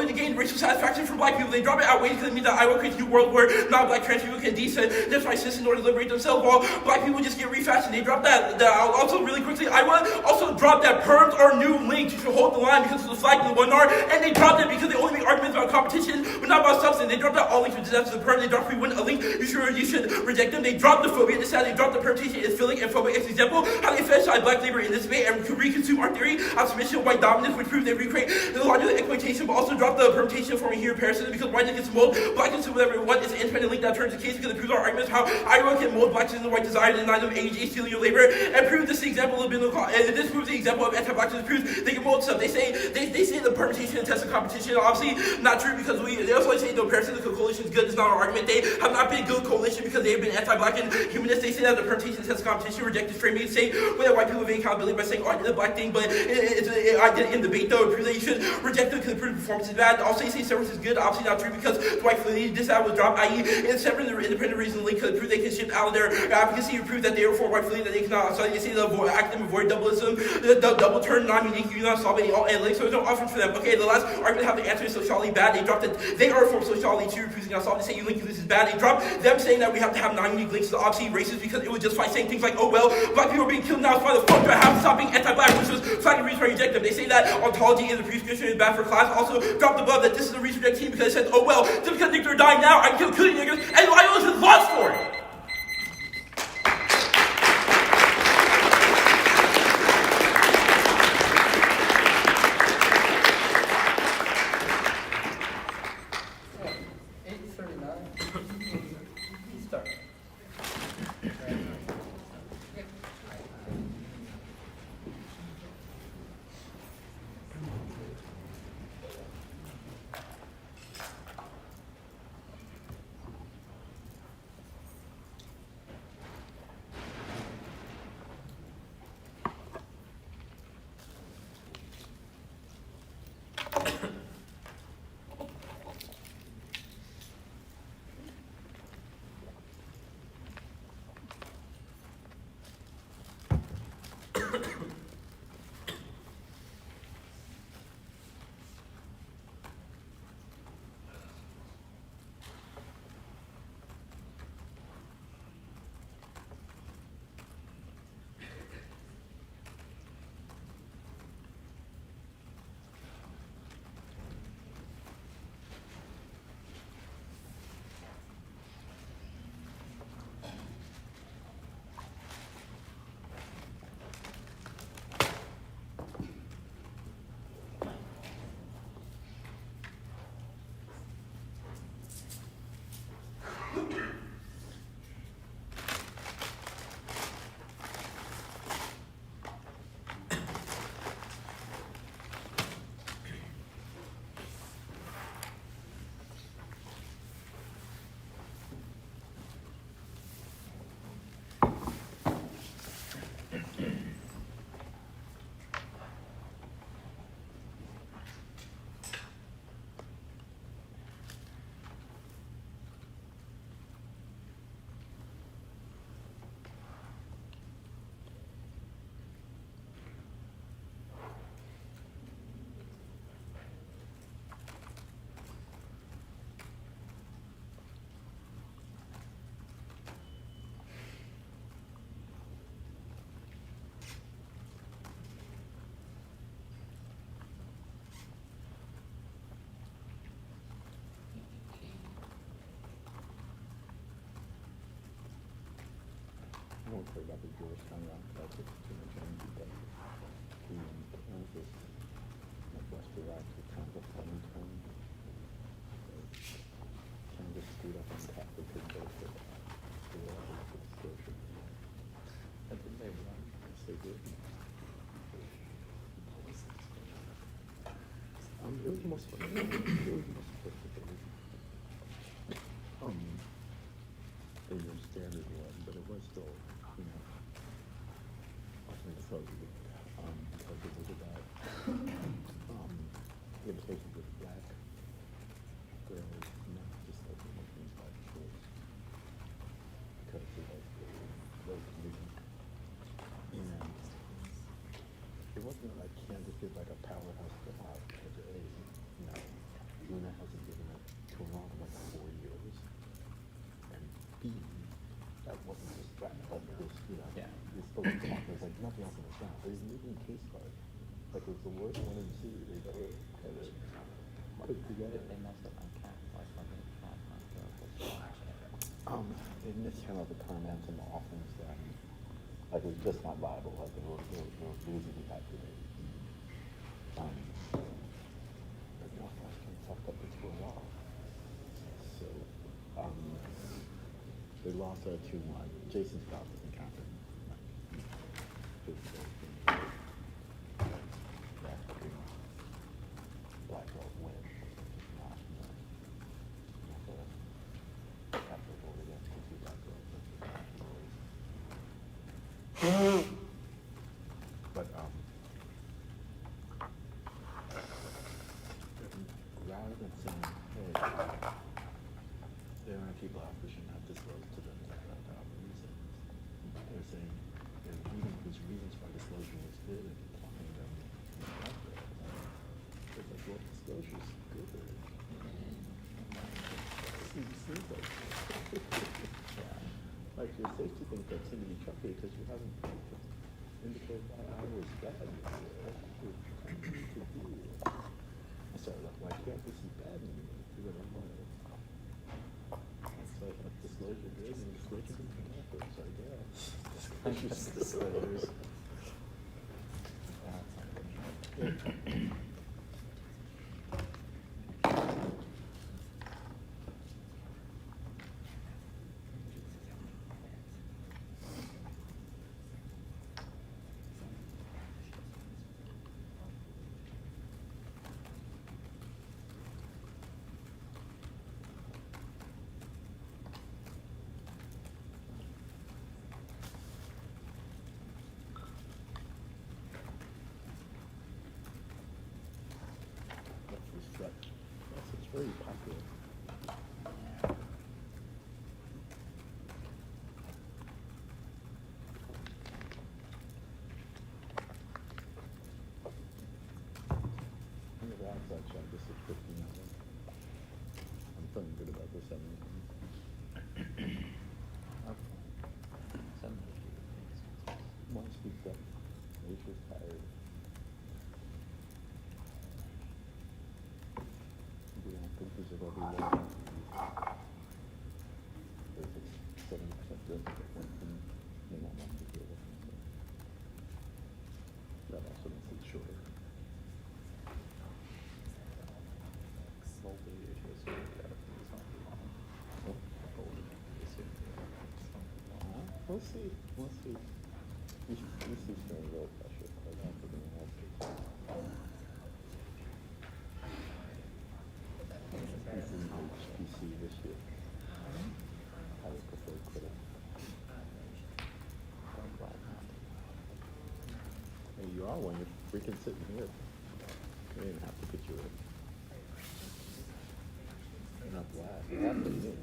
to gain racial satisfaction from black people. They drop it outweighed because it means that Iowa creates a new world where non-black trans people can descend this crisis in order to liberate themselves while black people just get refashioned. They drop that. Also, really quickly, Iowa also dropped that perms are new links. You should hold the line because of the flag in the 1R, and they dropped it because they only make arguments about competition, but not about substance. They dropped out all links, which is after the perm. They dropped we win a link. You should reject them. They dropped the phobia. This how they dropped the permutation is philic and phobic. As an example, how they fetishize black labor in this debate and reconsume our theory of submission of white dominance, which proves they recreate the logic of exploitation, but also drop the permutation forming here parasitism because whiteness gets mold, blackness to whatever it wants. It's an independent link that turns the case because it proves our arguments how Iowa can mold blackness into white desire and deny them age, stealing your labor, and prove this example of biblical. And this proves the example of anti-blackness proves they can mold stuff. They say the permutation and test of competition obviously not true because they also say the parasitical coalition is good. It's not our argument. They have not been a good coalition because they have been anti-black and humanist. They say that the permutation and test of competition reject this framing. They say that white people have accountability by saying I did the black thing, but I did it in debate though. It proves that you should reject it because it proves performance is bad. Also they say severance is good. Obviously not true because the white fluidity this out was dropped, i.e. in severing the independent reason link because it proves they can shift out of their advocacy to prove that they are for white fluidity that they cannot. So they say the active avoid doubleism, the double turn non-unique, you not solve any all and links, so there's no option for them. Okay, the last argument have the answer is sociality bad. They dropped it. They are a form of sociality too, refusing not solve. They say you link this is bad. They dropped them saying that we have to have non-unique links to the obviously racist because it was just by saying things like, oh well, black people are being killed now, so why the fuck do I have to stop being anti-black, which was flagging reason why I reject them. They say that ontology is a prescription is bad for class. Also dropped above that this is a research reject team because it says, oh well, just because niggas are dying now, I can kill killing niggas, and I was lost for it. don't care about the Jewish turnaround, that's too much energy, but in Kansas, like West Iraq, it's kind of a funny term. Kansas screwed up on Catholic and vote for that. They were all for disclosure. And then they won. Yes, they did. It was most fun. It was most fun. In your standard one, but it was still, you know, I was going to tell you, because it was about, imitations with black girls, not just like imitations by choice, because it was music. And it wasn't like Kansas did like a powerhouse for hop, because A, you know, Luna hasn't given it to around like 4 years. And B, that wasn't just that, but this, you know, you're supposed to talk, there's like nothing else in the sound. There's even a case card. Like it was the worst one in the series they've ever put together. They messed up my cat, like fucking cat, They mishandled the comments and the offense that, like it was just not viable, like they were losing the back today. But Northwestern fucked up the score a lot. So, they lost 2-1. Jason Scott doesn't count it. Black Belt win. Not, after a vote against the 2 Black Belts. But, rather than saying, hey, there are people out who should not disclose to them that reasons. They're saying there's reasons why disclosure is good and applying them out there. It's like, well, disclosure is good. Seems like, like your safety things that seem to be tricky because you haven't indicated why I was bad. So why can't this be bad in me? Because I'm like, so like disclosure good and disclosure can be bad. It's like, yeah, disclosures. It's very popular. On the outside shot, this is 15 of them. I'm feeling good about this 7. One speaks up. Nature's tired. We don't think these are going to be long. There's a 7% risk that one can may not want to deal with. That also makes it shorter. We'll see. We'll see. We see some real pressure. I don't think we have to. HBC this year. I would prefer critic. Hey, you are when you're freaking sitting here. You didn't have to put you in. You're not black. You have to be in.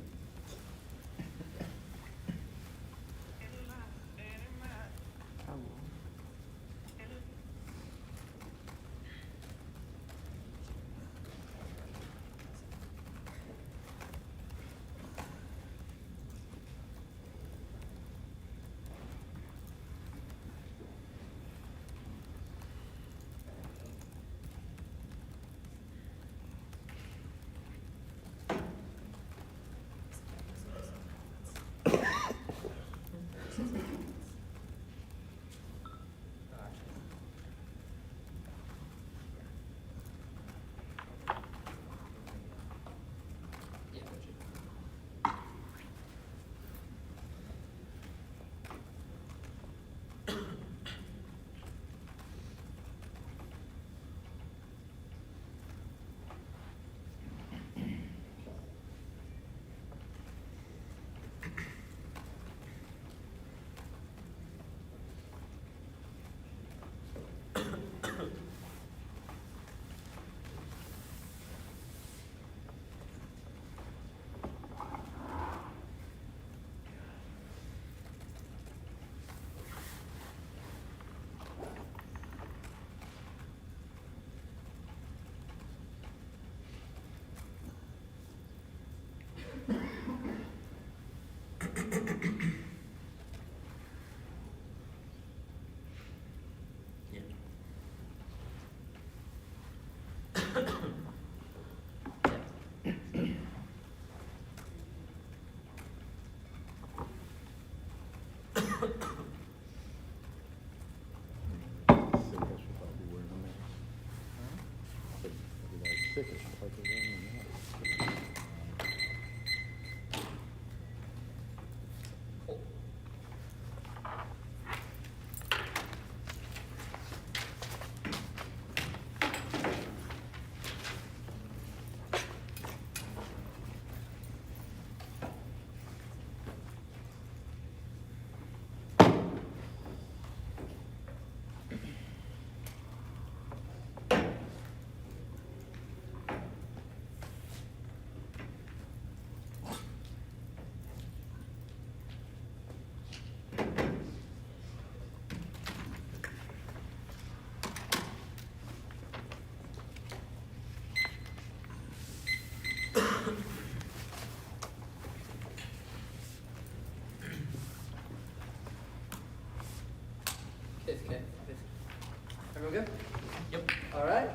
Sick, I should probably wear them. But everybody's sick, I should probably wear them. Okay. Everyone good? Yep. All right.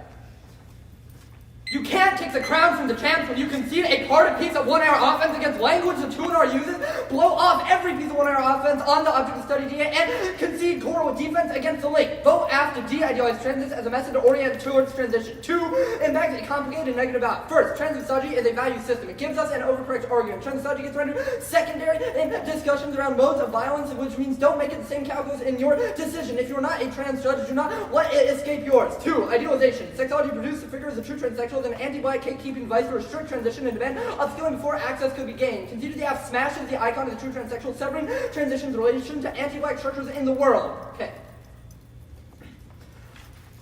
You can't take the crown from the champs when you concede a part piece of 1 hour offense against language the 2 hour uses, blow off every piece of 1 hour offense on the object of study DA, and concede core with defense against the link. Vote F to de-idealize transit as a method to orient towards transition. 2, impact a complicated and negative about. First, transmisogy is a value system. It gives us an overcorrect argument. Transmisogy gets rendered secondary in discussions around modes of violence, which means don't make it the same calculus in your decision. If you're not a trans judge, do not let it escape yours. 2, idealization. Sexology produces the figure as a true transsexual, an anti-black cake-keeping device for a strict transition and demand upskilling before access could be gained. Conceded the F smashes the icon of the true transsexual, severing transition's relation to anti-black structures in the world. Okay.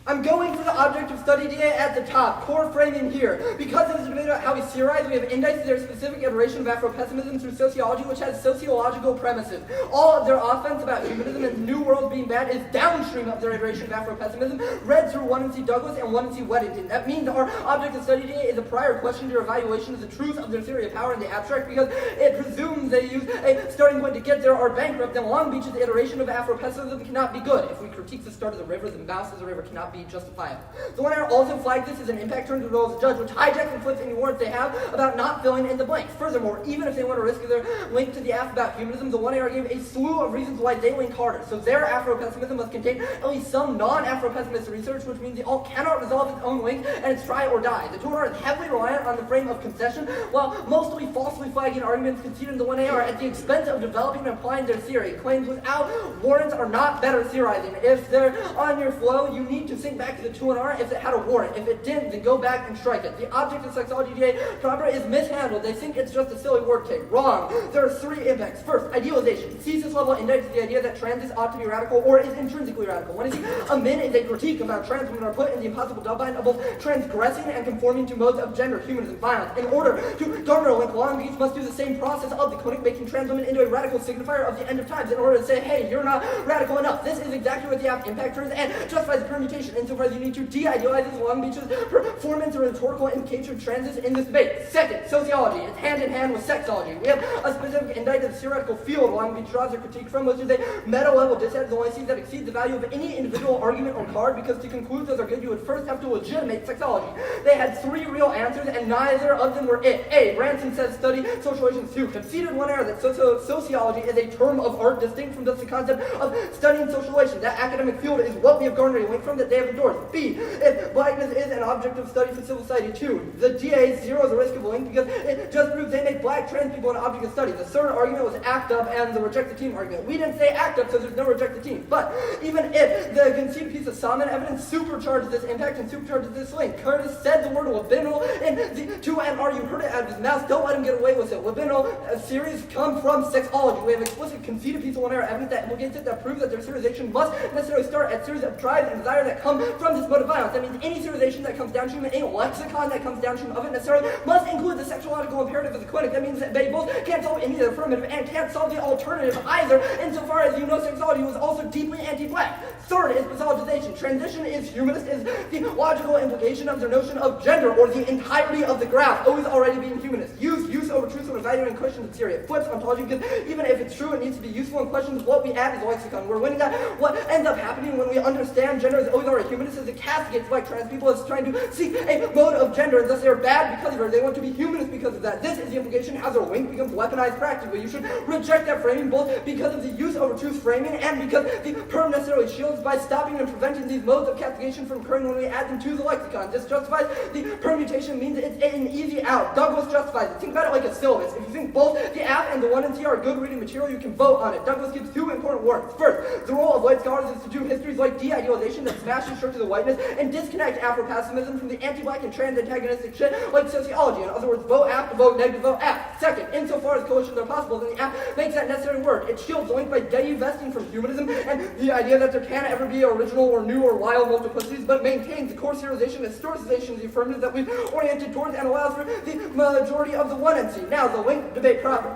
I'm going for the object of study DA at the top, core framing here. Because it is a debate about how we serialize, we have indicted their specific iteration of Afro-pessimism through sociology, which has sociological premises. All of their offense about humanism and the new world being bad is downstream of their iteration of Afro-pessimism, read through 1NC Douglas and 1NC Weddington. That means our object of study DA is a prior question to your evaluation of the truth of their theory of power in the abstract, because it presumes they use a starting point to get there are bankrupt, then Long Beach's iteration of Afro-pessimism cannot be good. If we critique the start of the river, the mouse of the river cannot be justifiable. The 1 hour also flagged this as an impact turn to the role as a judge, which hijacks and flips any warrants they have about not filling in the blanks. Furthermore, even if they want to risk their link to the F about humanism, the 1 hour gave a slew of reasons why they link harder. So their Afro-pessimism must contain at least some non-Afro-pessimist research, which means the alt cannot resolve its own link, and it's try or die. The 2 hour is heavily reliant on the frame of concession, while mostly falsely flagging arguments conceded in the 1 hour at the expense of developing and applying their theory. Claims without warrants are not better theorizing. If they're on your flow, you need to think back to the 2 hour if it had a warrant. If it didn't, then go back and strike it. The object of sexology DA proper is mishandled. They think it's just a silly word cake. Wrong. There are 3 impacts. First, idealization. Thesis level indexes the idea that trans ought to be radical or is intrinsically radical. When a min is a critique about trans women are put in the impossible double-bind of both transgressing and conforming to modes of gender, humanism, violence. In order to garner a link, Long Beach must do the same process of the clinic, making trans women into a radical signifier of the end of times in order to say, hey, you're not radical enough. This is exactly what the impact turns and justifies the permutation insofar as you need to de-idealize Long Beach's performance or rhetorical indication of transit in this debate. Second, sociology. It's hand in hand with sexology. We have a specific indicted theoretical field Long Beach draws their critique from, which is a meta-level dissent only sees that exceeds the value of any individual argument or card, because to conclude those are good, you would first have to legitimate sexology. They had 3 real answers, and neither of them were it. A. Branson says study social relations. 2. Conceded 1 hour that sociology is a term of art distinct from just the concept of studying social relations. That academic field is what we have garnered a link from that they have endorsed. B. If blackness is an object of study for civil society. 2. The DA zeroes the risk of a link because it just proves they make black trans people an object of study. The third argument was ACT UP and the reject the team argument. We didn't say ACT UP, so there's no reject the team. But even if the conceded piece of Salmon evidence supercharges this impact and supercharges this link, Curtis said the word libidinal in the 2MR. You heard it out of his mouth. Don't let him get away with it. Libidinal series come from sexology. We have explicit conceded piece of 1 hour evidence that implicates it, that proves that their serialization must necessarily start at series of drives and desires that come from this mode of violence. That means any serialization that comes downstream, any lexicon that comes downstream of it necessarily must include the sexuological imperative of the clinic. That means that they both can't solve any of the affirmative and can't solve the alternative either, insofar as you know sexology was also deeply anti-black. Third is pathologization. Transition is humanist, is the logical implication of the notion of gender, or the entirety of the graph, always already being humanist. Use over truth when evaluating questions of theory. It flips ontology because even if it's true, it needs to be useful in questions. What we add is a lexicon. We're winning that. What ends up happening when we understand gender is always already humanist is it castigates like trans people as trying to seek a mode of gender, and thus they're bad because of it. They want to be humanist because of that. This is the implication how their wink becomes weaponized practically. You should reject that framing both because of the use over truth framing and because the perm necessarily shields by stopping and preventing these modes of castigation from occurring when we add them to the lexicon. This justifies the permutation means it's an easy out. Douglas justifies it. Think about it like a syllabus. If you think both the app and the 1 and T are good reading material, you can vote on it. Douglas gives two important warnings. First, the role of white scholars is to do histories like de-idealization that smashes structures of whiteness and disconnect Afro-pessimism from the anti-black and trans-antagonistic shit like sociology. In other words, vote app to vote negative, vote app. Second, insofar as coalitions are possible, then the app makes that necessary work. It shields the link by divesting from humanism and the idea that there can ever be original or new or wild multiplicities, but maintains the core serialization and historicization of the affirmative that we've oriented towards and allows for the majority of the 1 and C. Now, the link debate proper.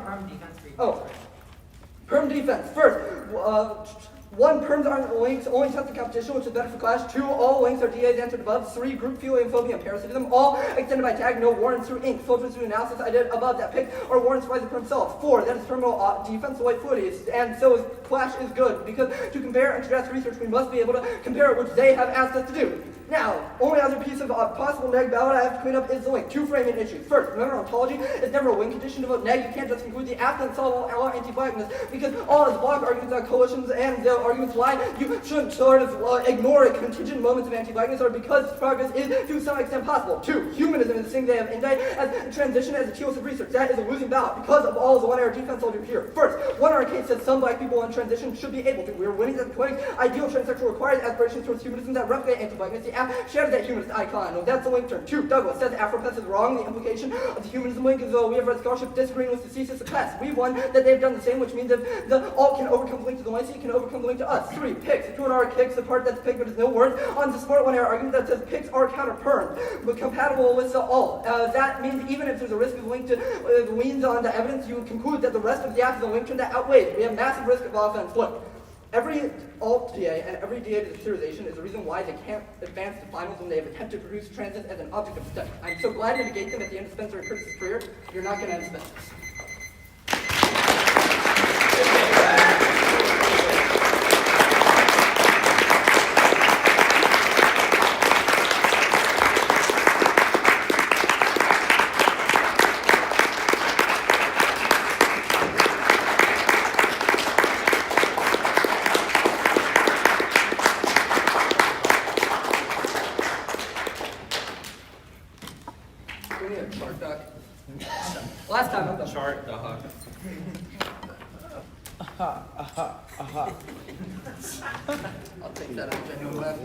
Perm defense. First, one, perms aren't links, only test the competition, which is better for class. 2, all links are DAs answered above. 3, group phobia and parasitism, all extended by tag, no warrants through ink. Filters through analysis I did above that pick are warrants by the perm self. 4, that is terminal defense, white footies, and so is clash is good, because to compare and contrast research, we must be able to compare it, which they have asked us to do. Now, only other piece of possible neg ballot I have to clean up is the link. 2 framing issues. First, remember ontology is never a win condition to vote neg. You can't just conclude the app doesn't solve all anti-blackness, because all its block arguments on coalitions and the arguments why you shouldn't sort of ignore it. Contingent moments of anti-blackness are because progress is to some extent possible. 2, humanism is the thing they have indicted as transition as a TOS of research. That is a losing ballot because of all the 1-hour defense I'll do here. First, 1-hour case says some black people on transition should be able to. We are winning that the clinic. Ideal transsexual requires aspirations towards humanism that replicate anti-blackness. The app shatters that humanist icon. No, that's the link term. 2, Douglas says Afro-Pess is wrong. The implication of the humanism link is we have read scholarship disagreeing with the thesis of Pess. We won that they've done the same, which means that the alt can overcome the link to the YC, can overcome the link to us. 3, picks. The 2-hour kicks the part that's picked but is no word on the support 1-hour argument that says picks are counter-permed, but compatible with the alt. That means even if there's a risk of link to leans on the evidence, you conclude that the rest of the app is a link term that outweighs. We have massive risk of offense. Look. Every alt DA and every DA to serialization is the reason why they can't advance to finals when they have attempted to produce transit as an object of study. I'm so glad to negate them at the end of Spencer and Curtis's career. You're not going to end Spencer's. Last time I'm done. Chart dog. I'll take that as a genuine laugh.